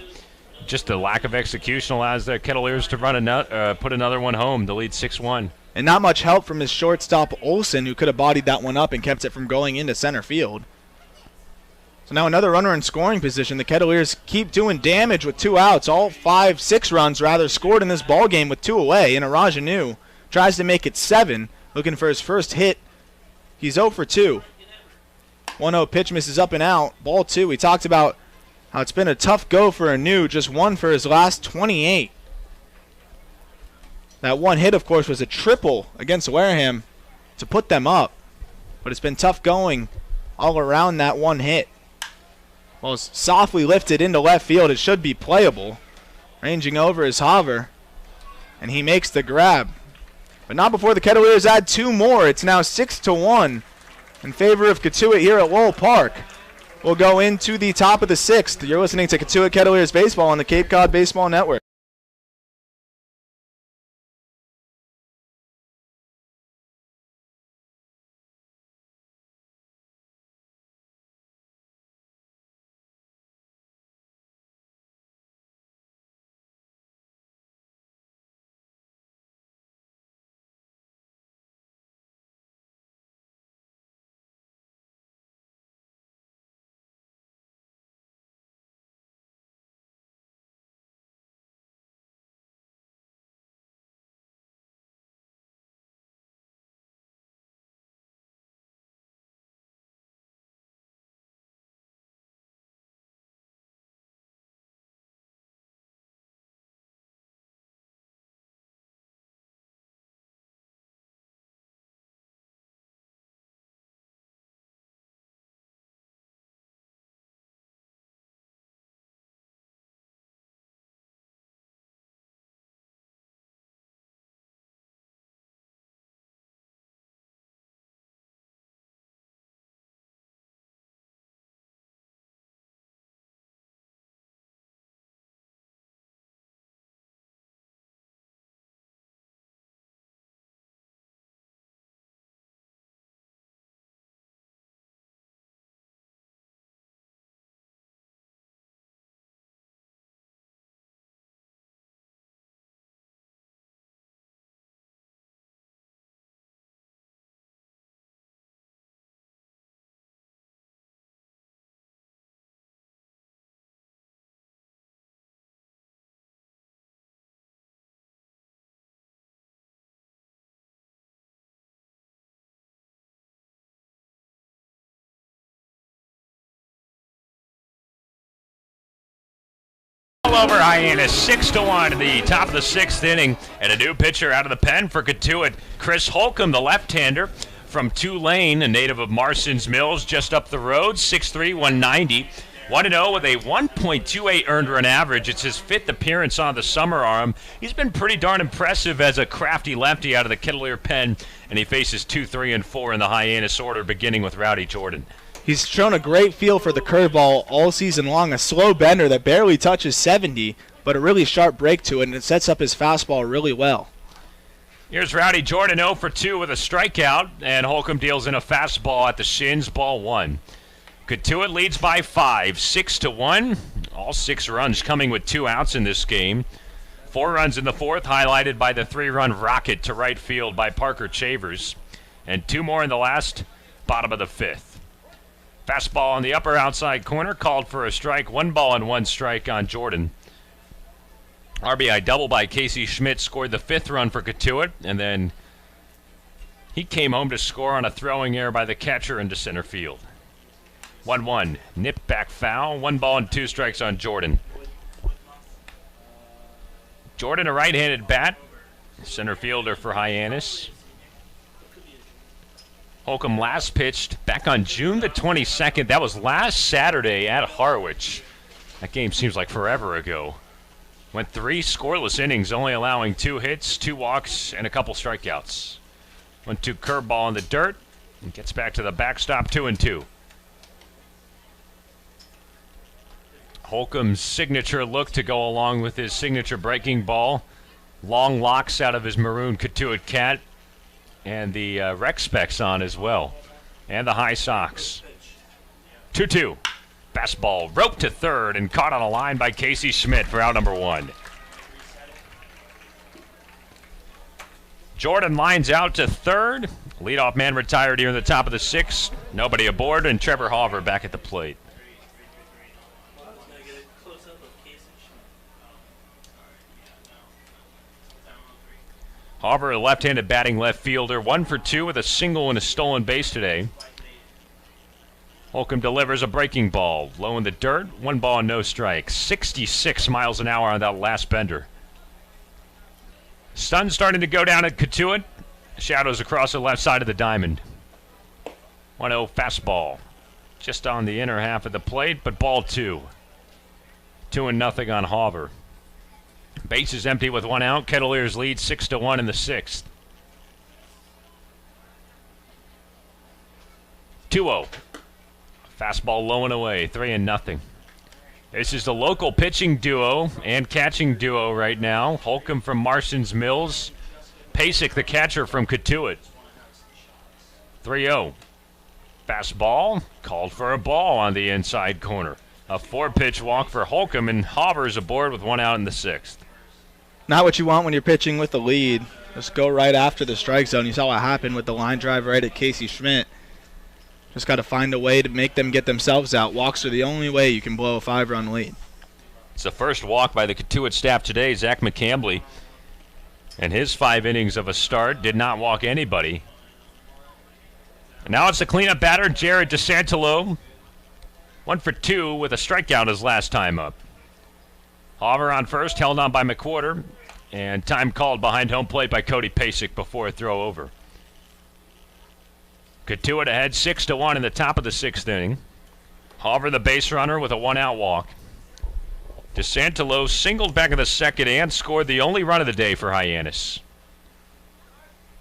just the lack of execution allows the Kettleers to put another one home to lead 6-1. And not much help from his shortstop Olsen, who could have bodied that one up and kept it from going into center field. So now another runner in scoring position. The Kettleers keep doing damage with 2 outs. All 6 runs scored in this ball game with 2 away. And Arajanu tries to make it 7, looking for his first hit. He's 0 for 2. 1-0 pitch misses up and out. Ball 2. We talked about how it's been a tough go for Anu. Just 1 for his last 28. That one hit, of course, was a triple against Wareham to put them up. But it's been tough going all around that one hit. Well, it's softly lifted into left field. It should be playable. Ranging over is Hauver. And he makes the grab. But not before the Kettleers add 2 more. It's now 6-1 in favor of Cotuit here at Lowell Park. We'll go into the top of the 6th. You're listening to Cotuit Kettleers Baseball on the Cape Cod Baseball Network. all over Hyannis, 6-1 in the top of the 6th inning. And a new pitcher out of the pen for Cotuit, Chris Holcomb, the left-hander from Tulane, a native of Marston's Mills, just up the road, 6'3", 190. 1-0 with a 1.28 earned run average. It's his 5th appearance on the summer arm. He's been pretty darn impressive as a crafty lefty out of the Kettleer pen, and he faces 2, 3, and 4 in the Hyannis order, beginning with Rowdey Jordan. He's shown a great feel for the curveball all season long, a slow bender that barely touches 70, but a really sharp break to it, and it sets up his fastball really well. Here's Rowdey Jordan 0 for 2 with a strikeout, and Holcomb deals in a fastball at the shins, ball 1. Cotuit leads by 5, 6-1. All 6 runs coming with 2 outs in this game. 4 runs in the 4th, highlighted by the 3-run rocket to right field by Parker Chavers, and 2 more in the last, bottom of the 5th. Fastball on the upper outside corner, called for a strike. 1 ball and 1 strike on Jordan. RBI double by Casey Schmidt scored the 5th run for Cotuit, and then he came home to score on a throwing error by the catcher into center field. 1-1, nip back foul, 1 ball and 2 strikes on Jordan. Jordan, a right-handed bat, center fielder for Hyannis. Holcomb last pitched back on June the 22nd. That was last Saturday at Harwich. That game seems like forever ago. Went 3 scoreless innings, only allowing 2 hits, 2 walks, and a couple strikeouts. 1-2 curveball in the dirt, and gets back to the backstop, 2-2. Holcomb's signature look to go along with his signature breaking ball. Long locks out of his maroon Cotuit cat. And the rec specs on as well. And the high socks. 2-2. Fastball roped to third and caught on a line by Casey Schmidt for out number 1. Jordan lines out to third. Leadoff man retired here in the top of the 6th. Nobody aboard, and Trevor Hauver back at the plate. Hauver, a left-handed batting left fielder, 1 for 2 with a single and a stolen base today. Holcomb delivers a breaking ball, low in the dirt, 1 ball and no strikes. 66 miles an hour on that last bender. Sun starting to go down at Cotuit. Shadows across the left side of the diamond. 1-0 fastball, just on the inner half of the plate, but ball 2. 2-0 on Hauver. Base is empty with 1 out. Kettleers lead 6-1 in the 6th. 2-0. Fastball low and away, 3-0. This is the local pitching duo and catching duo right now. Holcomb from Marston's Mills. Pasek, the catcher from Cotuit. 3-0. Fastball called for a ball on the inside corner. A 4-pitch walk for Holcomb, and Hauver's aboard with 1 out in the 6th. Not what you want when you're pitching with the lead. Just go right after the strike zone. You saw what happened with the line drive right at Casey Schmidt. Just got to find a way to make them get themselves out. Walks are the only way you can blow a 5-run lead. It's the first walk by the Cotuit staff today. Zach McCambley, and his 5 innings of a start, did not walk anybody. And now it's the cleanup batter, Jared DeSantolo. 1 for 2 with a strikeout his last time up. Hauver on first, held on by McWhorter, and time called behind home plate by Cody Pasek before a throw over. Cotuit ahead 6-1 in the top of the 6th inning. Hauver the base runner with a 1-out walk. DeSantolo singled back in the 2nd and scored the only run of the day for Hyannis.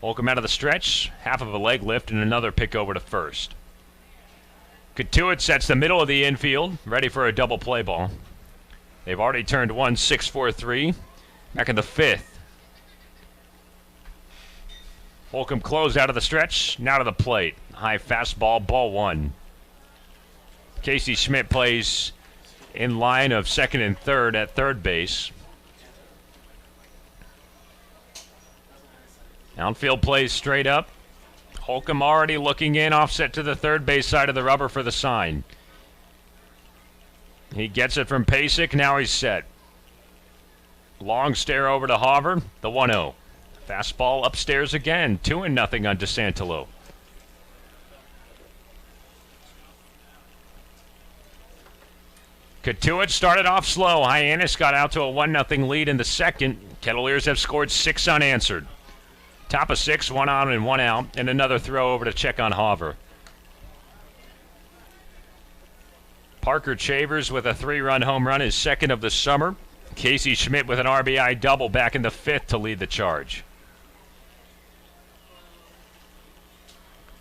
Holcomb out of the stretch, half of a leg lift and another pick over to first. Cotuit sets the middle of the infield, ready for a double play ball. They've already turned 1, 6-4-3. Back in the 5th. Holcomb closed out of the stretch, now to the plate. High fastball, ball 1. Casey Schmidt plays in line of 2nd and 3rd at third base. Outfield plays straight up. Holcomb already looking in, offset to the third base side of the rubber for the sign. He gets it from Pasek, now he's set. Long stare over to Hauver, the 1-0. Fastball upstairs again, 2-0 on DeSantolo. Cotuit started off slow. Hyannis got out to a 1-0 lead in the second. Kettleers have scored 6 unanswered. Top of 6, 1 on and 1 out, and another throw over to check on Hauver. Parker Chavers with a 3-run home run, his second of the summer. Casey Schmidt with an RBI double back in the 5th to lead the charge.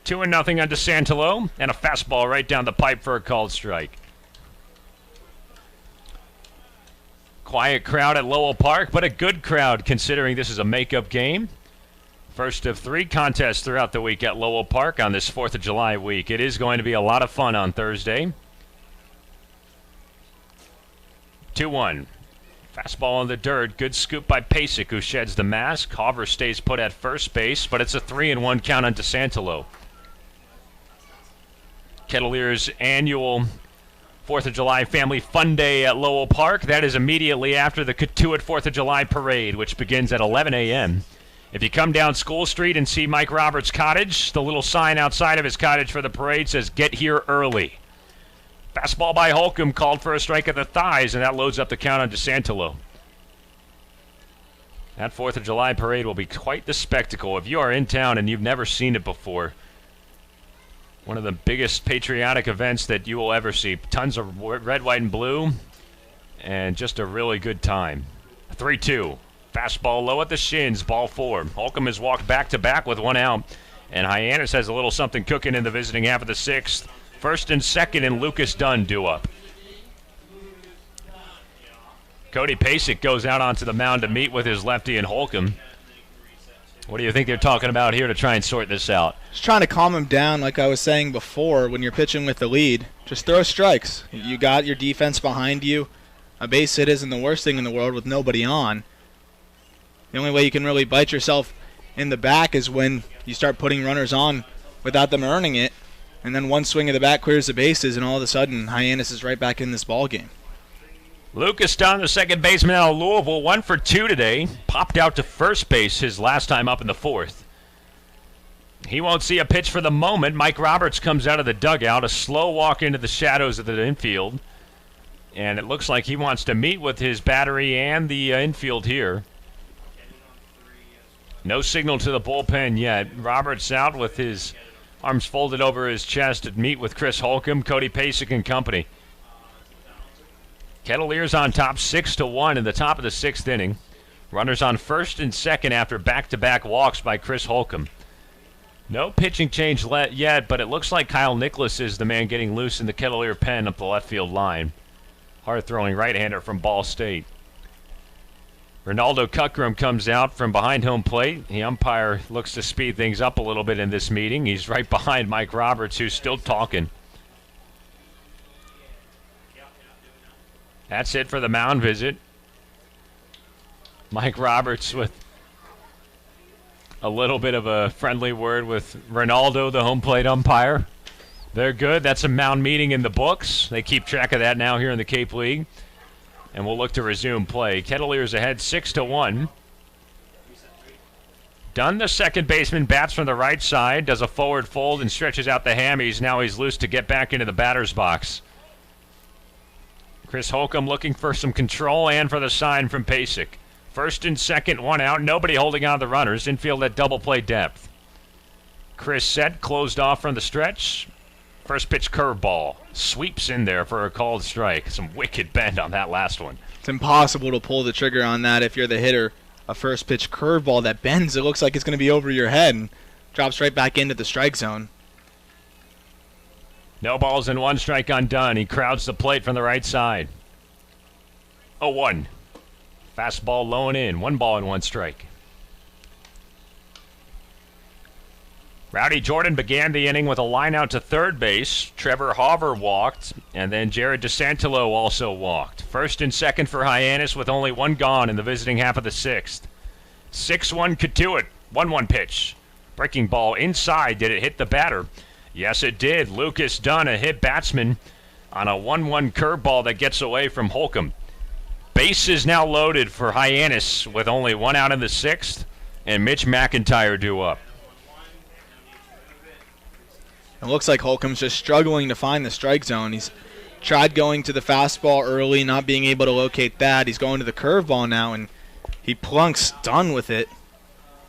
2-0 on DeSantolo, and a fastball right down the pipe for a called strike. Quiet crowd at Lowell Park, but a good crowd considering this is a makeup game. First of 3 contests throughout the week at Lowell Park on this 4th of July week. It is going to be a lot of fun on Thursday. 2-1. Fastball in the dirt. Good scoop by Pasek, who sheds the mask. Hauver stays put at first base, but it's a 3-1 count on DeSantolo. Kettleers' annual 4th of July Family Fun Day at Lowell Park. That is immediately after the Cotuit 4th of July Parade, which begins at 11 a.m. If you come down School Street and see Mike Roberts' cottage, the little sign outside of his cottage for the parade says, "Get here early." Fastball by Holcomb called for a strike at the thighs, and that loads up the count on DeSantolo. That 4th of July parade will be quite the spectacle. If you are in town and you've never seen it before, one of the biggest patriotic events that you will ever see. Tons of red, white, and blue, and just a really good time. 3-2. Fastball low at the shins, ball 4. Holcomb has walked back-to-back with 1 out, and Hyannis has a little something cooking in the visiting half of the 6th. First and second, and Lucas Dunn due up. Cody Pasek goes out onto the mound to meet with his lefty and Holcomb. What do you think they're talking about here to try and sort this out? Just trying to calm him down, like I was saying before, when you're pitching with the lead. Just throw strikes. You got your defense behind you. A base hit isn't the worst thing in the world with nobody on. The only way you can really bite yourself in the back is when you start putting runners on without them earning it. And then one swing of the bat clears the bases, and all of a sudden, Hyannis is right back in this ball game. Lucas Dunn, the second baseman out of Louisville, 1 for 2 today. Popped out to first base his last time up in the 4th. He won't see a pitch for the moment. Mike Roberts comes out of the dugout, a slow walk into the shadows of the infield. And it looks like he wants to meet with his battery and the infield here. No signal to the bullpen yet. Roberts out with his arms folded over his chest to meet with Chris Holcomb, Cody Pasek, and company. Kettleers on top 6-1 in the top of the 6th inning. Runners on first and second after back-to-back walks by Chris Holcomb. No pitching change yet, but it looks like Kyle Nicholas is the man getting loose in the Kettleer pen up the left field line. Hard-throwing right-hander from Ball State. Ronaldo Cuckrum comes out from behind home plate. The umpire looks to speed things up a little bit in this meeting. He's right behind Mike Roberts, who's still talking. That's it for the mound visit. Mike Roberts with a little bit of a friendly word with Ronaldo, the home plate umpire. They're good. That's a mound meeting in the books. They keep track of that now here in the Cape League. And we'll look to resume play. Kettleers ahead 6-1. Dunn, the second baseman, bats from the right side, does a forward fold and stretches out the hammies. Now he's loose to get back into the batter's box. Chris Holcomb looking for some control and for the sign from Pasek. First and second, 1 out. Nobody holding on the runners. Infield at double play depth. Chris set, closed off from the stretch. First pitch curveball. Sweeps in there for a called strike. Some wicked bend on that last one. It's impossible to pull the trigger on that if you're the hitter. A first pitch curveball that bends. It looks like it's going to be over your head and drops right back into the strike zone. No balls and 1 strike on Dunn. He crowds the plate from the right side. 0-1. Fastball low and in. 1 ball and 1 strike. Rowdey Jordan began the inning with a line out to third base. Trevor Hauver walked, and then Jared DeSantolo also walked. First and second for Hyannis with only 1 gone in the visiting half of the 6th. 6-1 Cotuit. 1-1 pitch. Breaking ball inside. Did it hit the batter? Yes, it did. Lucas Dunn, a hit batsman, on a 1-1 curveball that gets away from Holcomb. Bases now loaded for Hyannis with only 1 out in the 6th, and Mitch McIntyre due up. It looks like Holcomb's just struggling to find the strike zone. He's tried going to the fastball early, not being able to locate that. He's going to the curveball now, and he plunks Dunn with it.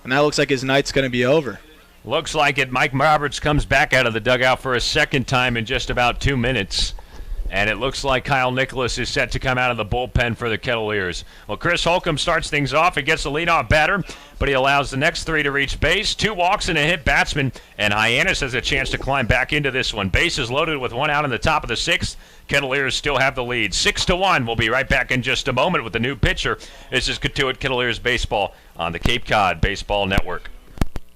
And that looks like his night's going to be over. Looks like it. Mike Roberts comes back out of the dugout for a second time in just about 2 minutes. And it looks like Kyle Nicholas is set to come out of the bullpen for the Kettleers. Well, Chris Holcomb starts things off. He gets the leadoff batter, but he allows the next 3 to reach base. 2 walks and a hit batsman, and Hyannis has a chance to climb back into this one. Bases loaded with 1 out in the top of the 6th. Kettleers still have the lead. 6-1. We'll be right back in just a moment with the new pitcher. This is Cotuit Kettleers Baseball on the Cape Cod Baseball Network.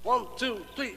1, 2, 3.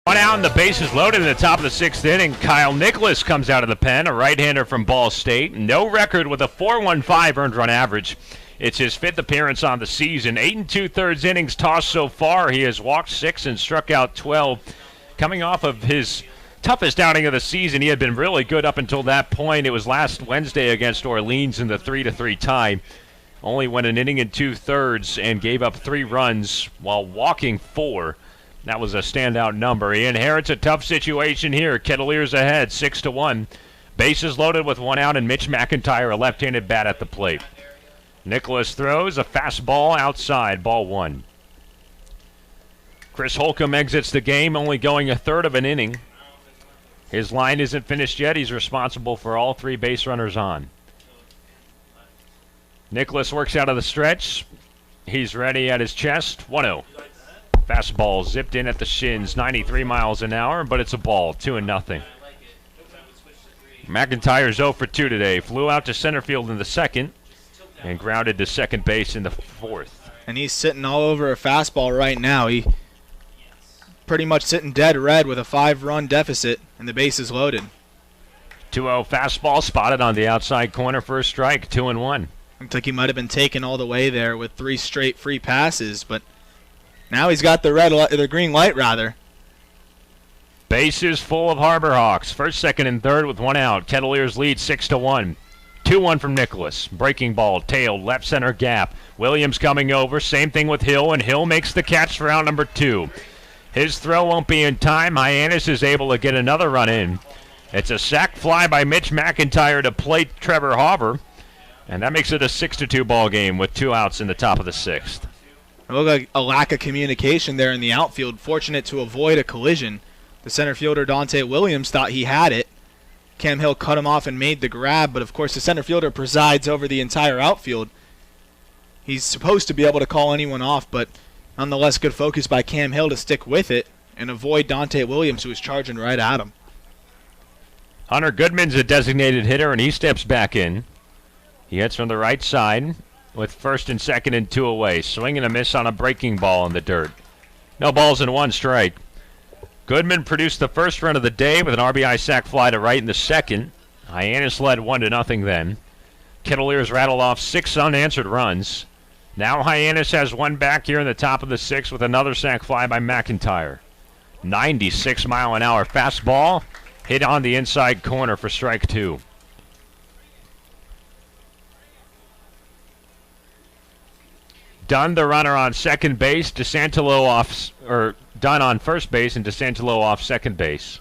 One out and the bases loaded in the top of the 6th inning. Kyle Nicholas comes out of the pen, a right-hander from Ball State. No record with a 4.15 earned run average. It's his 5th appearance on the season. 8 2/3 innings tossed so far. He has walked 6 and struck out 12. Coming off of his toughest outing of the season, he had been really good up until that point. It was last Wednesday against Orleans in the 3-3 tie. Only went an inning and 2/3 and gave up 3 runs while walking 4. That was a standout number. He inherits a tough situation here. Kettleers ahead, 6-1. Bases loaded with 1 out, and Mitch McIntyre, a left-handed bat at the plate. Nicholas throws a fastball outside, ball 1. Chris Holcomb exits the game, only going a third of an inning. His line isn't finished yet. He's responsible for all 3 base runners on. Nicholas works out of the stretch. He's ready at his chest. 1-0. Fastball zipped in at the shins, 93 miles an hour, but it's a ball, 2-0. McIntyre's 0 for 2 today. Flew out to center field in the 2nd and grounded to second base in the 4th. And he's sitting all over a fastball right now. He pretty much sitting dead red with a 5-run deficit, and the base is loaded. 2-0 fastball spotted on the outside corner for a strike, 2-1. Looked like he might have been taken all the way there with 3 straight free passes, but now he's got the green light rather. Bases full of Harbor Hawks. First, second, and third with 1 out. Kettleers lead 6-1. 2-1 from Nicholas. Breaking ball, tailed, left center gap. Williams coming over. Same thing with Hill, and Hill makes the catch for out number 2. His throw won't be in time. Hyannis is able to get another run in. It's a sac fly by Mitch McIntyre to plate Trevor Hauver, and that makes it a 6-2 ball game with 2 outs in the top of the 6th. It looked like a lack of communication there in the outfield. Fortunate to avoid a collision. The center fielder, Donta Williams, thought he had it. Cam Hill cut him off and made the grab, but of course the center fielder presides over the entire outfield. He's supposed to be able to call anyone off, but nonetheless good focus by Cam Hill to stick with it and avoid Donta Williams, who was charging right at him. Hunter Goodman's a designated hitter, and he steps back in. He hits from the right side with first and second and 2 away. Swing and a miss on a breaking ball in the dirt. No balls and 1 strike. Goodman produced the first run of the day with an RBI sac fly to right in the second. Hyannis led 1-0 then. Kettleers rattled off 6 unanswered runs. Now Hyannis has one back here in the top of the 6th with another sac fly by McIntyre. 96-mile-an-hour fastball hit on the inside corner for strike 2. Dunn, the runner on second base. DeSantolo off, or Dunn on first base and DeSantolo off second base.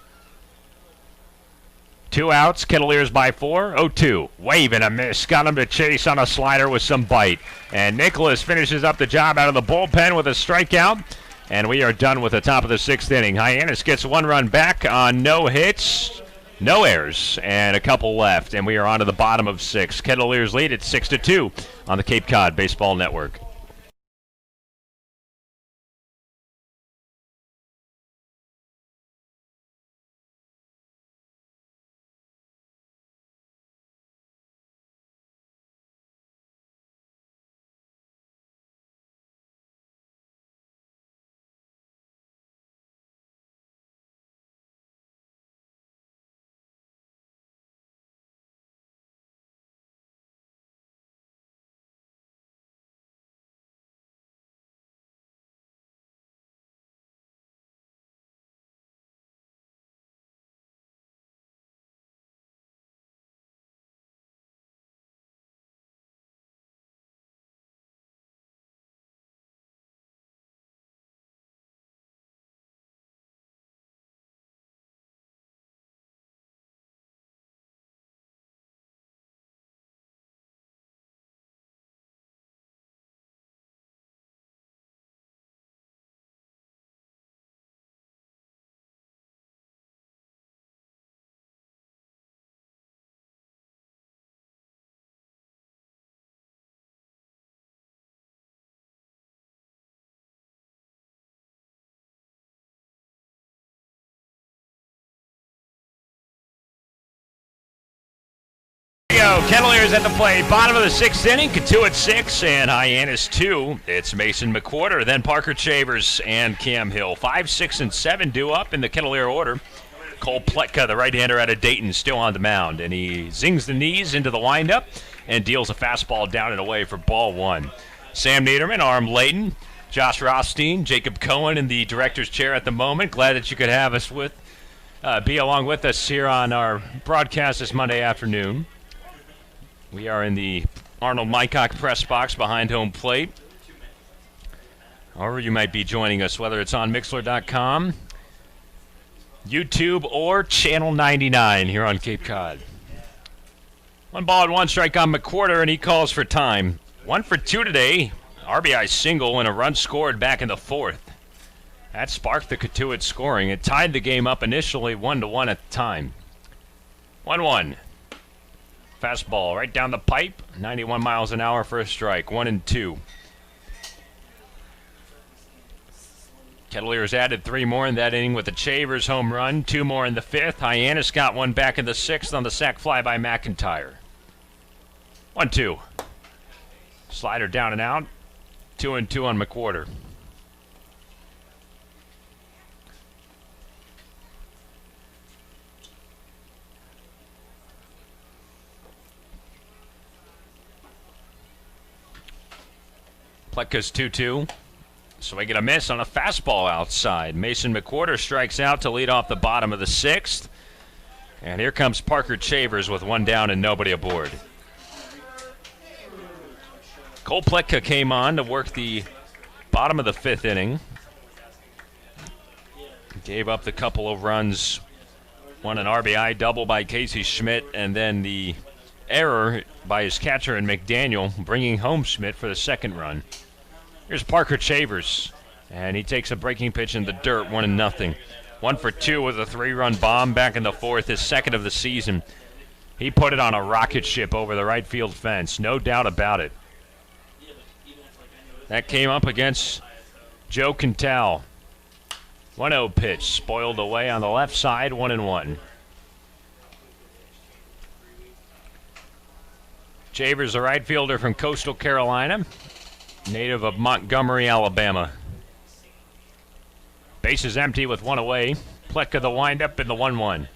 2 outs, Kettleers by 4, 0-2. Wave and a miss. Got him to chase on a slider with some bite. And Nicholas finishes up the job out of the bullpen with a strikeout. And we are done with the top of the 6th inning. Hyannis gets 1 run back on no hits, no errors, and a couple left. And we are on to the bottom of 6. Kettleers lead at 6-2 on the Cape Cod Baseball Network. Kettleers at the plate. Bottom of the 6th inning. Cotuit 6 and Hyannis 2. It's Mason McWhorter, then Parker Chavers and Cam Hill. 5, 6, and 7 due up in the Kettleer order. Cole Pletka, the right-hander out of Dayton, still on the mound. And he zings the knees into the windup and deals a fastball down and away for ball 1. Sam Niederman, Arm Layton, Josh Rothstein, Jacob Cohen in the director's chair at the moment. Glad that you could have us be along with us here on our broadcast this Monday afternoon. We are in the Arnold Mycock press box behind home plate. Or you might be joining us, whether it's on Mixler.com, YouTube, or Channel 99 here on Cape Cod. 1 ball and 1 strike on McWhorter, and he calls for time. 1 for 2 today. RBI single and a run scored back in the 4th. That sparked the Cotuit scoring. It tied the game up initially 1-1 at the time. 1-1. Fastball right down the pipe, 91 miles an hour for a strike, 1-2. Kettleers added 3 more in that inning with the Chavers home run, 2 more in the 5th. Hyannis got 1 back in the 6th on the sac fly by McIntyre. 1-2. Slider down and out, 2-2 on McWhorter. Pletka's 2-2. Swing and a miss on a fastball outside. Mason McWhorter strikes out to lead off the bottom of the 6th. And here comes Parker Chavers with 1 down and nobody aboard. Cole Pletka came on to work the bottom of the 5th inning. Gave up the couple of runs. One an RBI double by Casey Schmidt, and then the error by his catcher and McDaniel, bringing home Schmidt for the 2nd run. Here's Parker Chavers, and he takes a breaking pitch in the dirt, 1-0. 1 for 2 with a 3-run bomb back in the fourth, his second of the season. He put it on a rocket ship over the right field fence, no doubt about it. That came up against Joe Quintal. 1-0 pitch, spoiled away on the left side, 1-1. Chavers, a right fielder from Coastal Carolina, native of Montgomery, Alabama. Bases empty with 1 away. Pletka the windup in the 1-1.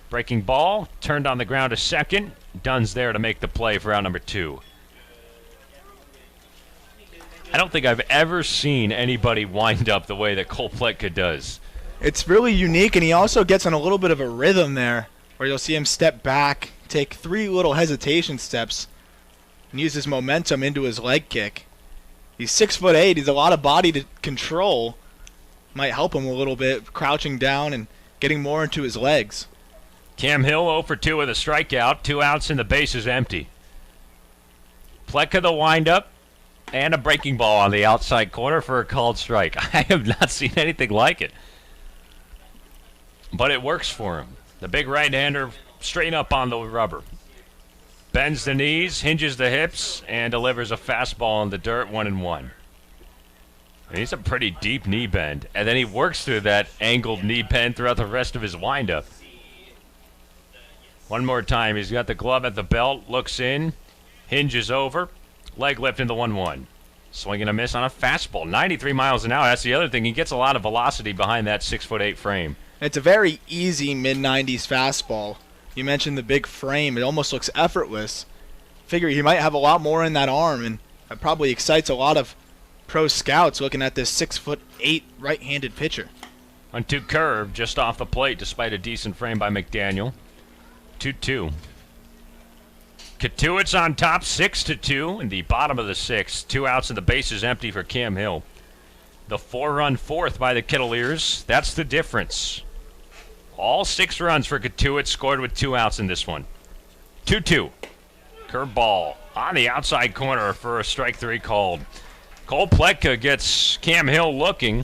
Breaking ball, turned on the ground to second. Dunn's there to make the play for out number 2. I don't think I've ever seen anybody wind up the way that Cole Pletka does. It's really unique, and he also gets in a little bit of a rhythm there, where you'll see him step back, take 3 little hesitation steps, and use his momentum into his leg kick. He's 6'8". He's a lot of body to control. Might help him a little bit, crouching down and getting more into his legs. Cam Hill 0 for 2 with a strikeout. 2 outs and the base is empty. Pletka the windup. And a breaking ball on the outside corner for a called strike. I have not seen anything like it. But it works for him. The big right-hander straight up on the rubber. Bends the knees, hinges the hips, and delivers a fastball in the dirt, 1-1. He's a pretty deep knee bend. And then he works through that angled knee bend throughout the rest of his windup. One more time. He's got the glove at the belt, looks in, hinges over. Leg lift in the 1-1. Swing and a miss on a fastball. 93 miles an hour. That's the other thing. He gets a lot of velocity behind that 6'8" frame. It's a very easy mid-90s fastball. You mentioned the big frame. It almost looks effortless. Figure he might have a lot more in that arm, and that probably excites a lot of pro scouts looking at this 6'8" right-handed pitcher. 1-2 curve just off the plate despite a decent frame by McDaniel. 2-2. Cotuit's on top, 6-2 in the bottom of the 6th. 2 outs and the base is empty for Cam Hill. The 4-run fourth by the Kettleers. That's the difference. All 6 runs for Cotuit scored with 2 outs in this one. 2-2. Curveball on the outside corner for a strike 3 called. Cole Pletka gets Cam Hill looking.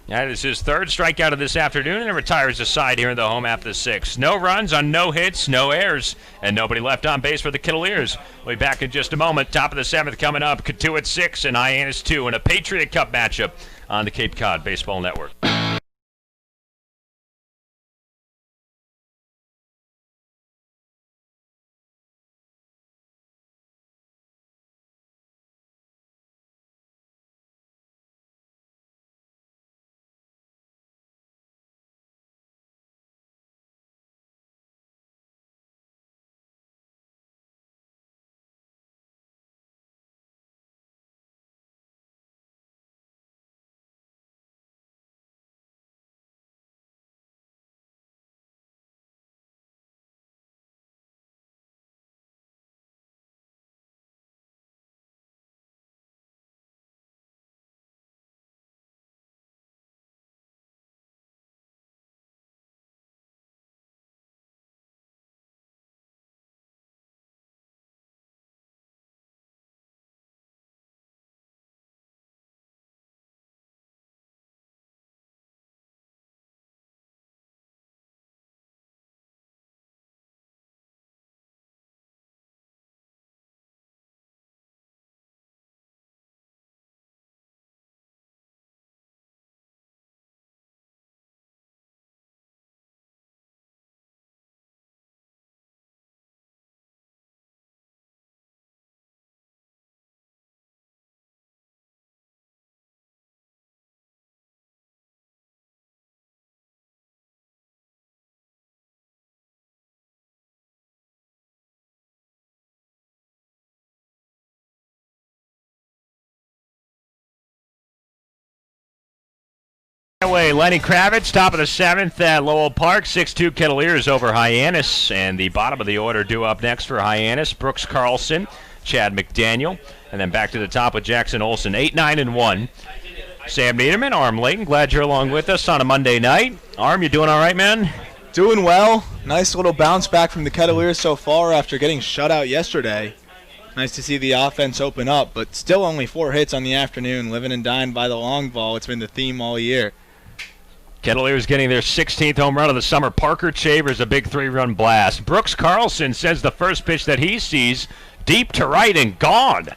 That is his 3rd strikeout of this afternoon, and retires the side here in the home half of the 6th. No runs on no hits, no errors, and nobody left on base for the Kettleers. We'll be back in just a moment. Top of the 7th coming up. Cotuit 6 and Hyannis 2 in a Patriot Cup matchup on the Cape Cod Baseball Network. Away, Lenny Kravitz, top of the 7th at Lowell Park. 6-2 Kettleers over Hyannis. And the bottom of the order due up next for Hyannis. Brooks Carlson, Chad McDaniel. And then back to the top with Jackson Olsen. 8-9-1. Sam Niederman, Arm Layton, glad you're along with us on a Monday night. Arm, you doing all right, man? Doing well. Nice little bounce back from the Kettleers so far after getting shut out yesterday. Nice to see the offense open up, but still only 4 hits on the afternoon. Living and dying by the long ball. It's been the theme all year. Kettleers getting their 16th home run of the summer. Parker Chavers a big 3-run blast. Brooks Carlson says the first pitch that he sees, deep to right and gone.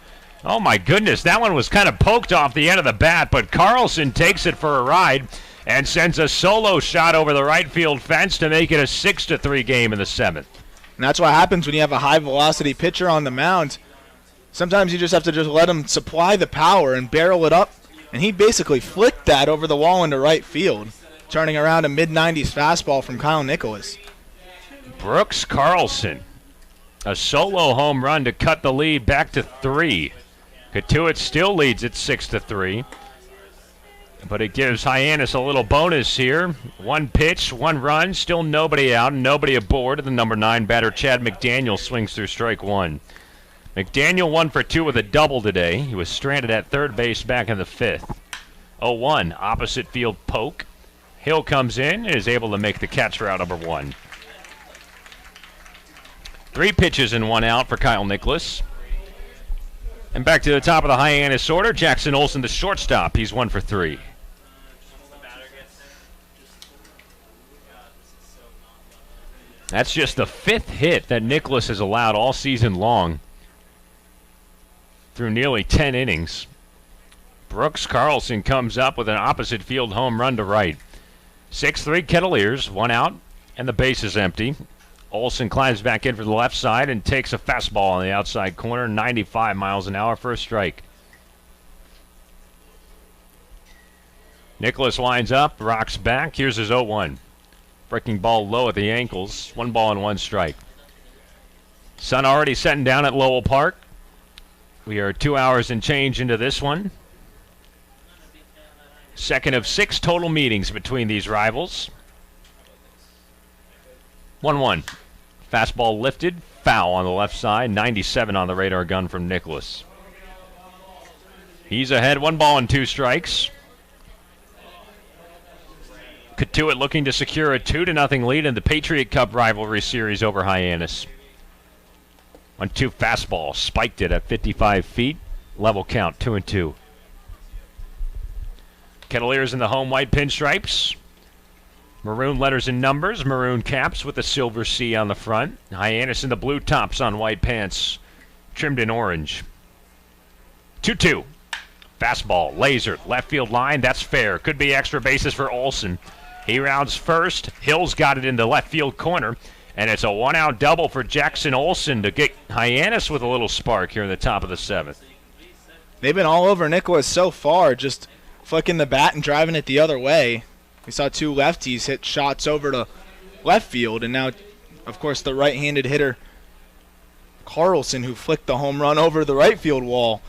Oh my goodness, that one was kind of poked off the end of the bat, but Carlson takes it for a ride and sends a solo shot over the right field fence to make it a 6-3 game in the 7th. And that's what happens when you have a high-velocity pitcher on the mound. Sometimes you just have to let him supply the power and barrel it up. And he basically flicked that over the wall into right field, turning around a mid-90s fastball from Kyle Nicholas. Brooks Carlson, a solo home run to cut the lead back to 3. Cotuit still leads it 6-3. But it gives Hyannis a little bonus here. 1 pitch, 1 run, still nobody out, nobody aboard. The number 9 batter, Chad McDaniel, swings through strike 1. McDaniel 1 for 2 with a double today. He was stranded at third base back in the 5th. 0-1, opposite field poke. Hill comes in and is able to make the catch for out number 1. 3 pitches and 1 out for Kyle Nicholas. And back to the top of the Hyannis order, Jackson Olsen, the shortstop. He's 1 for 3. That's just the 5th hit that Nicholas has allowed all season long through nearly 10 innings. Brooks Carlson comes up with an opposite field home run to right. 6-3 Kettleers, 1 out, and the base is empty. Olsen climbs back in for the left side and takes a fastball on the outside corner, 95 miles an hour for a strike. Nicholas lines up, rocks back. Here's his 0-1. Breaking ball low at the ankles. 1 ball and 1 strike. Sun already setting down at Lowell Park. We are 2 hours and change into this one. Second of 6 total meetings between these rivals. 1-1. Fastball lifted. Foul on the left side. 97 on the radar gun from Nicholas. He's ahead. 1 ball and 2 strikes. Cotuit looking to secure a 2-0 lead in the Patriot Cup rivalry series over Hyannis. 1-2 fastball. Spiked it at 55 feet. Level count, 2-2. Kettleers in the home white pinstripes. Maroon letters and numbers. Maroon caps with the silver C on the front. Hyannis in the blue tops on white pants, trimmed in orange. 2-2. Fastball, lasered, left field line. That's fair. Could be extra bases for Olsen. He rounds first. Hill's got it in the left field corner. And it's a 1-out double for Jackson Olsen to get Hyannis with a little spark here in the top of the 7th. They've been all over Nicholas so far, just flicking the bat and driving it the other way. We saw 2 lefties hit shots over to left field, and now, of course, the right-handed hitter Carlson, who flicked the home run over the right field wall.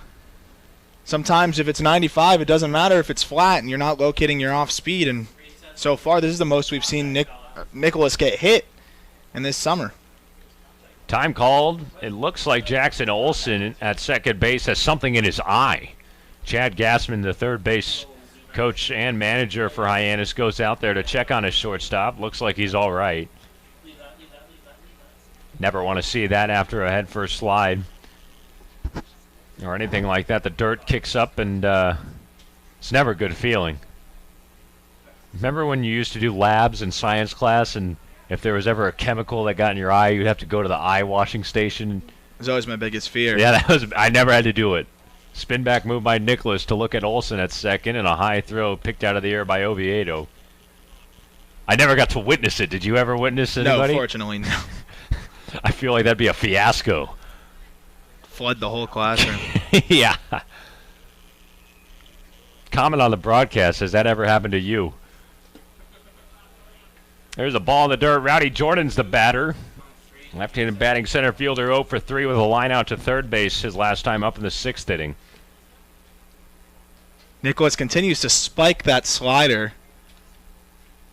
Sometimes if it's 95, it doesn't matter if it's flat and you're not locating your off speed, and so far this is the most we've seen Nicholas get hit in this summer. Time called. It looks like Jackson Olsen at second base has something in his eye. Chad Gassman, the third base coach and manager for Hyannis, goes out there to check on his shortstop. Looks like he's all right. Never want to see that after a headfirst slide or anything like that. The dirt kicks up, and it's never a good feeling. Remember when you used to do labs in science class, and if there was ever a chemical that got in your eye, you'd have to go to the eye washing station? It was always my biggest fear. Yeah, I never had to do it. Spin back move by Nicholas to look at Olsen at second, and a high throw picked out of the air by Oviedo. I never got to witness it. Did you ever witness anybody? No, fortunately, no. I feel like that'd be a fiasco. Flood the whole classroom. Yeah. Comment on the broadcast. Has that ever happened to you? There's a ball in the dirt. Rowdey Jordan's the batter. Left-handed batting center fielder 0 for 3 with a line out to third base his last time up in the 6th inning. Nicholas continues to spike that slider.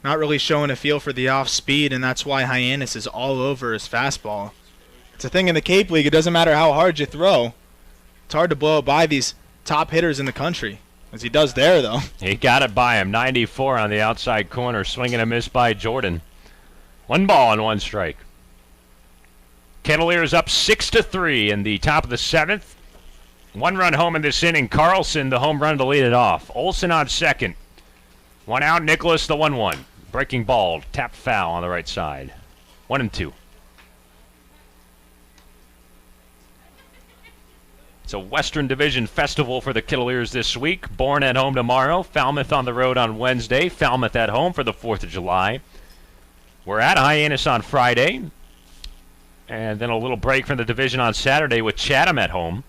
Not really showing a feel for the off speed, and that's why Hyannis is all over his fastball. It's a thing in the Cape League. It doesn't matter how hard you throw. It's hard to blow it by these top hitters in the country, as he does there, though. He got it by him. 94 on the outside corner. Swing and a miss by Jordan. 1 ball and 1 strike. Kettleers up 6-3 in the top of the 7th. 1 run home in this inning. Carlson, the home run to lead it off. Olson on second. 1 out. Nicholas, the 1-1. Breaking ball. Tapped foul on the right side. 1-2. It's a Western Division festival for the Kettleers this week. Bourne at home tomorrow. Falmouth on the road on Wednesday. Falmouth at home for the 4th of July. We're at Hyannis on Friday. And then a little break from the division on Saturday with Chatham at home.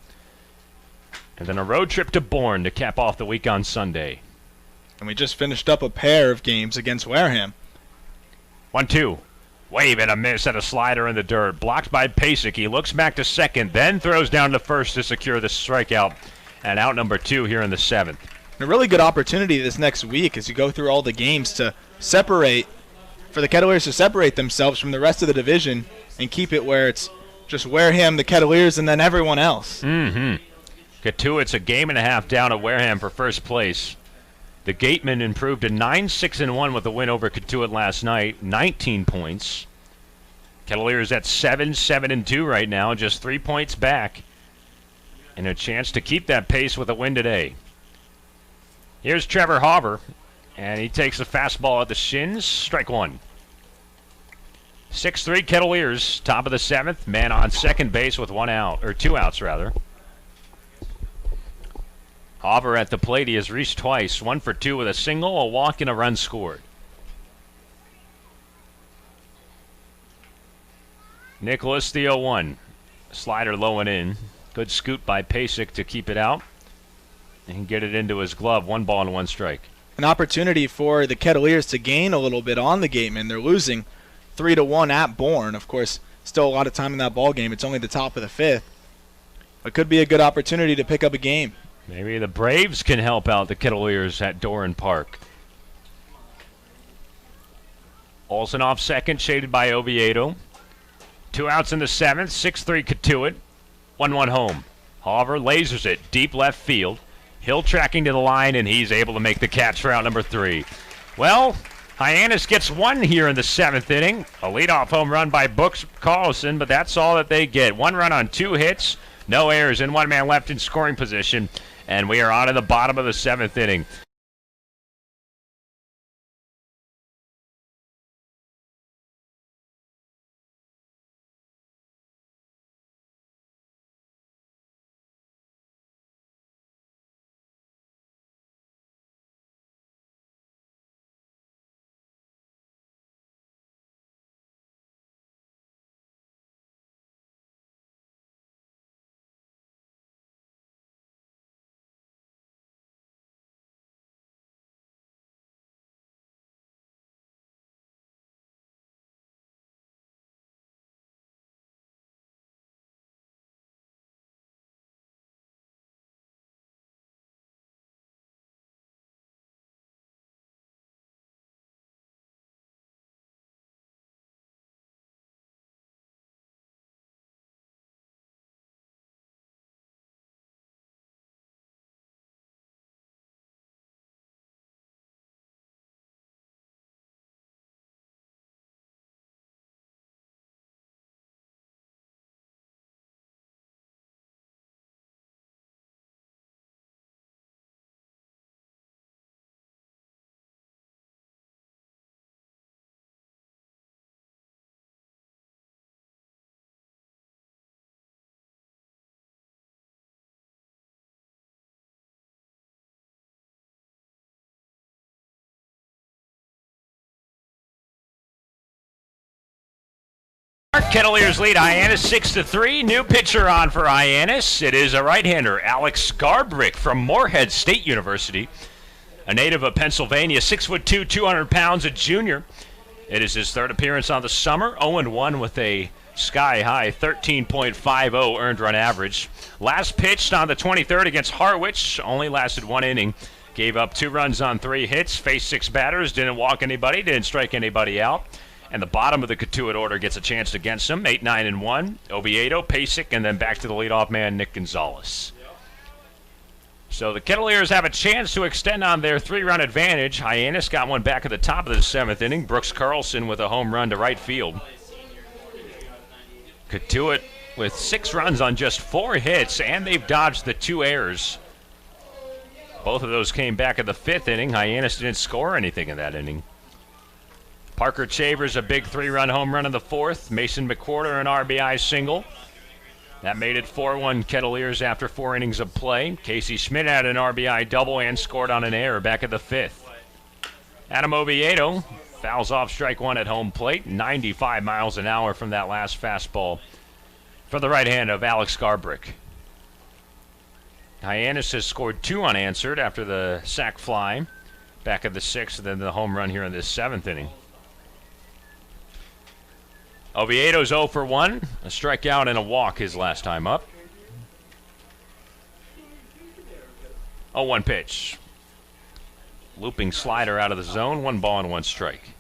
And then a road trip to Bourne to cap off the week on Sunday. And we just finished up a pair of games against Wareham. 1-2. Wave and a miss at a slider in the dirt. Blocked by Pasek. He looks back to second, then throws down to first to secure the strikeout. And out number 2 here in the 7th. And a really good opportunity this next week as you go through all the games to separate, for the Kettleers to separate themselves from the rest of the division and keep it where it's just Wareham, the Kettleers, and then everyone else. Cotuit's a game and a half down at Wareham for first place. The Gatemen improved to 9-6-1 with a win over Cotuit last night, 19 points. Kettleers at 7-7-2 right now, just 3 points back. And a chance to keep that pace with a win today. Here's Trevor Hauver, and he takes a fastball at the shins, strike 1. 6-3 Kettleers, top of the 7th, man on second base with 1 out, or 2 outs rather. Hauver at the plate, he has reached twice, 1 for 2 with a single, a walk, and a run scored. Nicholas, the 0-1. Slider low and in. Good scoot by Pasek to keep it out. And get it into his glove, 1 ball and 1 strike. An opportunity for the Kettleers to gain a little bit on the Gatemen. They're losing 3-1 at Bourne. Of course, still a lot of time in that ball game. It's only the top of the 5th. It could be a good opportunity to pick up a game. Maybe the Braves can help out the Kettleers at Doran Park. Olson off second, shaded by Oviedo. 2 outs in the 7th, 6-3 Cotuit. 1-1 home. Hauver lasers it deep left field. Hill tracking to the line, and he's able to make the catch for out number 3. Well, Hyannis gets 1 here in the 7th inning. A leadoff home run by Brooks Carlson, but that's all that they get. 1 run on 2 hits, no errors, and 1 man left in scoring position. And we are on to the bottom of the 7th inning. Kettleers lead Hyannis 6-3. New pitcher on for Hyannis. It is a right-hander, Alex Garbrick from Morehead State University. A native of Pennsylvania, 6'2", 200 pounds, a junior. It is his 3rd appearance on the summer, 0-1 with a sky-high 13.50 earned run average. Last pitched on the 23rd against Harwich, only lasted 1 inning. Gave up 2 runs on 3 hits, faced 6 batters, didn't walk anybody, didn't strike anybody out. And the bottom of the Cotuit order gets a chance against him, 8-9-1. Oviedo, Pasek, and then back to the leadoff man, Nick Gonzales. So the Kettleers have a chance to extend on their 3-run advantage. Hyannis got one back at the top of the 7th inning. Brooks Carlson with a home run to right field. Cotuit with 6 runs on just 4 hits, and they've dodged the 2 errors. Both of those came back in the 5th inning. Hyannis didn't score anything in that inning. Parker Chavers a big 3-run home run in the 4th. Mason McWhorter an RBI single. That made it 4-1 Kettleers after 4 innings of play. Casey Schmidt had an RBI double and scored on an error back in the 5th. Adam Oviedo fouls off strike 1 at home plate. 95 miles an hour from that last fastball for the right hand of Alex Garbrick. Hyannis has scored 2 unanswered after the sac fly back in the 6th, and then the home run here in this 7th inning. Oviedo's 0 for 1, a strikeout and a walk his last time up. 0-1 pitch. Looping slider out of the zone, 1 ball and 1 strike.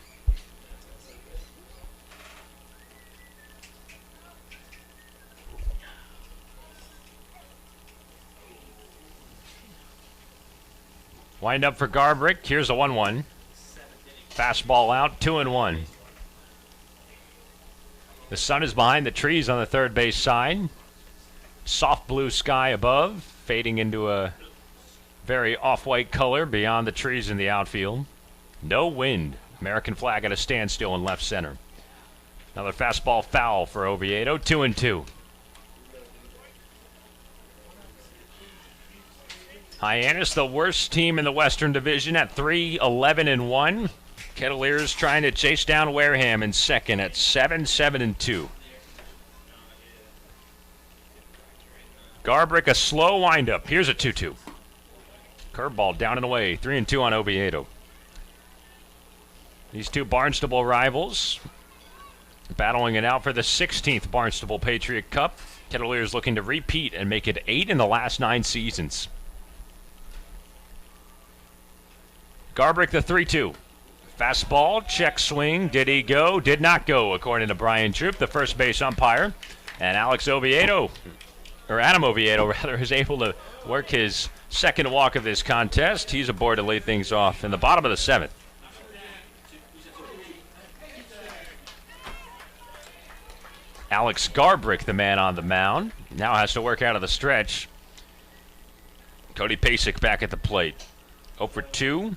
Wind up for Garbrick. Here's a 1-1. Fastball out, 2-1. The sun is behind the trees on the third base side. Soft blue sky above, fading into a very off-white color beyond the trees in the outfield. No wind. American flag at a standstill in left center. Another fastball foul for Oviedo, 2-2. Hyannis, the worst team in the Western Division at 3-11-1. Kettleers trying to chase down Wareham in second at 7-7-2. Garbrick a slow windup. Here's a 2-2. Curveball down and away. 3-2 on Oviedo. These two Barnstable rivals battling it out for the 16th Barnstable Patriot Cup. Kettleers looking to repeat and make it 8 in the last 9 seasons. Garbrick the 3-2. Fastball, check swing. Did he go? Did not go, according to Brian Troop, the first base umpire. And Adam Oviedo, is able to work his second walk of this contest. He's aboard to lead things off in the bottom of the 7th. Alex Garbrick, the man on the mound, now has to work out of the stretch. Cody Pasek back at the plate. 0 for 2.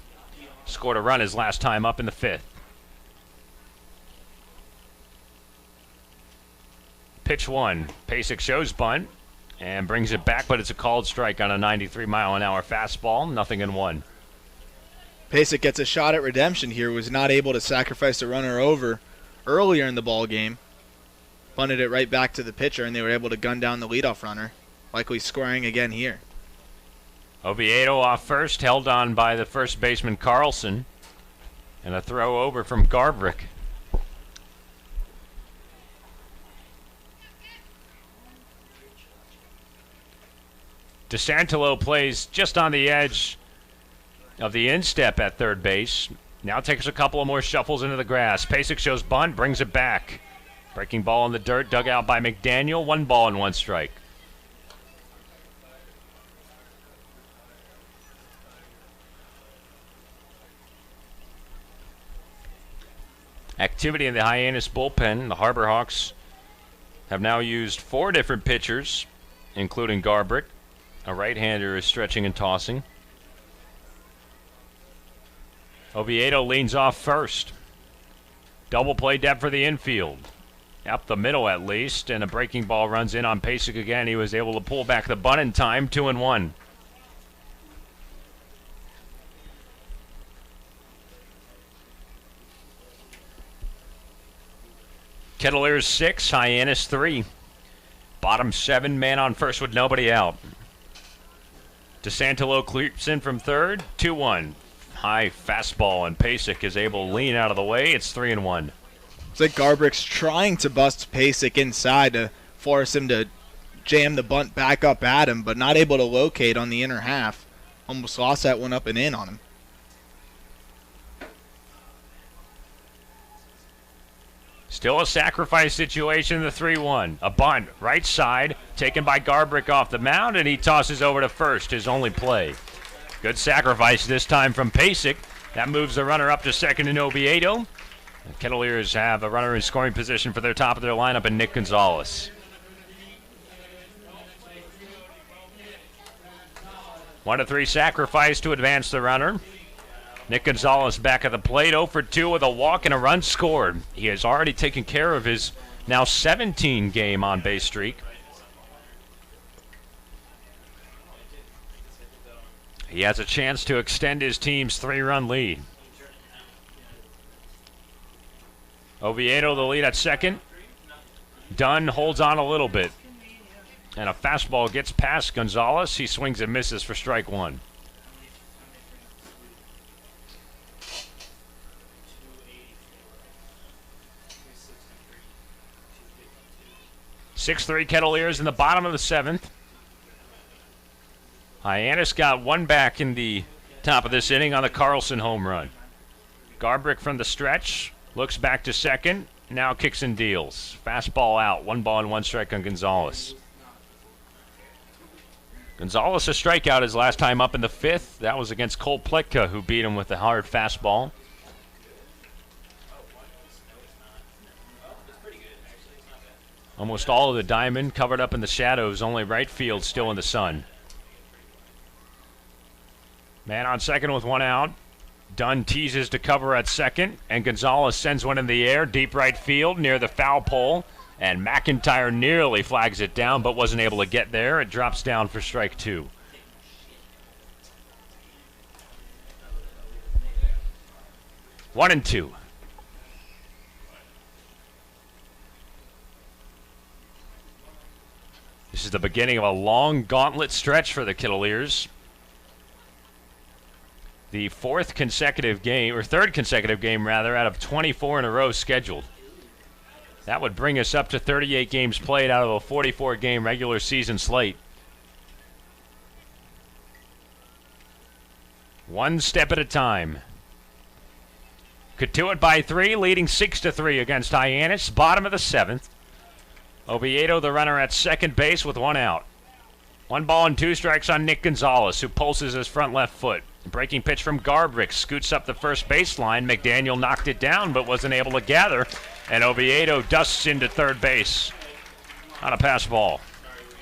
Scored a run his last time up in the 5th. Pitch 1. Pasek shows bunt and brings it back, but it's a called strike on a 93-mile-an-hour fastball. 0-1. Pasek gets a shot at redemption here. Was not able to sacrifice the runner over earlier in the ball game. Bunted it right back to the pitcher, and they were able to gun down the leadoff runner. Likely scoring again here. Oviedo off first, held on by the first baseman Carlson. And a throw over from Garbrick. DeSantolo plays just on the edge of the instep at third base. Now takes a couple of more shuffles into the grass. Pasek shows bunt, brings it back. Breaking ball in the dirt, dug out by McDaniel. 1 ball and 1 strike. Activity in the Hyannis bullpen. The Harbor Hawks have now used 4 different pitchers, including Garbrick. A right-hander is stretching and tossing. Oviedo leans off first. Double play depth for the infield. Up the middle at least, and a breaking ball runs in on Pasek again. He was able to pull back the bunt in time, 2-1. Kettleers 6, Hyannis 3. Bottom 7, man on first with nobody out. DeSantolo creeps in from third, 2-1. High fastball, and Pasek is able to lean out of the way. It's 3-1. It's like Garbrick's trying to bust Pasek inside to force him to jam the bunt back up at him, but not able to locate on the inner half. Almost lost that one up and in on him. Still a sacrifice situation, the 3-1. A bunt, right side, taken by Garbrick off the mound, and he tosses over to first, his only play. Good sacrifice this time from Pasek. That moves the runner up to second in Oviedo. The Kettleers have a runner in scoring position for their top of their lineup, and Nick Gonzales. 1-3 sacrifice to advance the runner. Nick Gonzales back at the plate, 0 for 2 with a walk and a run scored. He has already taken care of his now 17-game on-base streak. He has a chance to extend his team's 3-run lead. Oviedo the lead at second. Dunn holds on a little bit. And a fastball gets past Gonzales. He swings and misses for strike one. Six-3 Kettleers in the bottom of the seventh. Hyannis got one back in the top of this inning on the Carlson home run. Garbrick from the stretch looks back to second. Now kicks and deals. Fastball out. 1 ball and 1 strike on Gonzales. Gonzales a strikeout his last time up in the fifth. That was against Cole Pletka, who beat him with a hard fastball. Almost all of the diamond covered up in the shadows, only right field still in the sun. Man on second with 1 out. Dunn teases to cover at second, and Gonzales sends one in the air, deep right field near the foul pole, and McIntyre nearly flags it down but wasn't able to get there. It drops down for strike 2. One and 2. This is the beginning of a long gauntlet stretch for the Kettleers. The third consecutive game out of 24 in a row scheduled. That would bring us up to 38 games played out of a 44-game regular season slate. One step at a time. Cotuit by 3, leading 6-3 against Hyannis, bottom of the seventh. Oviedo, the runner at second base with 1 out. 1 ball and 2 strikes on Nick Gonzales, who pulses his front left foot. Breaking pitch from Garbrick, scoots up the first baseline. McDaniel knocked it down but wasn't able to gather, and Oviedo dusts into third base on a pass ball.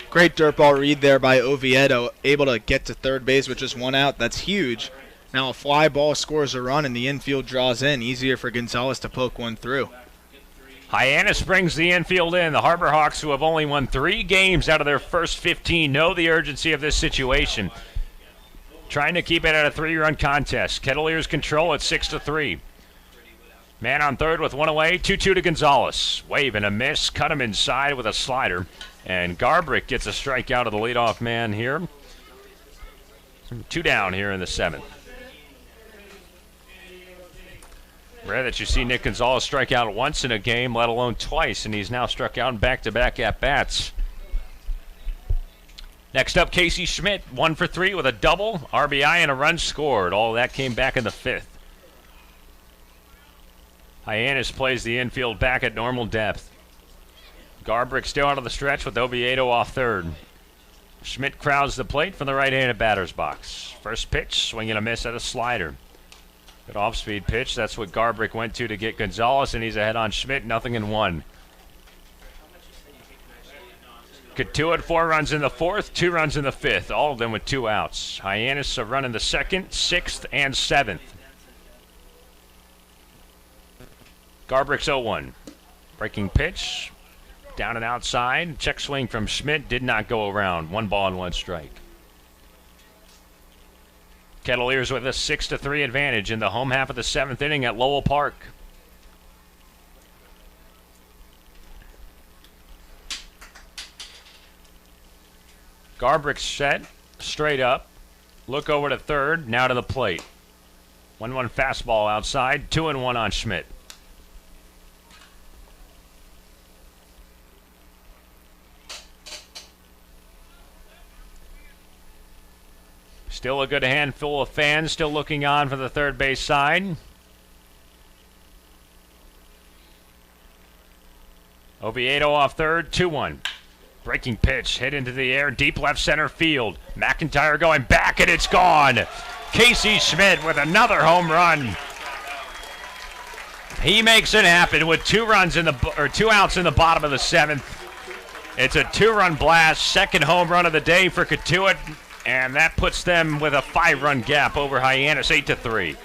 Great dirt ball read there by Oviedo, able to get to third base with just 1 out. That's huge. Now a fly ball scores a run and the infield draws in. Easier for Gonzales to poke one through. Hyannis brings the infield in. The Harbor Hawks, who have only won 3 games out of their first 15, know the urgency of this situation. Trying to keep it at a 3-run contest. Kettleers control at 6-3. Man on third with 1 away. 2-2 to Gonzales. Wave and a miss. Cut him inside with a slider. And Garbrick gets a strikeout of the leadoff man here. 2 down here in the seventh. Rare that you see Nick Gonzales strike out once in a game, let alone twice, and he's now struck out in back-to-back at-bats. Next up, Casey Schmidt, 1 for 3 with a double, RBI, and a run scored. All of that came back in the fifth. Hyannis plays the infield back at normal depth. Garbrick still out of the stretch with Oviedo off third. Schmidt crowds the plate from the right-handed batter's box. First pitch, swing and a miss at a slider. Good off-speed pitch. That's what Garbrick went to get Gonzales, and he's ahead on Schmidt, 0-1. Cotuit 4 runs in the fourth, 2 runs in the fifth, all of them with 2 outs. Hyannis a run in the second, sixth, and seventh. Garbrick's 0-1. Breaking pitch, down and outside. Check swing from Schmidt did not go around. 1 ball and 1 strike. Kettleers with a 6-3 advantage in the home half of the seventh inning at Lowell Park. Garbrick set, straight up. Look over to third, now to the plate. 1-1 fastball outside, 2-1 on Schmidt. Still a good handful of fans still looking on for the third base side. Oviedo off third, 2-1. Breaking pitch, hit into the air, deep left center field. McIntyre going back, and it's gone. Casey Schmidt with another home run. He makes it happen with 2 outs in the bottom of the 7th. It's a 2-run blast, second home run of the day for Cotuit, and that puts them with a 5-run gap over Hyannis, 8-3.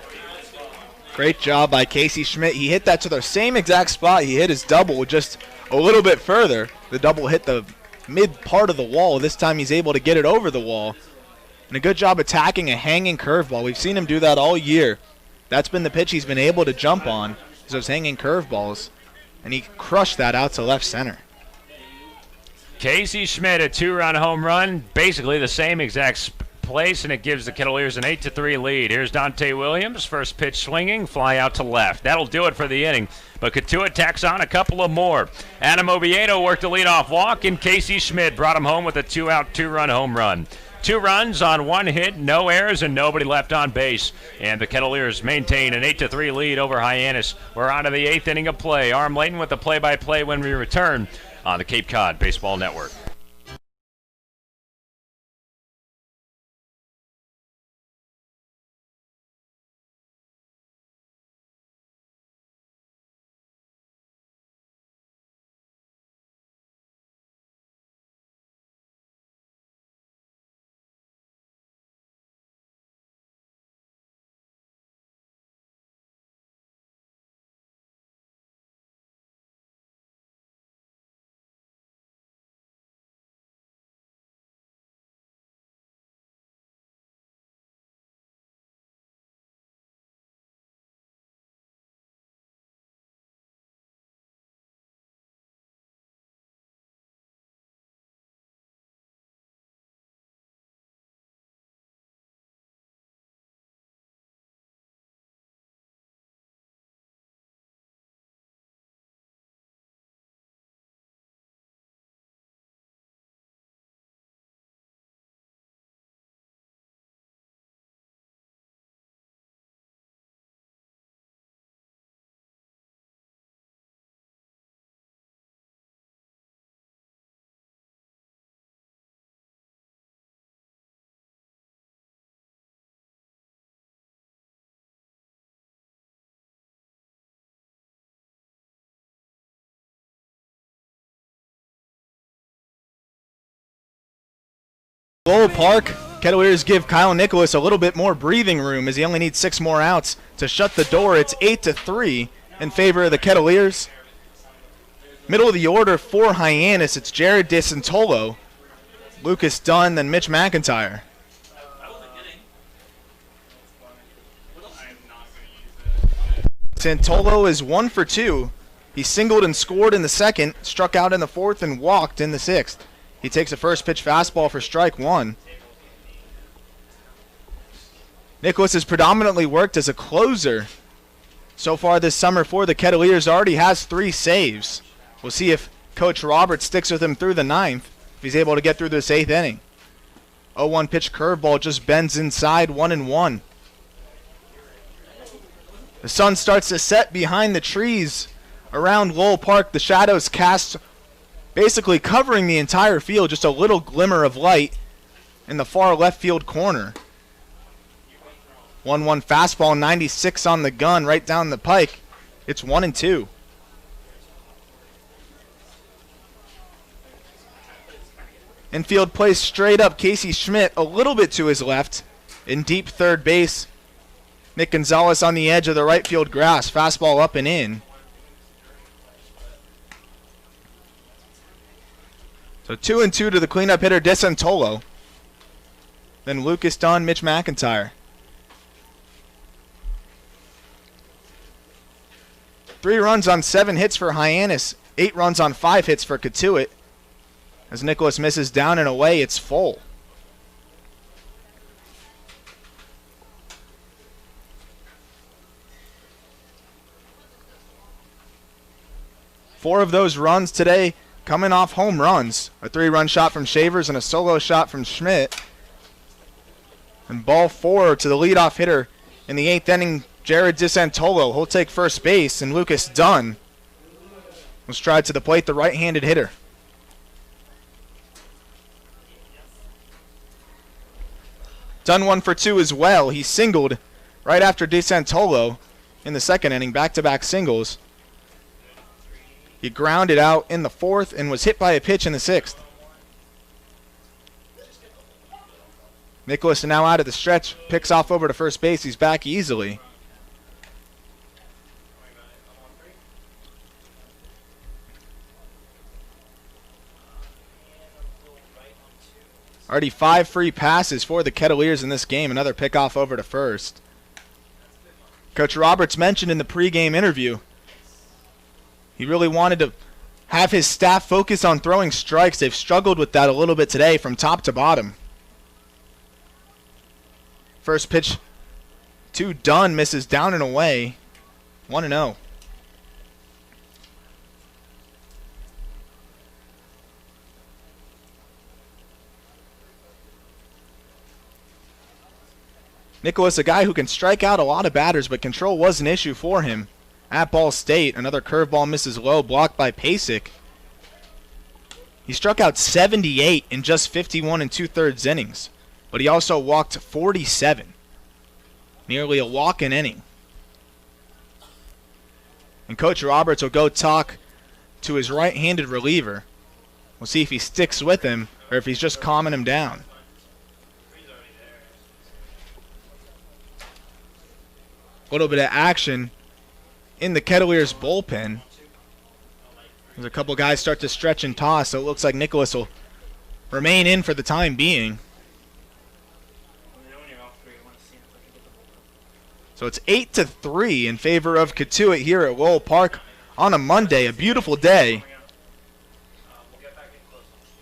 Great job by Casey Schmidt. He hit that to the same exact spot he hit his double, just a little bit further. The double hit the mid part of the wall. This time he's able to get it over the wall. And a good job attacking a hanging curveball. We've seen him do that all year. That's been the pitch he's been able to jump on, is those hanging curveballs. And he crushed that out to left center. Casey Schmidt, a 2-run home run, basically the same exact place, and it gives the Kettleers an 8-3 lead. Here's Donta Williams, first pitch swinging, fly out to left. That'll do it for the inning, but Cotuit tacks on a couple of more. Adam Oviedo worked a leadoff walk, and Casey Schmidt brought him home with a 2-out, 2-run home run. 2 runs on 1 hit, no errors, and nobody left on base. And the Kettleers maintain an 8-3 lead over Hyannis. We're on to the 8th inning of play. Arm Layton with the play-by-play when we return on the Cape Cod Baseball Network. Lowell Park, Kettleers give Kyle Nicholas a little bit more breathing room as he only needs 6 more outs to shut the door. It's 8-3 in favor of the Kettleers. Middle of the order for Hyannis, it's Jared DeSantolo, Lucas Dunn, then Mitch McIntyre. Santolo is 1 for 2. He singled and scored in the 2nd, struck out in the 4th, and walked in the 6th. He takes a first pitch fastball for strike 1. Nicholas has predominantly worked as a closer so far this summer for the Kettleers. Already has 3 saves. We'll see if Coach Roberts sticks with him through the 9th, if he's able to get through this 8th inning. 0-1 pitch curveball just bends inside, 1-1. The sun starts to set behind the trees around Lowell Park. The shadows cast basically covering the entire field, just a little glimmer of light in the far left field corner. 1-1 fastball, 96 on the gun, right down the pike. It's 1-2. Infield plays straight up. Casey Schmidt a little bit to his left in deep third base. Nick Gonzales on the edge of the right field grass. Fastball up and in. So 2-2 to the cleanup hitter, DeSantolo. Then Lucas Dunn, Mitch McIntyre. 3 runs on 7 hits for Hyannis. 8 runs on 5 hits for Cotuit. As Nicholas misses down and away, it's full. Four of those runs today coming off home runs. A 3-run shot from Shavers and a solo shot from Schmidt. And ball 4 to the leadoff hitter in the 8th inning, Jared DeSantolo. He'll take first base, and Lucas Dunn will stride to the plate, the right-handed hitter. Dunn 1 for 2 as well. He singled right after DeSantolo in the second inning, back-to-back singles. He grounded out in the fourth and was hit by a pitch in the sixth. Nicholas now out of the stretch, picks off over to first base. He's back easily. Already 5 free passes for the Kettleers in this game. Another pickoff over to first. Coach Roberts mentioned in the pregame interview he really wanted to have his staff focus on throwing strikes. They've struggled with that a little bit today from top to bottom. First pitch to Dunn, misses down and away. 1-0. Nicholas, a guy who can strike out a lot of batters, but control was an issue for him at Ball State. Another curveball misses low, blocked by Pasek. He struck out 78 in just 51 2/3 innings, but he also walked 47. Nearly a walk an inning. And Coach Roberts will go talk to his right-handed reliever. We'll see if he sticks with him or if he's just calming him down. A little bit of action in the Kettleers bullpen. There's a couple guys start to stretch and toss, so it looks like Nicholas will remain in for the time being. So it's 8-3 in favor of Cotuit here at Lowell Park on a Monday, a beautiful day.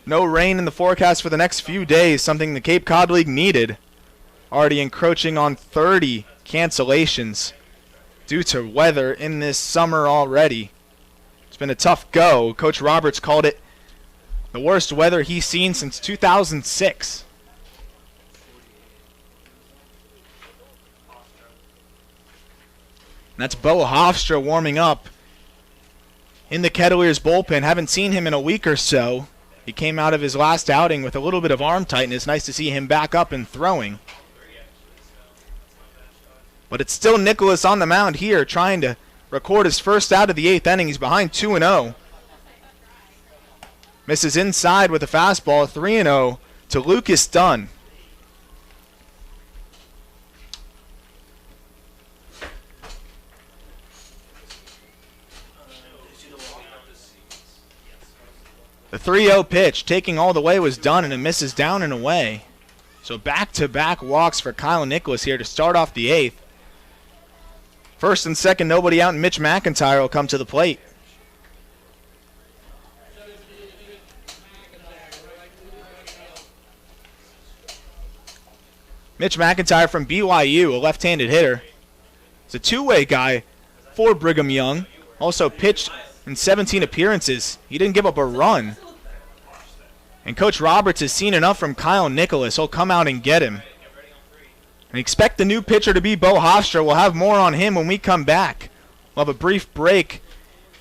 No rain in the forecast for the next few days, something the Cape Cod League needed. Already encroaching on 30 cancellations due to weather in this summer already. It's been a tough go. Coach Roberts called it the worst weather he's seen since 2006. And that's Bo Hofstra warming up in the Kettleers bullpen. Haven't seen him in a week or so. He came out of his last outing with a little bit of arm tightness. Nice to see him back up and throwing. But it's still Nicholas on the mound here trying to record his first out of the 8th inning. He's behind 2-0. Misses inside with a fastball. 3-0 to Lucas Dunn. The 3-0 pitch taking all the way was done, and it misses down and away. So back-to-back walks for Kyle Nicholas here to start off the 8th. First and second, nobody out, and Mitch McIntyre will come to the plate. Mitch McIntyre from BYU, a left-handed hitter. He's a two-way guy for Brigham Young. Also pitched in 17 appearances. He didn't give up a run. And Coach Roberts has seen enough from Kyle Nicholas. He'll come out and get him. And expect the new pitcher to be Bo Hofstra. We'll have more on him when we come back. We'll have a brief break.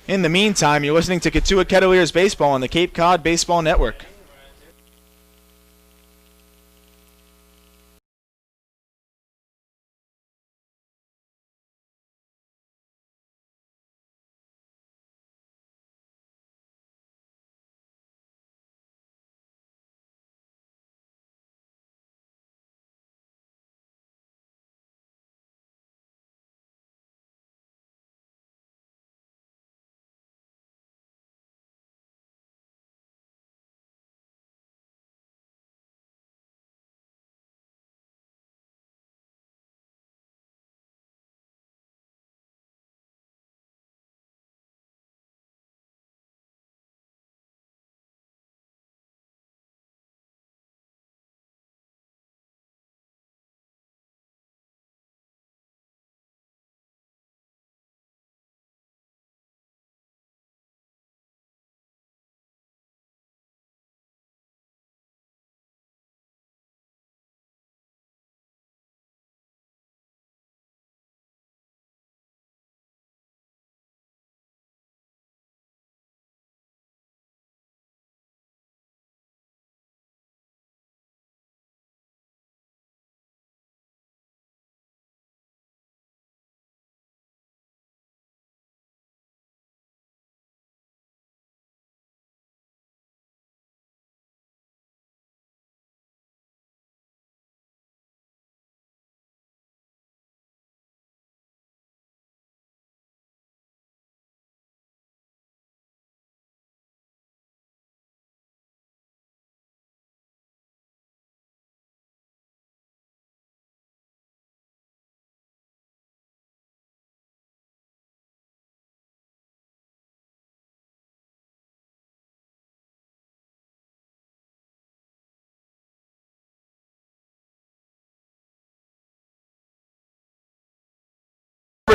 In the meantime, you're listening to Cotuit Kettleers Baseball on the Cape Cod Baseball Network.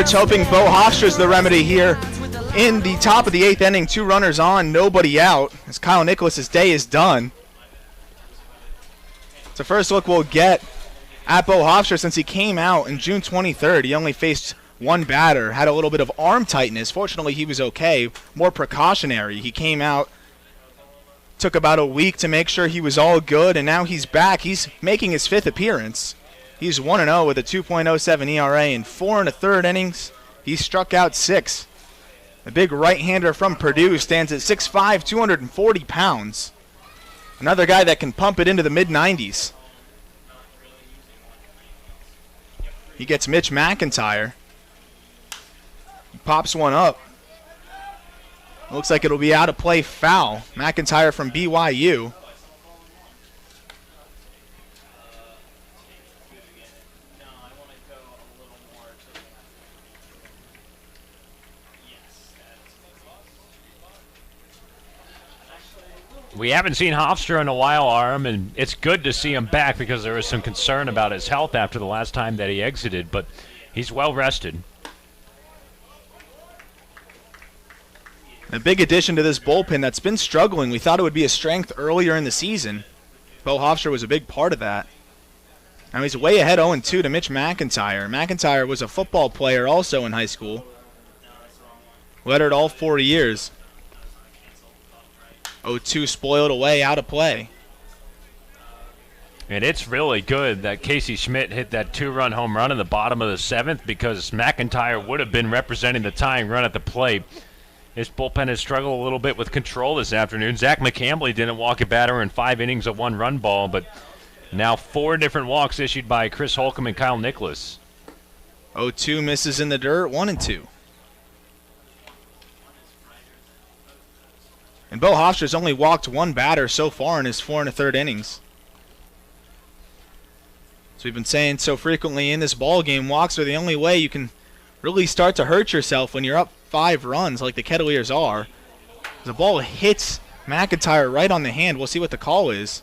experts hoping Bo Hofstra's the remedy here in the top of the 8th inning. 2 runners on, nobody out, as Kyle Nicholas's day is done. It's the first look we'll get at Bo Hofstra since he came out on June 23rd. He only faced 1 batter, had a little bit of arm tightness. Fortunately, he was okay, more precautionary. He came out, took about a week to make sure he was all good, and now he's back. He's making his 5th appearance. He's 1-0 with a 2.07 ERA in 4 1/3 innings. He struck out 6. The big right-hander from Purdue stands at 6'5", 240 pounds. Another guy that can pump it into the mid-90s. He gets Mitch McIntyre. He pops one up. Looks like it'll be out of play, foul. McIntyre from BYU. We haven't seen Hofstra in a while, Arm, and it's good to see him back because there was some concern about his health after the last time that he exited, but he's well rested. A big addition to this bullpen that's been struggling. We thought it would be a strength earlier in the season. Bo Hofstra was a big part of that. Now he's way ahead 0-2 to Mitch McIntyre. McIntyre was a football player also in high school. Lettered all 4 years. 0-2 spoiled away, out of play. And it's really good that Casey Schmidt hit that 2-run home run in the bottom of the 7th because McIntyre would have been representing the tying run at the plate. His bullpen has struggled a little bit with control this afternoon. Zach McCambley didn't walk a batter in 5 innings of 1-run ball, but now 4 different walks issued by Chris Holcomb and Kyle Nicholas. 0-2 misses in the dirt, 1-2. And Bo Hofstra's only walked 1 batter so far in his 4 1/3 innings. So we've been saying so frequently in this ball game, walks are the only way you can really start to hurt yourself when you're up 5 runs like the Kettleers are. The ball hits McIntyre right on the hand. We'll see what the call is.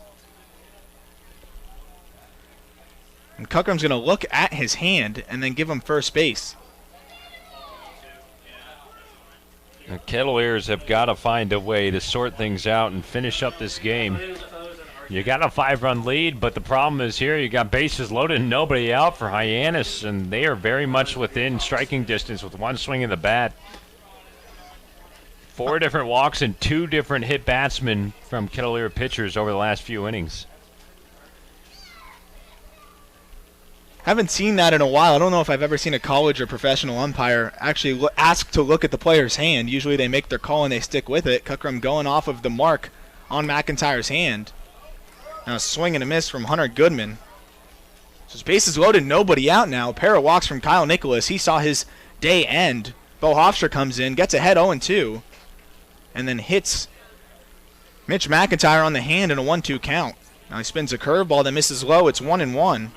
And Cuckram's going to look at his hand and then give him first base. The Kettleers have got to find a way to sort things out and finish up this game. You got a 5-run lead, but the problem is here you got bases loaded and nobody out for Hyannis, and they are very much within striking distance with 1 swing of the bat. 4 different walks and 2 different hit batsmen from Kettleer pitchers over the last few innings. Haven't seen that in a while. I don't know if I've ever seen a college or professional umpire actually ask to look at the player's hand. Usually they make their call and they stick with it. Cuckram going off of the mark on McIntyre's hand. Now a swing and a miss from Hunter Goodman. So his bases loaded, nobody out now. A pair of walks from Kyle Nicholas. He saw his day end. Bo Hofstra comes in, gets ahead 0-2, and then hits Mitch McIntyre on the hand in a 1-2 count. Now he spins a curveball that misses low. It's 1-1.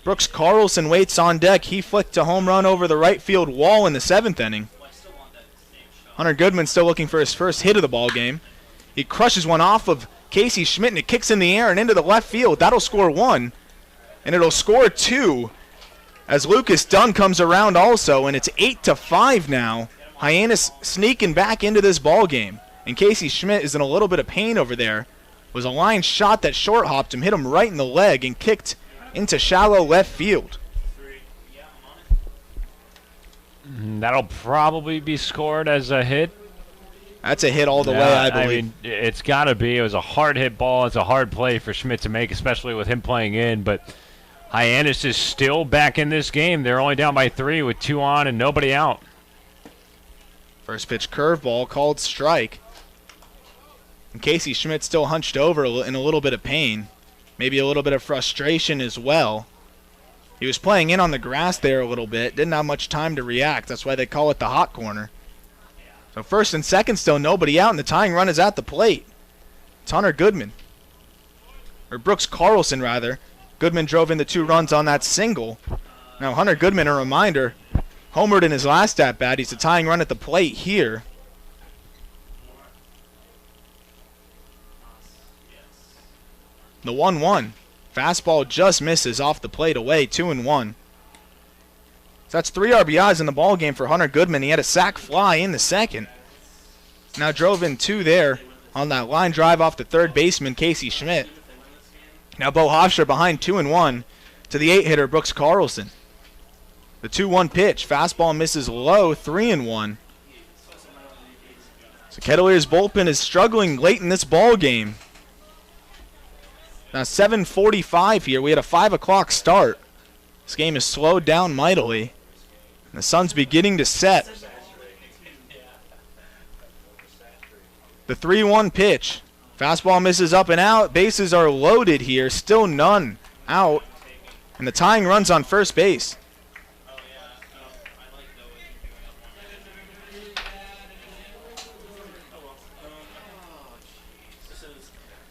Brooks Carlson waits on deck. He flicked a home run over the right field wall in the 7th inning. Hunter Goodman still looking for his first hit of the ball game. He crushes one off of Casey Schmidt, and it kicks in the air and into the left field. That'll score 1, and it'll score 2 as Lucas Dunn comes around also, and it's 8-5 now. Hyannis sneaking back into this ball game, and Casey Schmidt is in a little bit of pain over there. It was a line shot that short hopped him, hit him right in the leg, and kicked into shallow left field. That'll probably be scored as a hit. That's a hit all the way, I believe. I mean, it's got to be. It was a hard hit ball. It's a hard play for Schmidt to make, especially with him playing in. But Hyannis is still back in this game. They're only down by 3 with 2 on and nobody out. First pitch curveball called strike. And Casey Schmidt still hunched over in a little bit of pain. Maybe a little bit of frustration as well. He was playing in on the grass there a little bit. Didn't have much time to react. That's why they call it the hot corner. So first and second still nobody out, and the tying run is at the plate. It's Hunter Goodman. Or Brooks Carlson, rather. Goodman drove in the 2 runs on that single. Now Hunter Goodman, a reminder, homered in his last at-bat. He's the tying run at the plate here. The 1-1. Fastball just misses off the plate away, 2-1. So that's 3 RBIs in the ball game for Hunter Goodman. He had a sac fly in the second. Now drove in 2 there on that line drive off the third baseman, Casey Schmidt. Now Bo Hofstra behind 2-1 to the 8-hitter, Brooks Carlson. The 2-1 pitch. Fastball misses low, 3-1. So Kettler's bullpen is struggling late in this ball game. Now 7:45 here. We had a 5 o'clock start. This game is slowed down mightily. And the sun's beginning to set. The 3-1 pitch. Fastball misses up and out. Bases are loaded here. Still none out. And the tying run's on first base.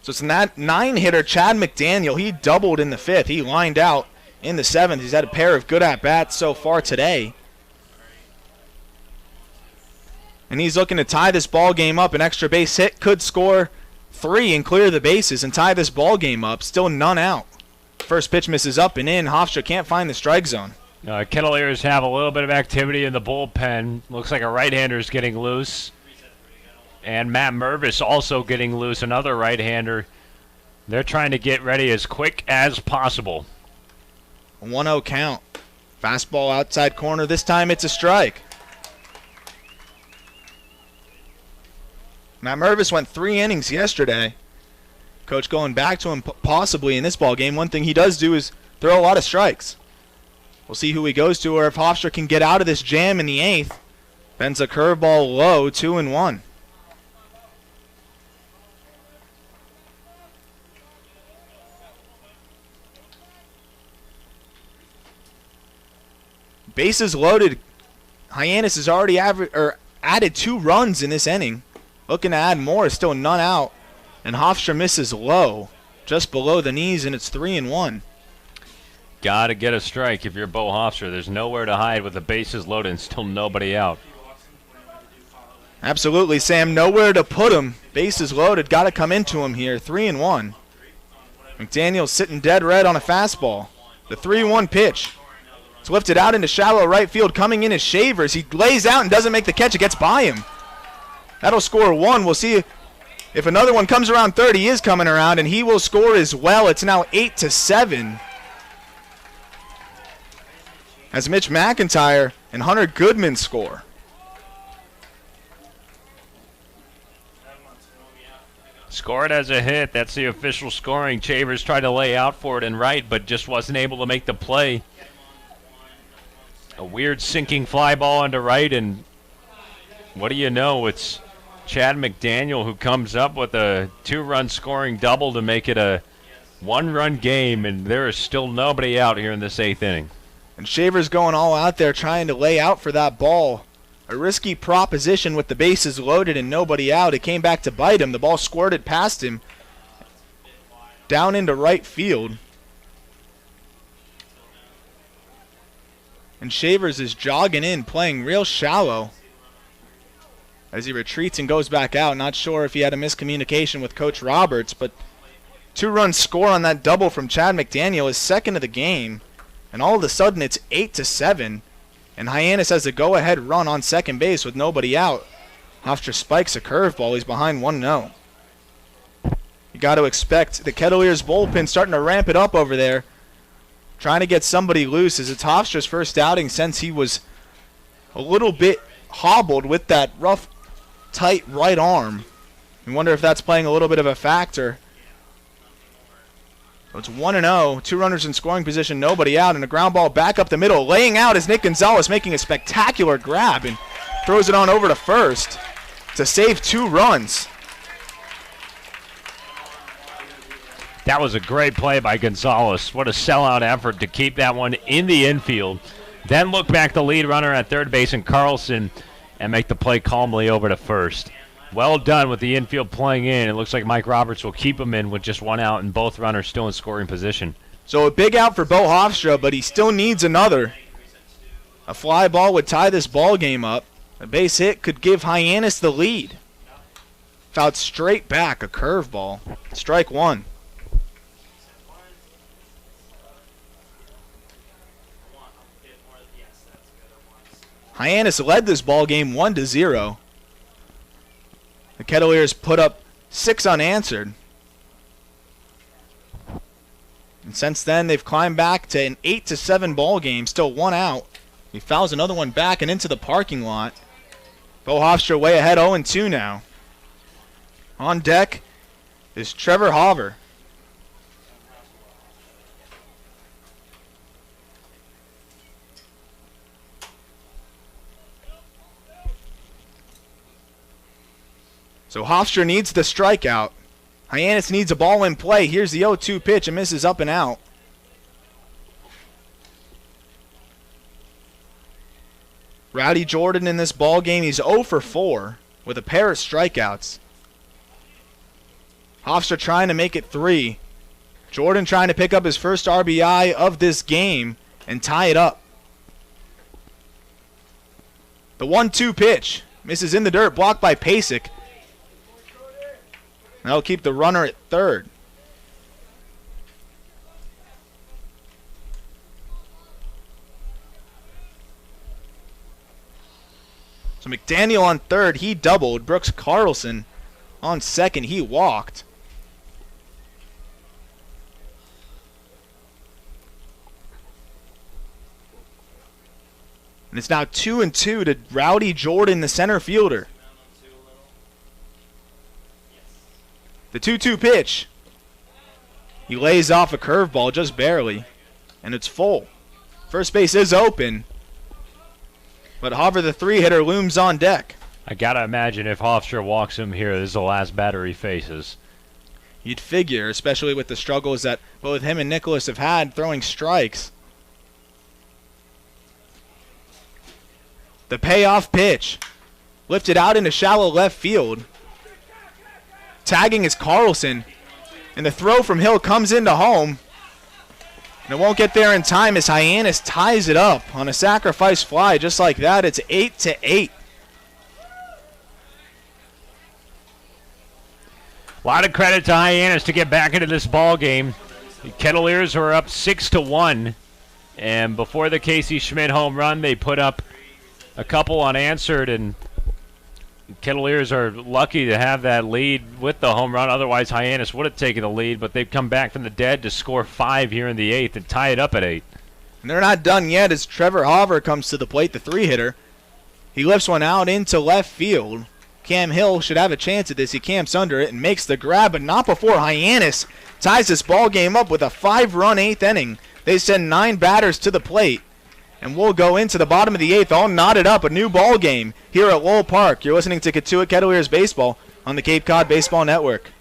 So it's that 9-hitter, Chad McDaniel. He doubled in the 5th. He lined out in the 7th. He's had a pair of good at-bats so far today. And he's looking to tie this ball game up. An extra base hit could score 3 and clear the bases and tie this ball game up. Still none out. First pitch misses up and in. Hofstra can't find the strike zone. Kettleers have a little bit of activity in the bullpen. Looks like a right-hander is getting loose. And Matt Mervis also getting loose, another right-hander. They're trying to get ready as quick as possible. 1-0 count. Fastball outside corner. This time it's a strike. Matt Mervis went 3 innings yesterday. Coach going back to him possibly in this ball game. One thing he does do is throw a lot of strikes. We'll see who he goes to, or if Hofstra can get out of this jam in the 8th. Bends a curveball low, 2-1. Bases loaded. Hyannis has already added 2 runs in this inning. Looking to add more, still none out. And Hofstra misses low, just below the knees, and it's 3-1. Got to get a strike if you're Bo Hofstra. There's nowhere to hide with the bases loaded and still nobody out. Absolutely, Sam. Nowhere to put him. Bases loaded. Got to come into him here. 3-1. McDaniel sitting dead red on a fastball. The 3-1 pitch. It's lifted out into shallow right field. Coming in is Shavers. He lays out and doesn't make the catch. It gets by him. That'll score 1. We'll see if another one comes around third. He is coming around, and he will score as well. It's now 8-7. As Mitch McIntyre and Hunter Goodman score. Scored as a hit. That's the official scoring. Shavers tried to lay out for it and right, but just wasn't able to make the play. A weird sinking fly ball into right, and what do you know? It's Chad McDaniel who comes up with a 2-run scoring double to make it a 1-run game, and there is still nobody out here in this 8th inning. And Shavers going all out there trying to lay out for that ball. A risky proposition with the bases loaded and nobody out. It came back to bite him. The ball squirted past him down into right field. And Shavers is jogging in, playing real shallow as he retreats and goes back out. Not sure if he had a miscommunication with Coach Roberts, but 2-run score on that double from Chad McDaniel, his second of the game. And all of a sudden it's 8-7. And Hyannis has a go-ahead run on second base with nobody out. Hofstra spikes a curveball. He's behind 1-0. You got to expect the Kettleers bullpen starting to ramp it up over there. Trying to get somebody loose as it's Hofstra's first outing since he was a little bit hobbled with that rough, tight right arm. I wonder if that's playing a little bit of a factor. So it's 1-0, 2 runners in scoring position, nobody out, and a ground ball back up the middle. Laying out is Nick Gonzales, making a spectacular grab and throws it on over to first to save 2 runs. That was a great play by Gonzales. What a sellout effort to keep that one in the infield. Then look back the lead runner at third base in Carlson and make the play calmly over to first. Well done with the infield playing in. It looks like Mike Roberts will keep him in with just 1 out and both runners still in scoring position. So a big out for Bo Hofstra, but he still needs another. A fly ball would tie this ball game up. A base hit could give Hyannis the lead. Fouled straight back, a curveball. Strike 1. Hyannis led this ball game 1-0. The Kettleers put up 6 unanswered. And since then, they've climbed back to an 8-7 ball game, still 1 out. He fouls another one back and into the parking lot. Bo Hofstra way ahead, 0-2 now. On deck is Trevor Hauver. So Hofstra needs the strikeout. Hyannis needs a ball in play. Here's the 0-2 pitch and misses up and out. Rowdey Jordan in this ball game, he's 0 for 4 with a pair of strikeouts. Hofstra trying to make it 3. Jordan trying to pick up his first RBI of this game and tie it up. The 1-2 pitch misses in the dirt, blocked by Pasek. That'll keep the runner at third. So McDaniel on third, he doubled. Brooks Carlson on second, he walked. And it's now 2-2 to Rowdey Jordan, the center fielder. The 2-2 pitch. He lays off a curveball just barely, and it's full. First base is open, but Hauver, the 3-hitter, looms on deck. I gotta imagine if Hofstra walks him here, this is the last batter he faces. You'd figure, especially with the struggles that both him and Nicholas have had throwing strikes. The payoff pitch. Lifted out into shallow left field. Tagging is Carlson. And the throw from Hill comes into home. And it won't get there in time as Hyannis ties it up on a sacrifice fly. Just like that, it's 8-8. A lot of credit to Hyannis to get back into this ball game. The Kettleers are up 6-1. And before the Casey Schmidt home run, they put up a couple unanswered, and Kettleers are lucky to have that lead with the home run. Otherwise, Hyannis would have taken the lead, but they've come back from the dead to score 5 here in the 8th and tie it up at 8. And they're not done yet as Trevor Hauver comes to the plate, the 3-hitter. He lifts one out into left field. Cam Hill should have a chance at this. He camps under it and makes the grab, but not before Hyannis ties this ball game up with a 5-run 8th inning. They send 9 batters to the plate. And we'll go into the bottom of the 8th, all knotted up, a new ball game here at Lowell Park. You're listening to Cotuit Kettleers Baseball on the Cape Cod Baseball Network.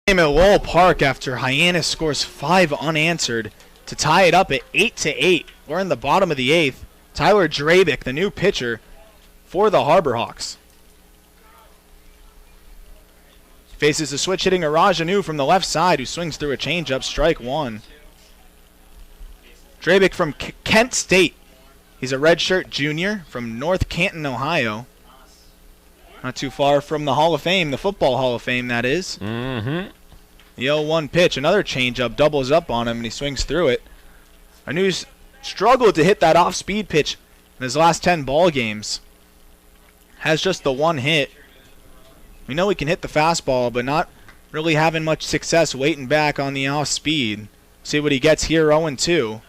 Game at Lowell Park after Hyannis scores 5 unanswered to tie it up at 8-8. We're in the bottom of the 8th. Tyler Drabick, the new pitcher for the Harbor Hawks. Faces the switch hitting Arajanu from the left side, who swings through a changeup, strike one. Drabick from Kent State. He's a redshirt junior from North Canton, Ohio. Not too far from the Hall of Fame, the Football Hall of Fame, that is. Mm-hmm. The 0-1 pitch, another changeup, doubles up on him, and he swings through it. Anu's struggled to hit that off-speed pitch in his last 10 ball games. Has just the one hit. We know he can hit the fastball, but not really having much success waiting back on the off-speed. See what he gets here, 0-2.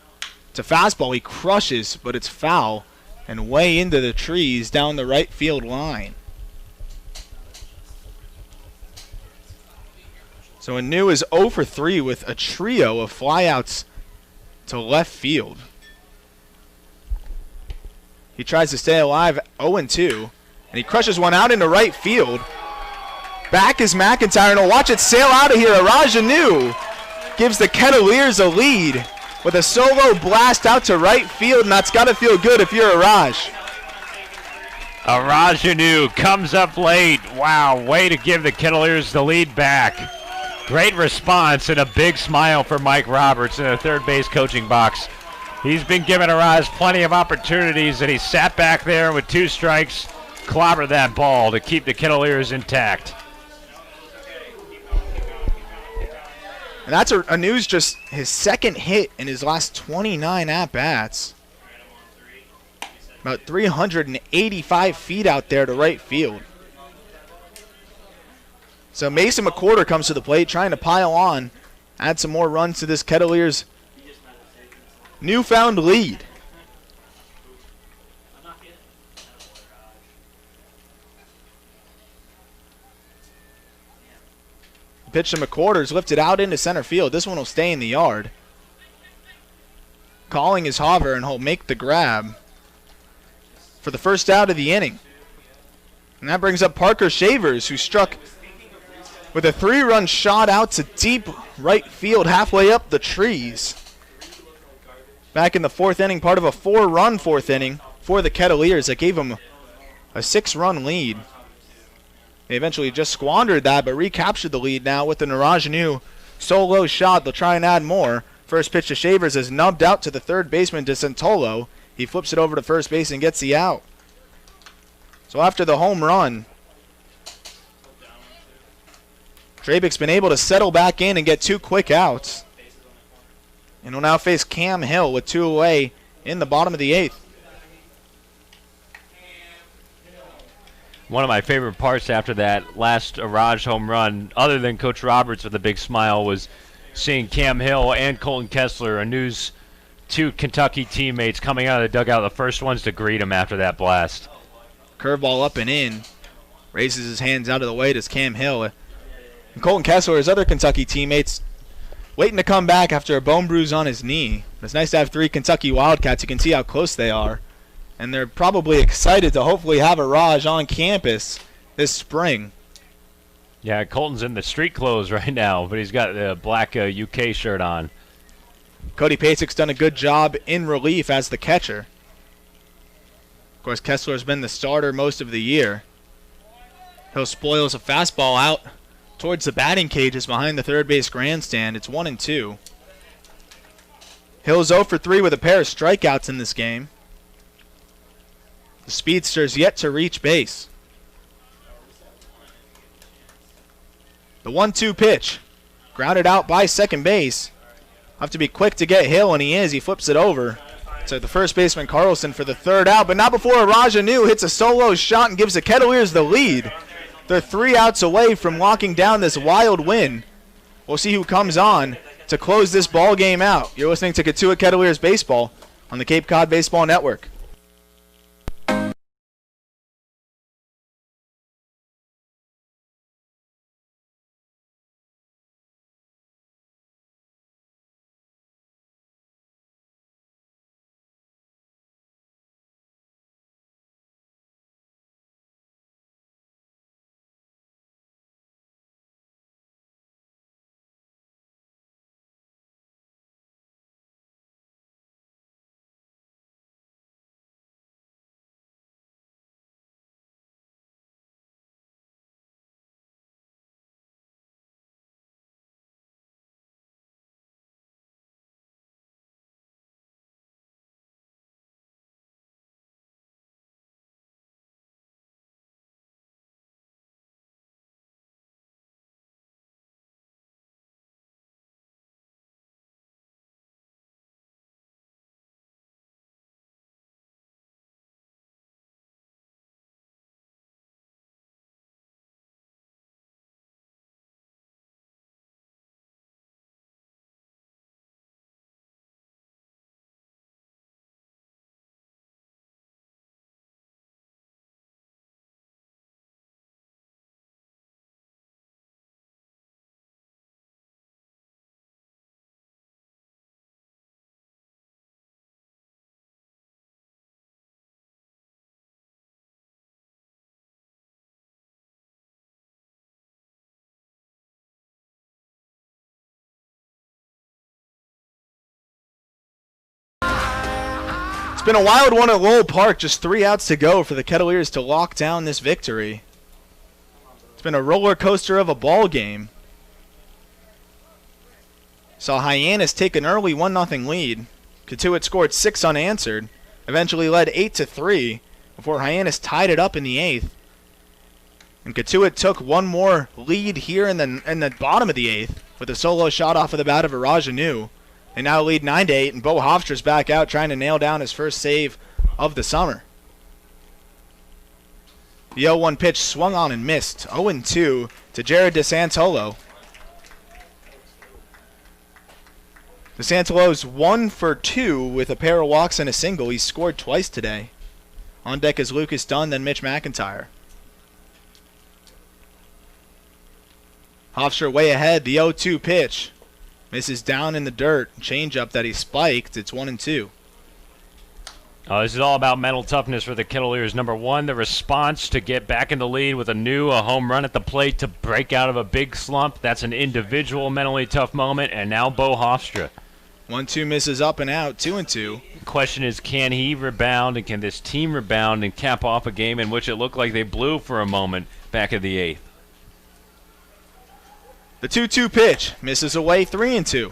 It's a fastball he crushes, but it's foul and way into the trees down the right field line. So Anu is 0 for 3 with a trio of flyouts to left field. He tries to stay alive, 0-2, and he crushes one out into right field. Back is McIntyre, and he'll watch it sail out of here. Arajanu gives the Kettleers a lead with a solo blast out to right field, and that's got to feel good if you're Araj. Arajanu comes up late. Wow, way to give the Kettleers the lead back. Great response and a big smile for Mike Roberts in the third base coaching box. He's been giving Araj plenty of opportunities, and he sat back there with 2 strikes, clobbered that ball to keep the Kettleers intact. And that's Anu's just his second hit in his last 29 at-bats. About 385 feet out there to right field. So Mason McWhorter comes to the plate, trying to pile on, add some more runs to this Kettleers' newfound lead. The pitch to McWhorter is lifted out into center field. This one will stay in the yard. Calling is Hauver, and he'll make the grab for the first out of the inning. And that brings up Parker Shavers, who struck with a 3-run shot out to deep right field, halfway up the trees. Back in the 4th inning, part of a 4-run 4th inning for the Kettleers that gave them a 6-run lead. They eventually just squandered that, but recaptured the lead now with the Arajanu solo shot. They'll try and add more. First pitch to Shavers is nubbed out to the third baseman, DeSantolo. He flips it over to first base and gets the out. So after the home run, Drabick's been able to settle back in and get 2 quick outs. And will now face Cam Hill with 2 away in the bottom of the 8th. One of my favorite parts after that last Araj home run, other than Coach Roberts with a big smile, was seeing Cam Hill and Colton Kessler, Anu's 2 Kentucky teammates, coming out of the dugout, the first ones to greet him after that blast. Curveball up and in. Raises his hands out of the way, does Cam Hill. And Colton Kessler, his other Kentucky teammates, waiting to come back after a bone bruise on his knee. It's nice to have 3 Kentucky Wildcats. You can see how close they are. And they're probably excited to hopefully have Araj on campus this spring. Yeah, Colton's in the street clothes right now, but he's got the black UK shirt on. Cody Pasek's done a good job in relief as the catcher. Of course, Kessler's been the starter most of the year. Hill spoils a fastball out towards the batting cages behind the third base grandstand. It's 1-2. Hill's 0 for 3 with a pair of strikeouts in this game. The speedster's yet to reach base. The 1-2 pitch. Grounded out by second base. Have to be quick to get Hill, and he is. He flips it over to the first baseman, Carlson, for the 3rd out. But not before Arajanu hits a solo shot and gives the Kettleers the lead. They're 3 outs away from locking down this wild win. We'll see who comes on to close this ball game out. You're listening to Cotuit Kettleers Baseball on the Cape Cod Baseball Network. been a wild one at Lowell Park. Just 3 outs to go for the Kettleers to lock down this victory. It's been a roller coaster of a ball game. Saw Hyannis take an early 1-0 lead. Cotuit scored 6 unanswered. Eventually led 8-3 before Hyannis tied it up in the 8th. And Cotuit took one more lead here in the bottom of the 8th with a solo shot off of the bat of Arajanu. They now lead 9-8, and Bo Hofstra's back out trying to nail down his first save of the summer. The 0-1 pitch swung on and missed. 0-2 to Jared DeSantolo. DeSantolo's 1 for 2 with a pair of walks and a single. He's scored twice today. On deck is Lucas Dunn, then Mitch McIntyre. Hofstra way ahead. The 0-2 pitch. Misses down in the dirt. Changeup that he spiked. It's 1-2. This is all about mental toughness for the Kettleers. Number one, the response to get back in the lead with a home run at the plate to break out of a big slump. That's an individual mentally tough moment. And now Bo Hofstra. 1-2 misses up and out. 2-2. Question is, can he rebound and can this team rebound and cap off a game in which it looked like they blew for a moment back in the 8th? The 2-2 pitch misses away. 3-2.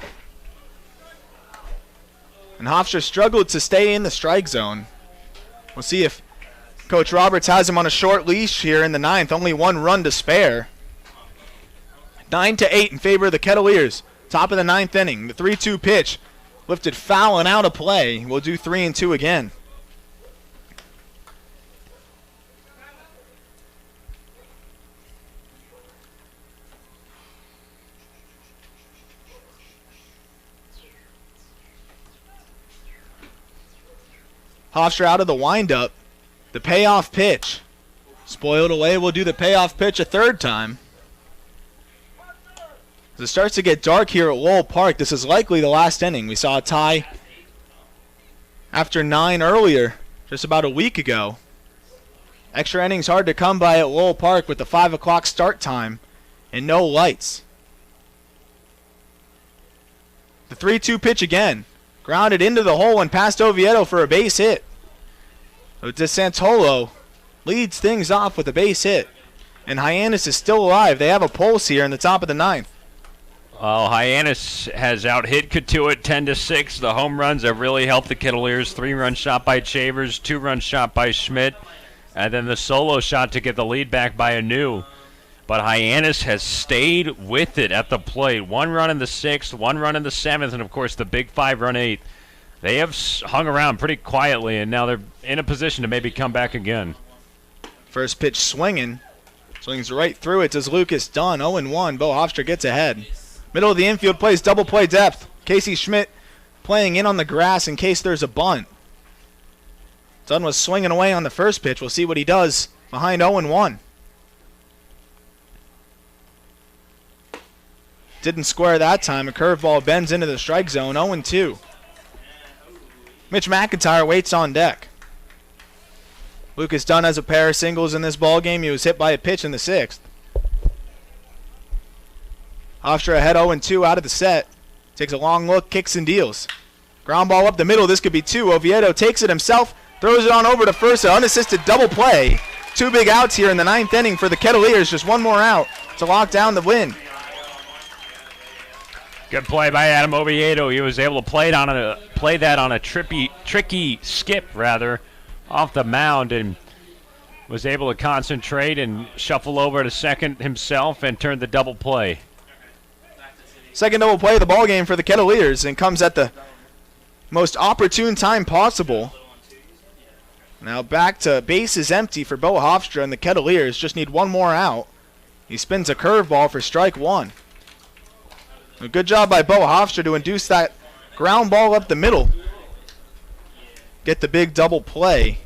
And Hofstra struggled to stay in the strike zone. We'll see if Coach Roberts has him on a short leash here in the 9th. Only 1 run to spare. 9-8 in favor of the Kettleers. Top of the 9th inning. The 3-2 pitch lifted foul and out of play. We'll do 3-2 again. Hofstra out of the windup. The payoff pitch. Spoiled away. We'll do the payoff pitch a third time. As it starts to get dark here at Lowell Park, this is likely the last inning. We saw a tie after 9 earlier, just about a week ago. Extra innings hard to come by at Lowell Park with the 5 o'clock start time and no lights. The 3-2 pitch again. Grounded into the hole and past Oviedo for a base hit. So DeSantolo leads things off with a base hit. And Hyannis is still alive. They have a pulse here in the top of the 9th. Well, Hyannis has out-hit Cotuit 10-6. The home runs have really helped the Kettleers. 3-run shot by Chavers, 2-run shot by Schmidt, and then the solo shot to get the lead back by Anu. But Hyannis has stayed with it at the plate. 1 run in the 6th, 1 run in the 7th, and of course the big 5-run 8th. They have hung around pretty quietly, and now they're in a position to maybe come back again. First pitch swinging. Swings right through it. Does Lucas Dunn. 0-1. Bo Hofstra gets ahead. Middle of the infield plays double play depth. Casey Schmidt playing in on the grass in case there's a bunt. Dunn was swinging away on the first pitch. We'll see what he does behind 0-1. Didn't square that time. A curveball bends into the strike zone. 0-2. Mitch McIntyre waits on deck. Lucas Dunn has a pair of singles in this ball game. He was hit by a pitch in the 6th. Hofstra ahead 0-2 out of the set. Takes a long look, kicks and deals. Ground ball up the middle. This could be 2. Oviedo takes it himself, throws it on over to first. An unassisted double play. 2 big outs here in the 9th inning for the Kettleers. Just 1 more out to lock down the win. Good play by Adam Oviedo. He was able to play that on a tricky skip off the mound, and was able to concentrate and shuffle over to second himself and turn the double play. Second double play of the ball game for the Kettleers, and comes at the most opportune time possible. Now back to bases empty for Bo Hofstra, and the Kettleers just need 1 more out. He spins a curveball for strike 1. A good job by Bo Hofstra to induce that ground ball up the middle. Get the big double play.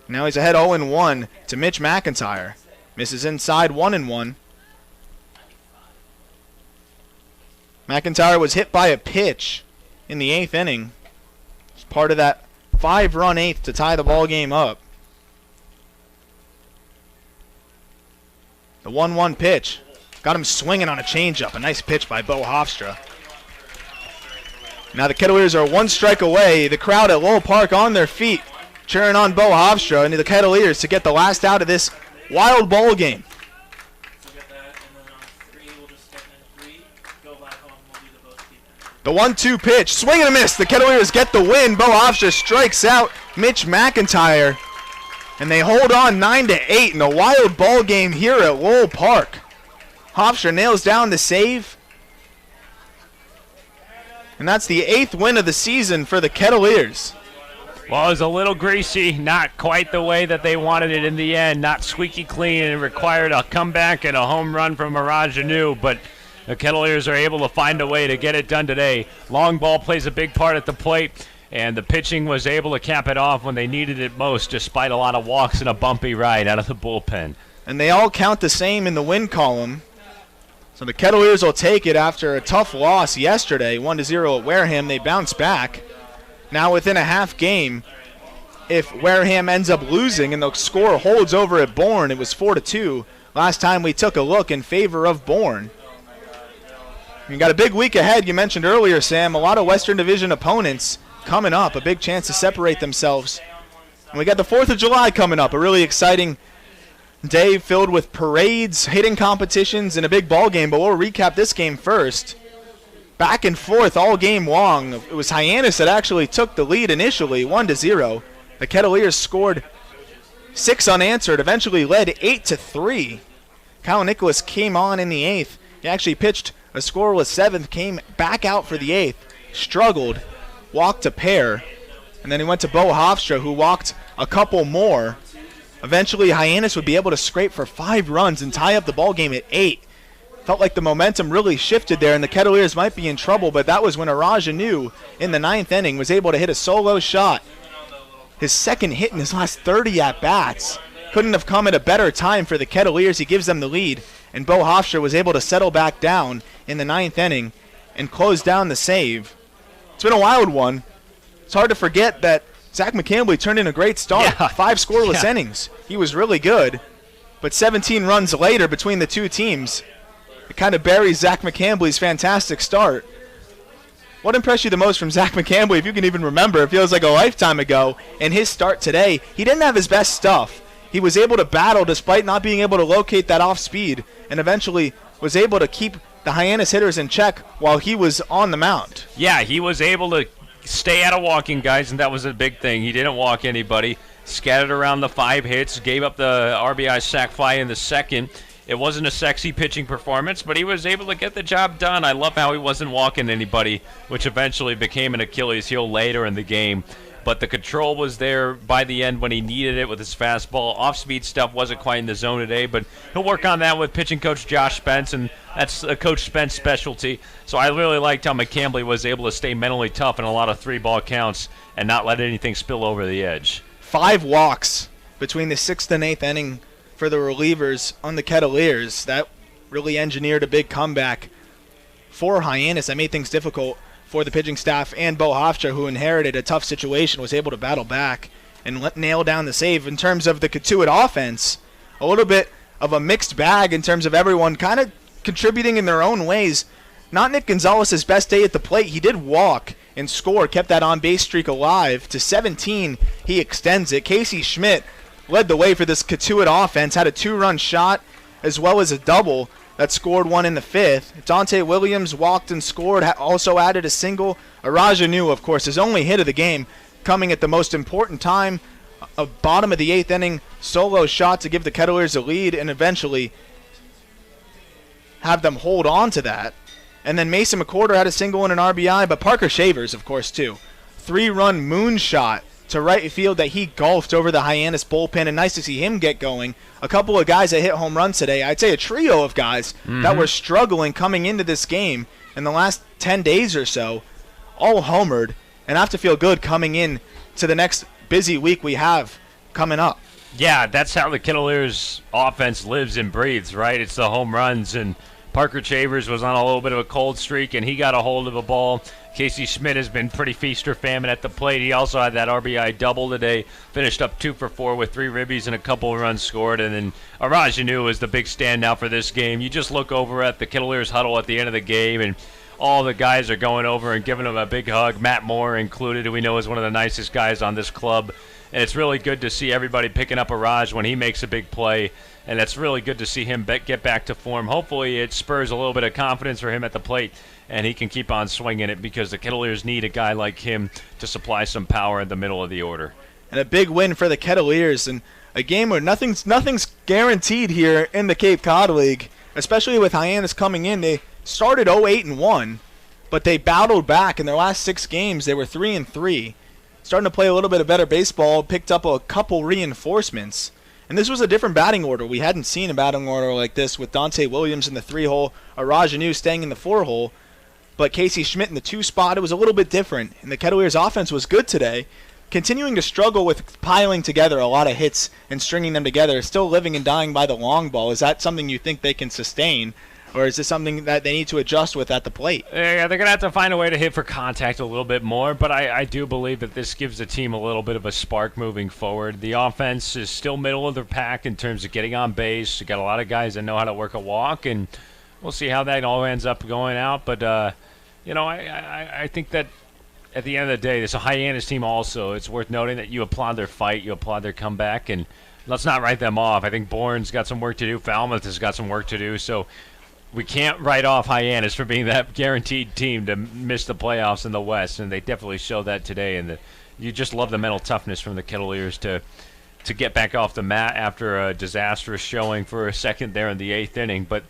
Now he's ahead 0-1 to Mitch McIntyre. Misses inside 1-1. McIntyre was hit by a pitch in the 8th inning. It's part of that 5-run 8th to tie the ball game up. The 1-1 pitch. Got him swinging on a changeup. A nice pitch by Bo Hofstra. Now the Kettleers are one strike away. The crowd at Lowell Park on their feet, cheering on Bo Hofstra and the Kettleers to get the last out of this wild ball game. The 1-2 pitch, swing and a miss. The Kettleers get the win. Bo Hofstra strikes out Mitch McIntyre, and they hold on 9-8 in a wild ball game here at Lowell Park. Hofstra nails down the save, and that's the 8th win of the season for the Kettleers. Well, it was a little greasy, not quite the way that they wanted it in the end, not squeaky clean, and it required a comeback and a home run from Mirage Anu, but the Kettleers are able to find a way to get it done today. Long ball plays a big part at the plate, and the pitching was able to cap it off when they needed it most, despite a lot of walks and a bumpy ride out of the bullpen. And they all count the same in the win column. So the Kettleers will take it after a tough loss yesterday, 1-0 at Wareham. They bounce back. Now within a half game, if Wareham ends up losing and the score holds over at Bourne, it was 4-2 last time we took a look in favor of Bourne. You got a big week ahead. You mentioned earlier, Sam, a lot of Western Division opponents coming up, a big chance to separate themselves. And we got the 4th of July coming up, a really exciting day filled with parades, hitting competitions, and a big ball game. But we'll recap this game first. Back and forth all game long. It was Hyannis that actually took the lead initially, 1-0. The Kettleers scored 6 unanswered, eventually led 8-3. Kyle Nicholas came on in the 8th. He actually pitched a scoreless 7th, came back out for the 8th, struggled, walked a pair, and then he went to Bo Hofstra, who walked a couple more. Eventually, Hyannis would be able to scrape for 5 runs and tie up the ball game at 8. Felt like the momentum really shifted there, and the Kettleers might be in trouble, but that was when Iraj Anu in the 9th inning was able to hit a solo shot. His second hit in his last 30 at-bats. Couldn't have come at a better time for the Kettleers. He gives them the lead, and Bo Hofstra was able to settle back down in the 9th inning and close down the save. It's been a wild one. It's hard to forget that Zach McCambley turned in a great start. Yeah. 5 scoreless innings. He was really good. But 17 runs later between the two teams, it kind of buries Zach McCambley's fantastic start. What impressed you the most from Zach McCambley, if you can even remember? It feels like a lifetime ago. And his start today, he didn't have his best stuff. He was able to battle despite not being able to locate that off speed, and eventually was able to keep the Hyannis hitters in check while he was on the mound. Yeah, he was able to stay out of walking guys, and that was a big thing. He didn't walk anybody. Scattered around the 5 hits, gave up the RBI sac fly in the 2nd. It wasn't a sexy pitching performance, but he was able to get the job done. I love how he wasn't walking anybody, which eventually became an Achilles heel later in the game. But the control was there by the end when he needed it with his fastball. Off-speed stuff wasn't quite in the zone today, but he'll work on that with pitching coach Josh Spence, and that's Coach Spence's specialty. So I really liked how McCambley was able to stay mentally tough in a lot of 3-ball counts and not let anything spill over the edge. 5 walks between the 6th and 8th inning for the relievers on the Kettleers. That really engineered a big comeback for Hyannis. That made things difficult for the pitching staff, and Bo Hofstra, who inherited a tough situation, was able to battle back and nail down the save. In terms of the Cotuit offense, a little bit of a mixed bag in terms of everyone kind of contributing in their own ways. Not Nick Gonzales' best day at the plate. He did walk and score, kept that on-base streak alive. To 17, he extends it. Casey Schmidt led the way for this Cotuit offense, had a 2-run shot as well as a double that scored 1 in the 5th. Donta Williams walked and scored, also added a single. Iraj Anu, of course, his only hit of the game, coming at the most important time, a bottom of the 8th inning solo shot to give the Kettleers a lead and eventually have them hold on to that. And then Mason McWhorter had a single and an RBI, but Parker Shavers, of course, too. 3-run moonshot to right field that he golfed over the Hyannis bullpen, and nice to see him get going. A couple of guys that hit home runs today. I'd say a trio of guys that were struggling coming into this game in the last 10 days or so, all homered, and have to feel good coming in to the next busy week we have coming up. Yeah, that's how the Kettleers offense lives and breathes, right? It's the home runs, and Parker Shavers was on a little bit of a cold streak, and he got a hold of a ball. Casey Schmidt has been pretty feast or famine at the plate. He also had that RBI double today, finished up 2 for 4 with 3 ribbies and a couple of runs scored. And then Iraj Anu is the big standout for this game. You just look over at the Kettleers huddle at the end of the game, and all the guys are going over and giving him a big hug. Matt Moore included, who we know is one of the nicest guys on this club. And it's really good to see everybody picking up a Raj when he makes a big play. And it's really good to see him get back to form. Hopefully it spurs a little bit of confidence for him at the plate, and he can keep on swinging it, because the Kettleers need a guy like him to supply some power in the middle of the order. And a big win for the Kettleers, and a game where nothing's guaranteed here in the Cape Cod League, especially with Hyannis coming in. They started 0-8-1, but they battled back. In their last 6 games, they were 3-3. Starting to play a little bit of better baseball, picked up a couple reinforcements. And this was a different batting order. We hadn't seen a batting order like this, with Donta Williams in the 3-hole, Arajanu staying in the 4-hole, but Casey Schmidt in the 2 spot. It was a little bit different, and the Kettleers offense was good today, continuing to struggle with piling together a lot of hits and stringing them together, still living and dying by the long ball. Is that something you think they can sustain, or is this something that they need to adjust with at the plate? Yeah, they're going to have to find a way to hit for contact a little bit more, but I do believe that this gives the team a little bit of a spark moving forward. The offense is still middle of the pack in terms of getting on base. You got a lot of guys that know how to work a walk, and we'll see how that all ends up going out. But, I think that at the end of the day, it's a Hyannis team also. It's worth noting that you applaud their fight, you applaud their comeback, and let's not write them off. I think Bourne's got some work to do. Falmouth has got some work to do, so we can't write off Hyannis for being that guaranteed team to miss the playoffs in the West, and they definitely showed that today. And you just love the mental toughness from the Kettleers to get back off the mat after a disastrous showing for a second there in the 8th inning, but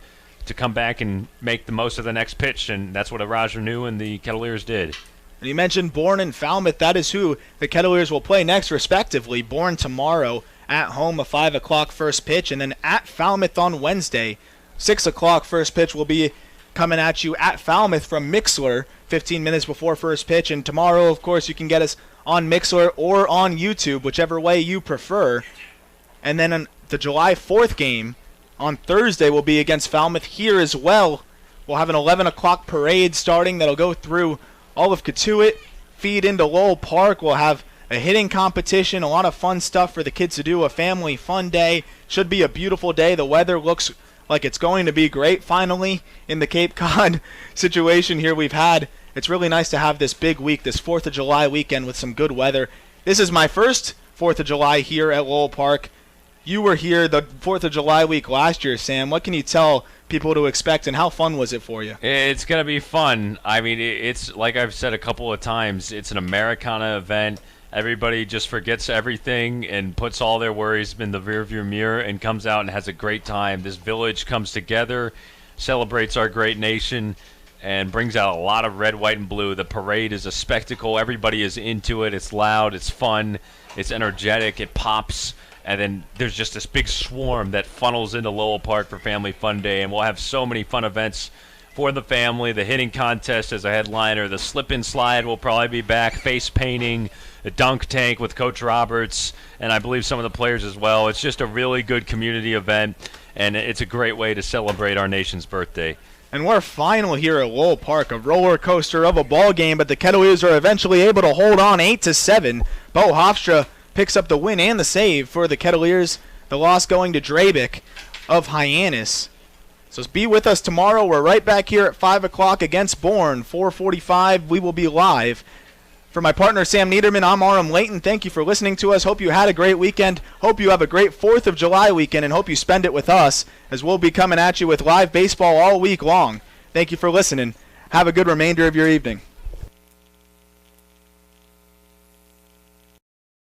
to come back and make the most of the next pitch, and that's what Arajanu and the Kettleers did. And you mentioned Bourne and Falmouth. That is who the Kettleers will play next, respectively. Bourne tomorrow at home, a 5 o'clock first pitch, and then at Falmouth on Wednesday, 6 o'clock first pitch will be coming at you at Falmouth from Mixler 15 minutes before first pitch. And tomorrow, of course, you can get us on Mixler or on YouTube, whichever way you prefer. And then on the July 4th game on Thursday will be against Falmouth here as well. We'll have an 11 o'clock parade starting that'll go through all of Cotuit, feed into Lowell Park. We'll have a hitting competition, a lot of fun stuff for the kids to do, a family fun day. Should be a beautiful day. The weather looks like it's going to be great finally in the Cape Cod situation here we've had. It's really nice to have this big week, this 4th of July weekend with some good weather. This is my first 4th of July here at Lowell Park. You were here the 4th of July week last year, Sam. What can you tell people to expect, and how fun was it for you? It's going to be fun. I mean, it's like I've said a couple of times, it's an Americana event. Everybody just forgets everything and puts all their worries in the rearview mirror and comes out and has a great time. This village comes together, celebrates our great nation, and brings out a lot of red, white, and blue. The parade is a spectacle. Everybody is into it. It's loud. It's fun. It's energetic. It pops. And then there's just this big swarm that funnels into Lowell Park for Family Fun Day. And we'll have so many fun events for the family. The hitting contest as a headliner. The slip and slide will probably be back. Face painting. The dunk tank with Coach Roberts. And I believe some of the players as well. It's just a really good community event. And it's a great way to celebrate our nation's birthday. And we're final here at Lowell Park, a roller coaster of a ball game, but the Kettleers are eventually able to hold on 8-7. Bo Hofstra picks up the win and the save for the Kettleers. The loss going to Drabick of Hyannis. So be with us tomorrow. We're right back here at 5 o'clock against Bourne. 4:45, we will be live. For my partner, Sam Niederman, I'm Aram Layton. Thank you for listening to us. Hope you had a great weekend. Hope you have a great 4th of July weekend, and hope you spend it with us, as we'll be coming at you with live baseball all week long. Thank you for listening. Have a good remainder of your evening.